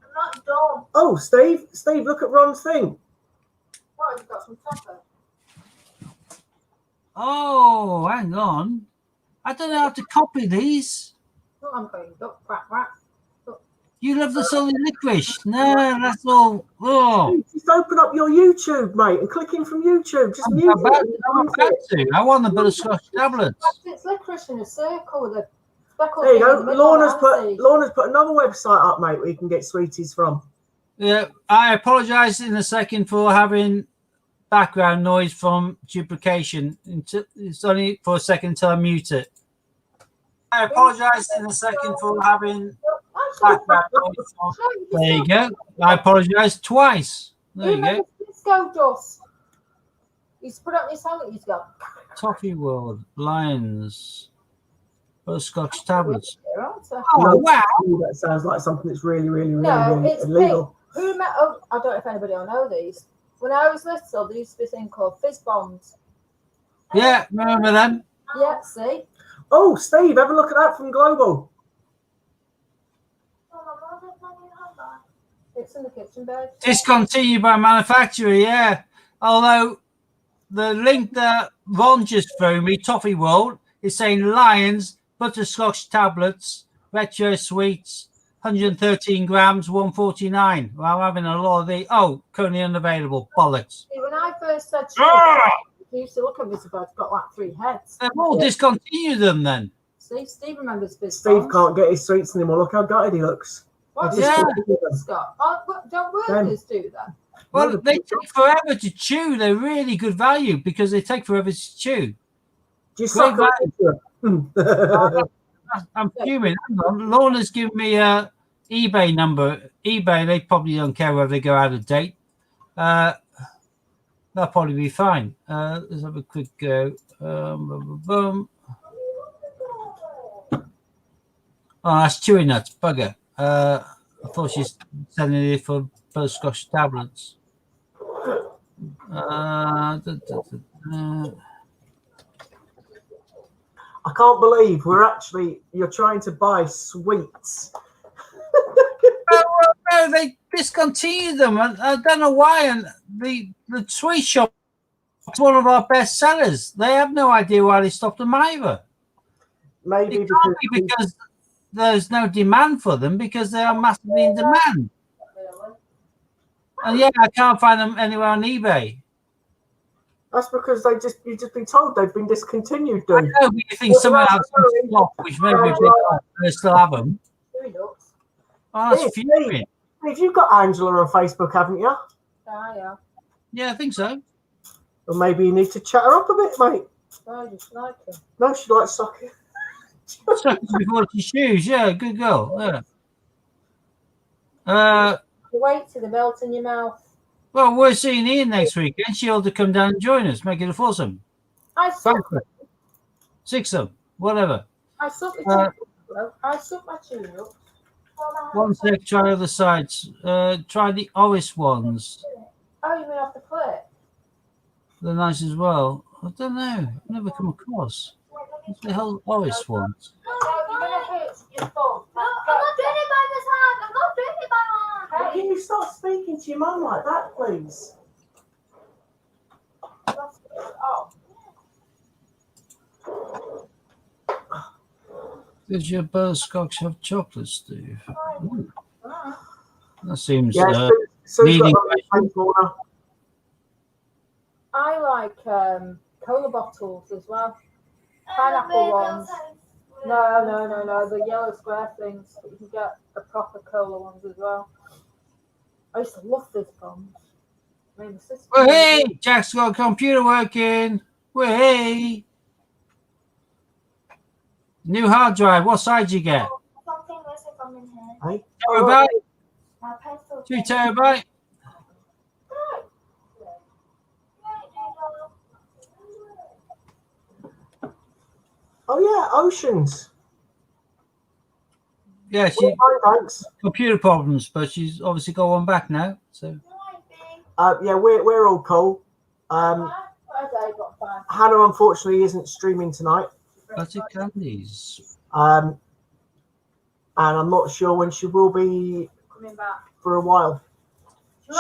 I'm not dumb.
Oh, Steve, look at Ron's thing.
What, have you got some tacos?
Oh, hang on. I don't know how to copy these.
Oh, I'm going duck, quack, quack.
You love the solid licorice. No, that's all. Oh,
Just open up your YouTube, mate, and click in from YouTube. Just mute
I'm about
it.
to. I want the butterscotch tablets.
It's licorice in a circle with a speckled
There you
thing in
go.
the middle,
Lorna's put another website up, mate, where you can get sweeties from.
Yeah, I apologise in a second for having background noise from duplication. It's only for a second until I mute it. I apologise in a second for having background noise from. There you go. I apologise twice. There you go.
Disco Dust. He's put up this song that he's got.
Toffee World, Lions, butterscotch tablets.
No,
Oh, wow.
That sounds like something that's really, really, really,
No,
really
it's
illegal.
Who met? Oh, I don't know if anybody will know these. When I was little, there used to be a thing called fizz bombs.
Yeah, remember them?
Yeah, see?
Oh, Steve, have a look at that from Global.
It's in the kitchen bed.
Discontinued by manufacturer, yeah. Although the link that Ron just threw me, Toffee World, is saying Lions, butterscotch tablets, retro sweets, 113 grams, 149. Well, I'm having a lot of the. Oh, currently unavailable. Bollocks.
See, when I first said he used to look at me as if I'd got like 3 heads.
They've all discontinued them then.
See, Steve remembers fizz
Steve
bombs.
can't get his sweets anymore. Look how gutted he looks.
What
Yeah.
Scott? Oh, don't workers do that?
Well, they take forever to chew. They're really good value because they take forever to chew.
Do you
Great
suck
value.
it?
I'm fuming. Hang on. Lorna's given me a eBay number. eBay, they probably don't care whether they go out of date. That'll probably be fine. Let's have a quick go. Boom, boom, boom. Oh, that's chewing nuts. Bugger. I thought she's sending it for butterscotch tablets.
I can't believe you're trying to buy sweets.
No, they discontinued them. I don't know why. And the sweet shop is one of our best sellers. They have no idea why they stopped them either.
Maybe
It can't be because there's no demand for them because they are massively in demand. And yeah, I can't find them anywhere on eBay.
that's because you've just been told they've been discontinued,
I
dude.
know, but you think someone else can stop, which maybe a bit they still have them. Oh, that's fuming.
Steve, you've got Angela on Facebook, haven't you?
Yeah.
Yeah, I think so.
Or maybe you need to chat her up a bit, mate.
I just like it.
No, she likes soccer.
Before she shoes, yeah, good girl. Yeah.
You wait till they melt in your mouth.
Well, we're seeing Ian next week, and she ought to come down and join us, make it a foursome.
I suck.
Sixsome, whatever.
I suck my Cheerios.
One sec, try other sides. Try the Oris ones.
Oh, you mean off the plate?
They're nice as well. I don't know. I've never come across. What's the hell Oris ones?
No, you're gonna hit your phone.
No, I'm not doing it by this hand. I'm not doing it by hand.
Can you stop speaking to your mum like that, please?
Oh,
Does your butterscotch have chocolate, Steve? Ooh. That seems
Yeah, Sue's
leading.
got a same corner.
I like cola bottles as well. Pineapple ones. No. The yellow square things. You can get the proper cola ones as well. I used to love these bombs. I mean, the sister.
Well, hey, Jack's got a computer working. Well, hey. New hard drive. What size you get?
Something missing from in here.
Hey?
Terabyte?
My pencil.
2 terabyte?
Oh yeah, Oceans.
Yeah, she
Fine, thanks.
computer problems, but she's obviously got one back now. So
Yeah, we're all cool. Hannah unfortunately isn't streaming tonight.
buttered candies.
And I'm not sure when she will be
Coming back.
for a while.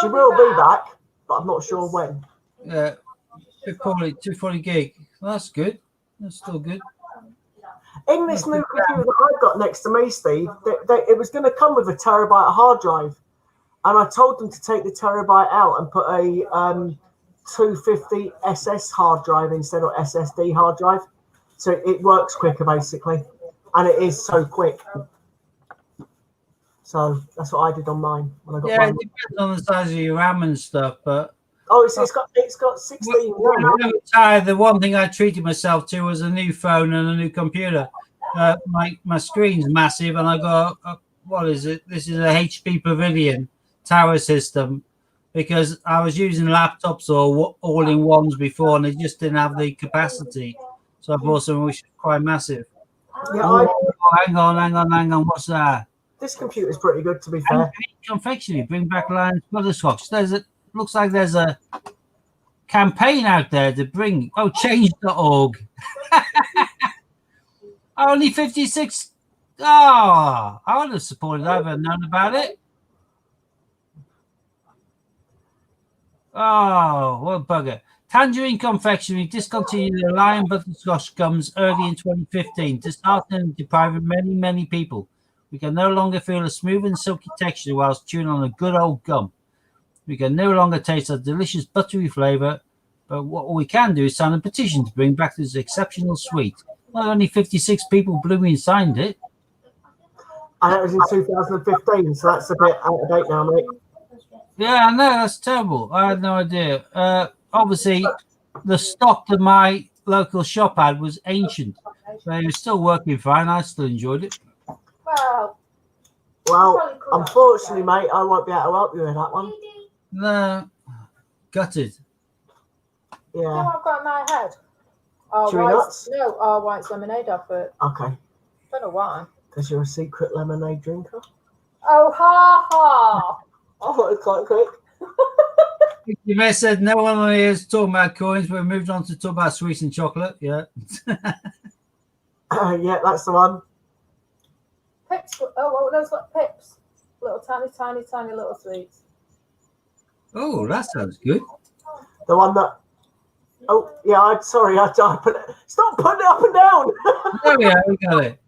She will be back, but I'm not sure when.
Yeah, 240 gig. Well, that's good. That's still good.
In this new computer that I've got next to me, Steve, it was going to come with a terabyte hard drive, and I told them to take the terabyte out and put a 250 SS hard drive instead of SSD hard drive, so it works quicker basically, and it is so quick. So that's what I did on mine when I got
Yeah,
mine.
it depends on the size of your RAM and stuff, but
Oh, it's got 16.
when I retired, the one thing I treated myself to was a new phone and a new computer. My screen's massive, and I got what is it? This is a HP Pavilion tower system, because I was using laptops or all-in-ones before, and they just didn't have the capacity. So I bought something which is quite massive.
Yeah,
Oh, hang on. What's that?
this computer's pretty good, to be fair.
Confectionery, bring back Lions butterscotch. Looks like there's a campaign out there to bring. Oh, change.org. Only 56. Oh, I would have supported that if I'd known about it. Oh, what a bugger. Tangerine Confectionery discontinued their Lion Butterscotch gums early in 2015, disheartening and depriving many people. We can no longer feel a smooth and silky texture whilst chewing on a good old gum. We can no longer taste a delicious buttery flavour, but what we can do is sign a petition to bring back this exceptional sweet. Well, only 56 people blooming signed it.
And it was in 2015, so that's a bit out of date now, mate.
Yeah, I know, that's terrible. I had no idea. Obviously, the stock that my local shop had was ancient, so it was still working fine. I still enjoyed it.
Well, unfortunately, mate, I won't be able to help you with that one.
No, gutted.
Yeah.
No, I've got in my head. Oh,
Chewy
white,
nuts?
no, oh, white's lemonade off it.
Okay.
Don't know why.
Because you're a secret lemonade drinker.
Oh, ha ha.
Oh, it's quite quick.
You may have said no one on here is talking about coins, but we moved on to talk about sweets and chocolate. Yeah.
Yeah, that's the one.
Pips. Oh, those got pips. Little tiny little sweets.
Oh, that sounds good.
The one that. Oh, yeah, I put it. Stop putting it up and down.
There we are. We got it.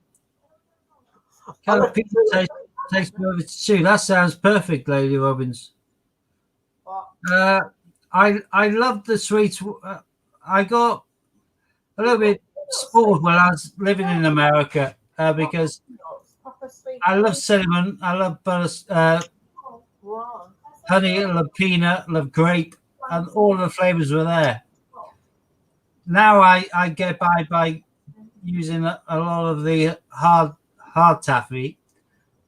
Kind of pizza tastes perfect too. That sounds perfect, Lady Robbins.
What?
I love the sweets. I got a little bit spoiled when I was living in America because
Proper sweet.
I love cinnamon, I love butter,
Wow.
honey, I love peanut, I love grape, and all the flavors were there. Now I get by using a lot of the hard taffy.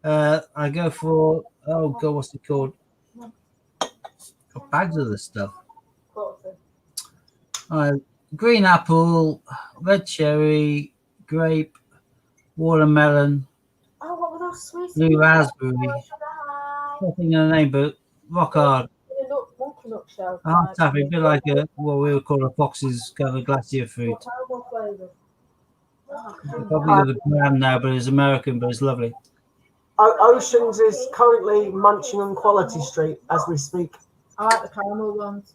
I go for oh god, what's it called? Got bags of this stuff. Green apple, red cherry, grape, watermelon,
Oh, what were those sweets?
blue raspberry.
High.
Nothing in the name, but rock hard.
Monkey nut shell.
Hard taffy, a bit like what we would call a Fox's kind of glacier fruit.
Terrible flavours.
Probably got a brand now, but it's American, but it's lovely.
Oceans is currently munching on Quality Street as we speak.
I like the caramel ones.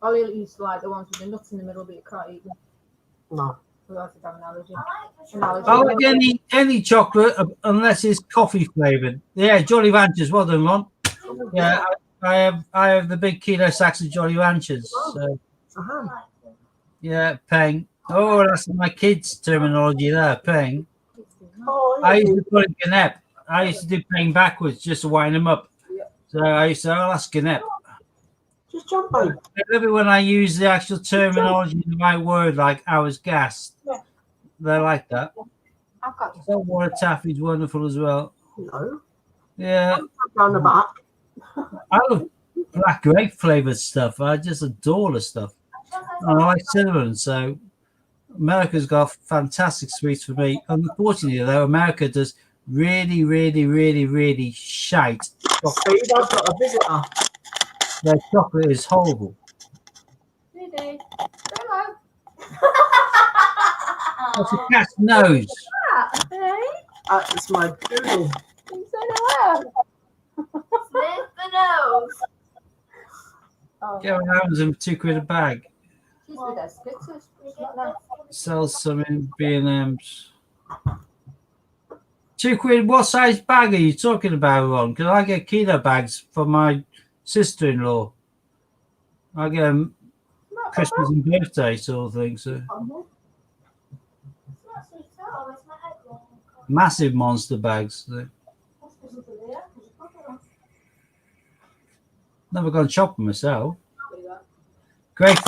Ollie used to like the ones with the nuts in the middle, but you can't eat them.
No.
Otherwise, you'd have an allergy.
I like any chocolate unless it's coffee flavored. Yeah, Jolly Ranchers. Well done, Ron. Yeah, I have the big kilo sacks of Jolly Ranchers. So yeah, peng. Oh, that's my kids' terminology there, peng.
Oh,
I used to put it Gnep. I used to do peng backwards just to wind them up. So I used to, that's Gnep.
just jump over.
I love it when I use the actual terminology in the right word, like I was gassed. They like that.
I've got
Salt water taffy is wonderful as well.
No.
Yeah,
Down the back.
I love black grape flavored stuff. I just adore the stuff. And I like cinnamon, so America's got fantastic sweets for me. Unfortunately, though, America does really, really, really, really shite.
Steve, I've got a visitor.
Their chocolate is horrible.
Judy. Hello.
What's a cat's nose?
It's my doodle.
You said hello.
Sniff the nose.
Oh,
Get on Amazon, £2 a bag.
she's with us. Glitters. It's not nice.
Sells some in B&M's. £2. What size bag are you talking about, Ron? Because I get kilo bags for my sister-in-law. I get them Christmas and birthday sort of thing. So
It's not sweet at all. It's my head roll.
massive monster bags. So. Never gone shopping myself. Great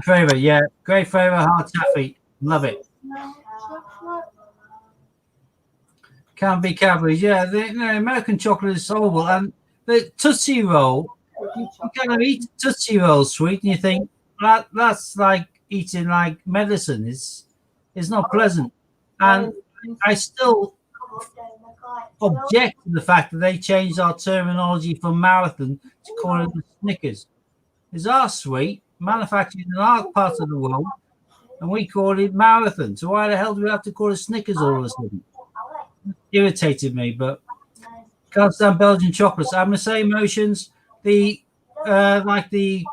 flavor, yeah. Great flavor, hard taffy. Love it. Can't be Cadbury's, yeah. The American chocolate is horrible. And the Tootsie Roll, you kind of eat Tootsie Roll sweet and you think that's like eating like medicine. It's not pleasant. And I still object to the fact that they changed our terminology from marathon to call it the Snickers. It's our sweet, manufactured in our part of the world, and we call it marathon. So why the hell do we have to call it Snickers all of a sudden? Irritated me, but can't stand Belgian chocolates. I have the same emotions. The like the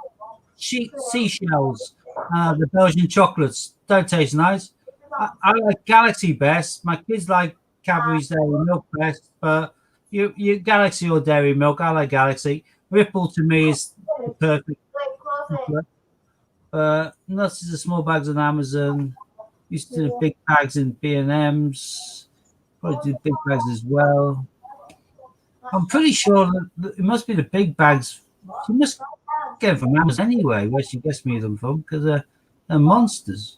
seashells, the Belgian chocolates don't taste nice. I like Galaxy best. My kids like Cadbury's Dairy Milk best, but you Galaxy or Dairy Milk. I like Galaxy. Ripple to me is perfect. Nuts is the small bags on Amazon. Used to do big bags in B&M's. Probably do big bags as well. I'm pretty sure that it must be the big bags. She must get them from Amazon anyway, where she gets me them from, because they're monsters.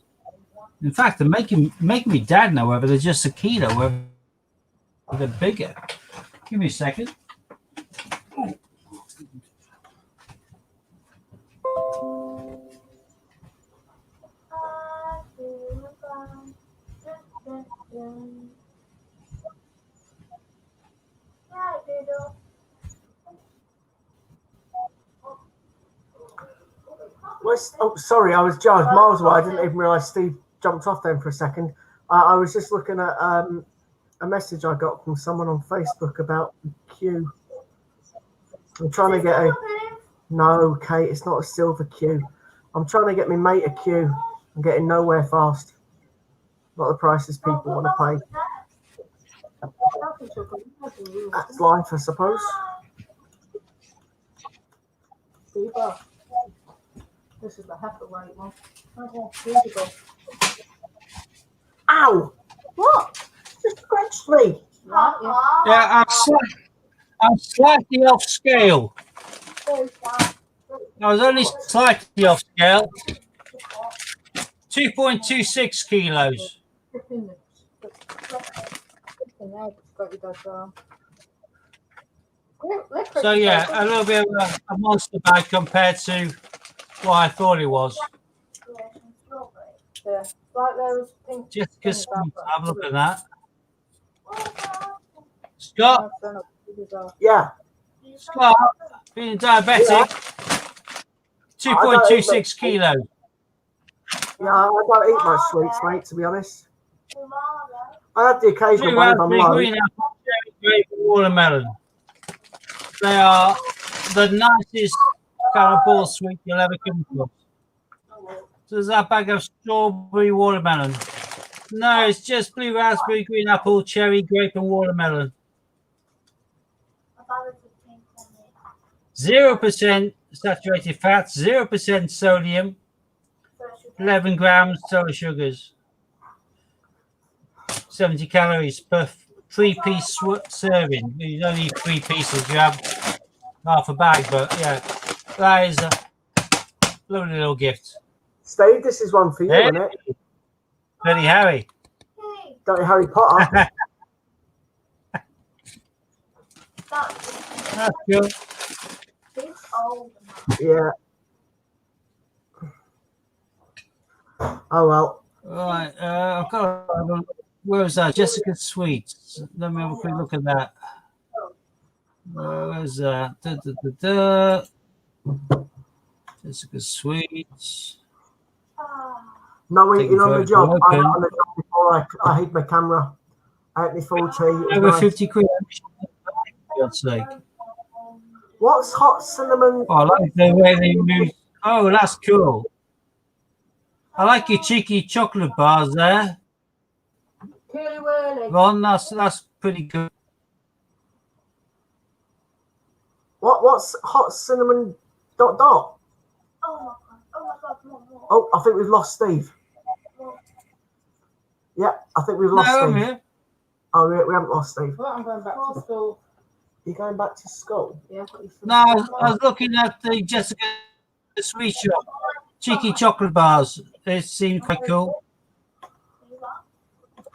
In fact, they're making me doubt now whether they're just a kilo, whether they're bigger. Give me a second.
Oh, sorry, I was miles away. I didn't even realise Steve jumped off then for a second. I was just looking at a message I got from someone on Facebook about Q. I'm trying to get a... No, Kate, it's not a silver Q. I'm trying to get my mate a Q. I'm getting nowhere fast. Not the prices people want to pay. That's life, I suppose.
This is the Hefeweight one.
Ow! What? Just scratched me.
Yeah, I'm slightly off scale. I was only slightly off scale. 2.26 kilos.
Licorice
So yeah,
cake.
a little bit of a monster bag compared to what I thought it was.
Yeah, like those pink.
Jessica
things
Sweet,
that-
have a look at that. Scott,
Yeah.
Scott, being diabetic, 2.26 kilos.
Yeah, I don't eat much sweets, mate, to be honest. I have the occasional
Blue
one if I'm
raspberry,
low.
green apple, cherry, grape, and watermelon. They are the nicest kind of ball sweet you'll ever come across. So there's that bag of strawberry watermelon. No, it's just blue raspberry, green apple, cherry, grape, and watermelon. 0% saturated fats, 0% sodium, 11 grams total sugars, 70 calories per 3-piece serving. You don't need 3 pieces, you have half a bag, but yeah, that is a lovely little gift.
Steve, this is one for you,
Hey.
isn't it?
Bloody Harry.
Don't you, Harry Potter?
That's cool.
Yeah. Oh well.
Right, I've got. Where was that? Jessica Sweets. Let me have a quick look at that. Where's that? Jessica Sweets.
No
Taking
eating on the
photos
job. I
open.
got on the job before I hid my camera. I ate my full tea. It was
Over
nice.
50 quid. For God's sake.
What's hot cinnamon?
Oh, I like the way they move. Oh, that's cool. I like your cheeky chocolate bars there,
Curly whirly.
Ron. That's pretty good.
What's hot cinnamon dot dot? Oh, I think we've lost Steve. Yeah, I think we've
No,
lost
I'm
Steve.
here.
Oh, we haven't lost Steve.
Well, I'm going back to school.
You're going back to school?
Yeah.
No, I was looking at the Jessica Sweet shop. Cheeky chocolate bars. They seem quite cool.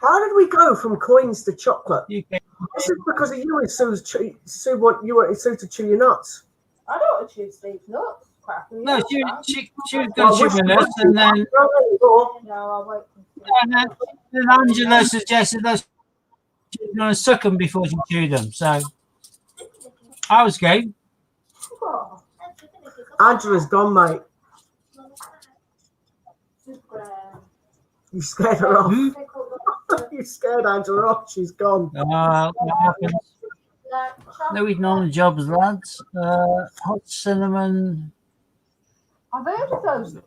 How did we go from coins to chocolate?
You can,
This is because of you and Sue. What you wanted Sue to chew your nuts?
I don't want to choose Steve's nuts. Crap.
no, she was going to shoot my nuts, and then
No, I'll wait.
Angela suggested that she was going to suck them before she chewed them. So I was game.
Oh,
Angela's gone, mate.
super.
You scared her off.
Hmm?
You scared Angela off. She's gone.
What happens? No eating on the jobs, lads. Hot cinnamon.
I've heard of those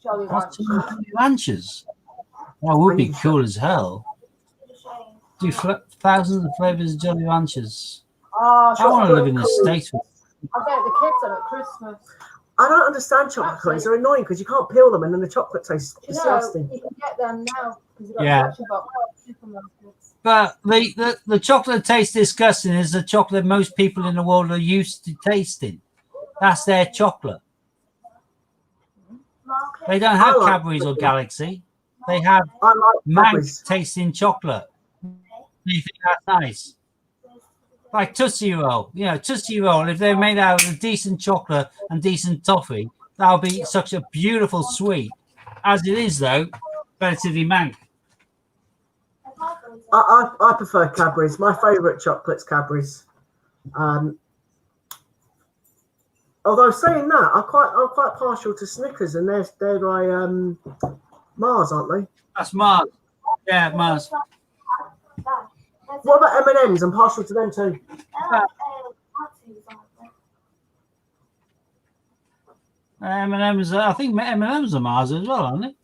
Jolly
Hot
Ranchers.
cinnamon Jolly ranchers. That would be cool as hell. Do thousands of flavors of Jolly Ranchers.
Oh,
I want to live in the
chocolate
States.
I bet the kids them at Christmas.
I don't understand chocolate coins. They're annoying because you can't peel them and then the chocolate tastes
You know,
disgusting.
you can get them now because you've got
Yeah.
the box supermarkets.
But the chocolate that tastes disgusting is the chocolate most people in the world are used to tasting. That's their chocolate. They don't have
I like
Cadbury's or Galaxy. They have
I like
mank
Cadbury's.
tasting chocolate. You think that's nice? Like Tootsie Roll. You know, Tootsie Roll, if they're made out of decent chocolate and decent toffee, that'll be such a beautiful sweet. As it is, though, relatively mank.
I prefer Cadbury's. My favourite chocolate's Cadbury's. Although saying that, I'm quite partial to Snickers, and they're by Mars, aren't they?
That's Mars. Yeah, Mars.
What about M&M's? I'm partial to them too.
M&M's. I think M&M's are Mars as well, aren't they?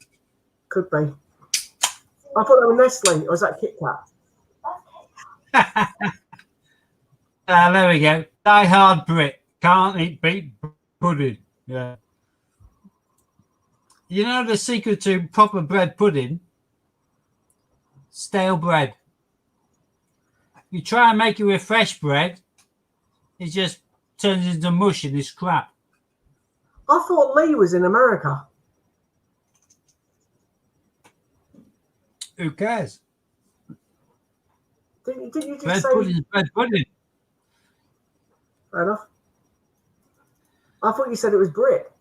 Could be. I thought they were Nestle, or is that Kit Kat?
There we go. Die hard Brit. Can't eat beet pudding. Yeah. You know the secret to proper bread pudding? Stale bread. You try and make it with fresh bread, it just turns into mush and it's crap.
I thought Lee was in America.
Who cares?
Didn't you just
Bread
say?
pudding is bread pudding.
Fair enough. I thought you said it was Brit.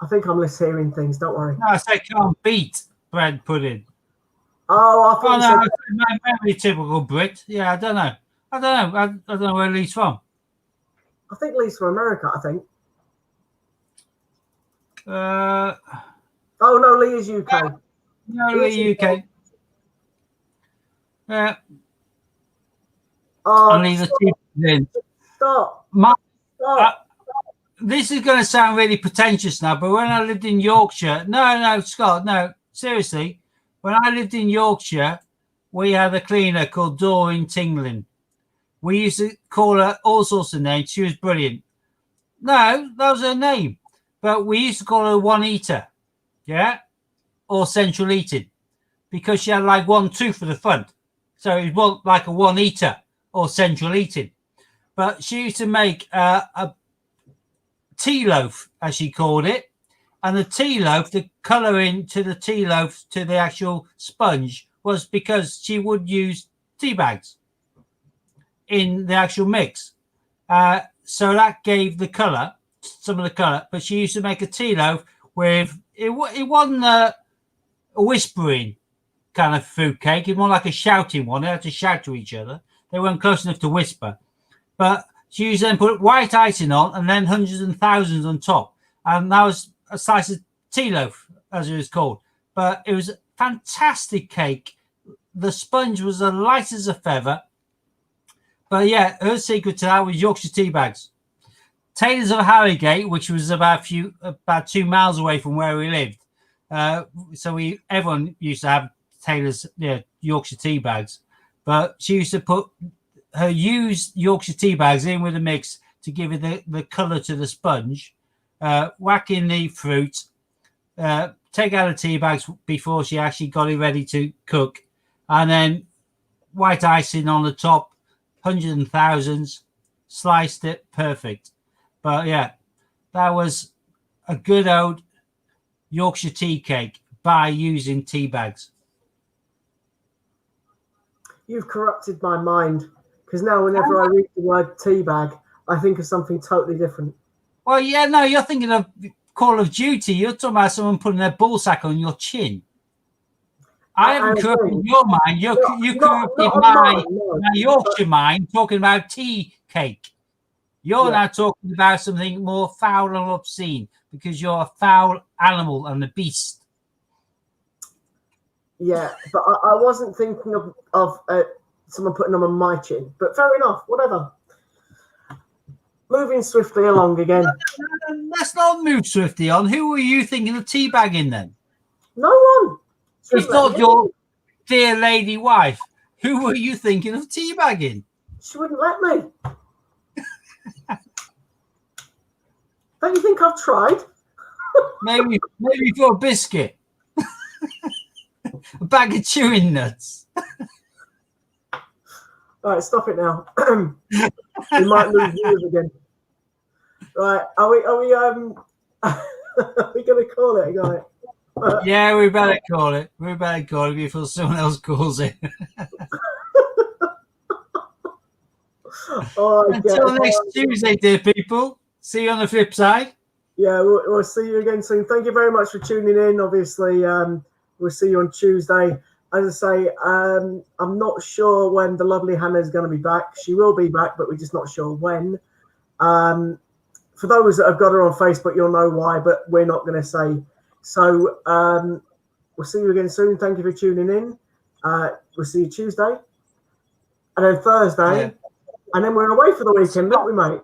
I think I'm mishearing things. Don't worry.
No, I said can't beat bread pudding.
Oh, I
Oh
thought
no,
you said.
my very typical Brit. Yeah, I don't know. I don't know where Lee's from.
I think Lee's from America. I think.
Uh,
Oh no, Lee is UK.
no, Lee, UK. Yeah,
Oh,
only the two in.
stop.
My,
Stop.
this is going to sound really pretentious now, but when I lived in Yorkshire, no, Scott, no, seriously, when I lived in Yorkshire, we had a cleaner called Doreen Tingling. We used to call her all sorts of names. She was brilliant. No, that was her name, but we used to call her One Eater, yeah, or Central Eating, because she had like one tooth for the front, so it was like a One Eater or Central Eating. But she used to make a tea loaf, as she called it, and the tea loaf, the colouring to the tea loaf to the actual sponge was because she would use tea bags in the actual mix. So that gave the colour, some of the colour, but she used to make a tea loaf with, it wasn't a whispering kind of fruit cake, it's more like a shouting one. They had to shout to each other. They weren't close enough to whisper. But she used to then put white icing on and then hundreds and thousands on top. And that was a slice of tea loaf, as it was called. But it was a fantastic cake. The sponge was as light as a feather. But yeah, her secret to that was Yorkshire tea bags. Taylor's of Harrogate, which was about 2 miles away from where we lived. So everyone used to have Taylor's Yorkshire tea bags. But she used to put her used Yorkshire tea bags in with the mix to give it the colour to the sponge, whack in the fruit, take out the tea bags before she actually got it ready to cook, and then white icing on the top, hundreds and thousands, sliced it, perfect. But yeah, that was a good old Yorkshire tea cake by using tea bags.
You've corrupted my mind, because now whenever I read the word tea bag, I think of something totally different.
Well, yeah, no, you're thinking of Call of Duty. You're talking about someone putting their ball sack on your chin. I haven't corrupted your mind. You corrupted my Yorkshire mind talking about tea cake. You're now talking about something more foul and obscene because you're a foul animal and a beast.
Yeah, but I wasn't thinking of someone putting them on my chin. But fair enough, whatever. Moving swiftly along again.
Let's not move swiftly on. Who were you thinking of teabagging then?
No one.
It's not your dear lady wife. Who were you thinking of teabagging?
She wouldn't let me. Don't you think I've tried?
Maybe for a biscuit. A bag of chewing nuts.
All right, stop it now. We might lose viewers again. Right, are we going to call it, guy?
Yeah, we better call it. We better call it before someone else calls it. Until next Tuesday, dear people. See you on the flip side.
Yeah, we'll see you again soon. Thank you very much for tuning in. Obviously, we'll see you on Tuesday. As I say, I'm not sure when the lovely Hannah is going to be back. She will be back, but we're just not sure when. For those that have got her on Facebook, you'll know why, but we're not going to say. So we'll see you again soon. Thank you for tuning in. We'll see you Tuesday. And then Thursday. Yeah. And then we're away for the weekend, don't we, mate?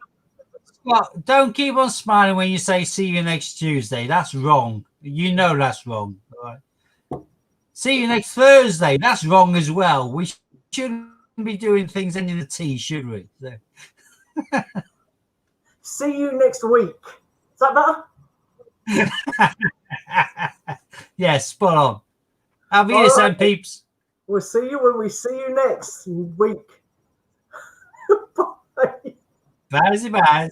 Well, don't keep on smiling when you say see you next Tuesday. That's wrong. You know that's wrong. All right. See you next Thursday. That's wrong as well. We shouldn't be doing things ending the T, should we? So.
See you next week. Is that better?
Yes, spot on. I'll be here, right. Peeps.
We'll see you when we see you next week. Bye.
Bye.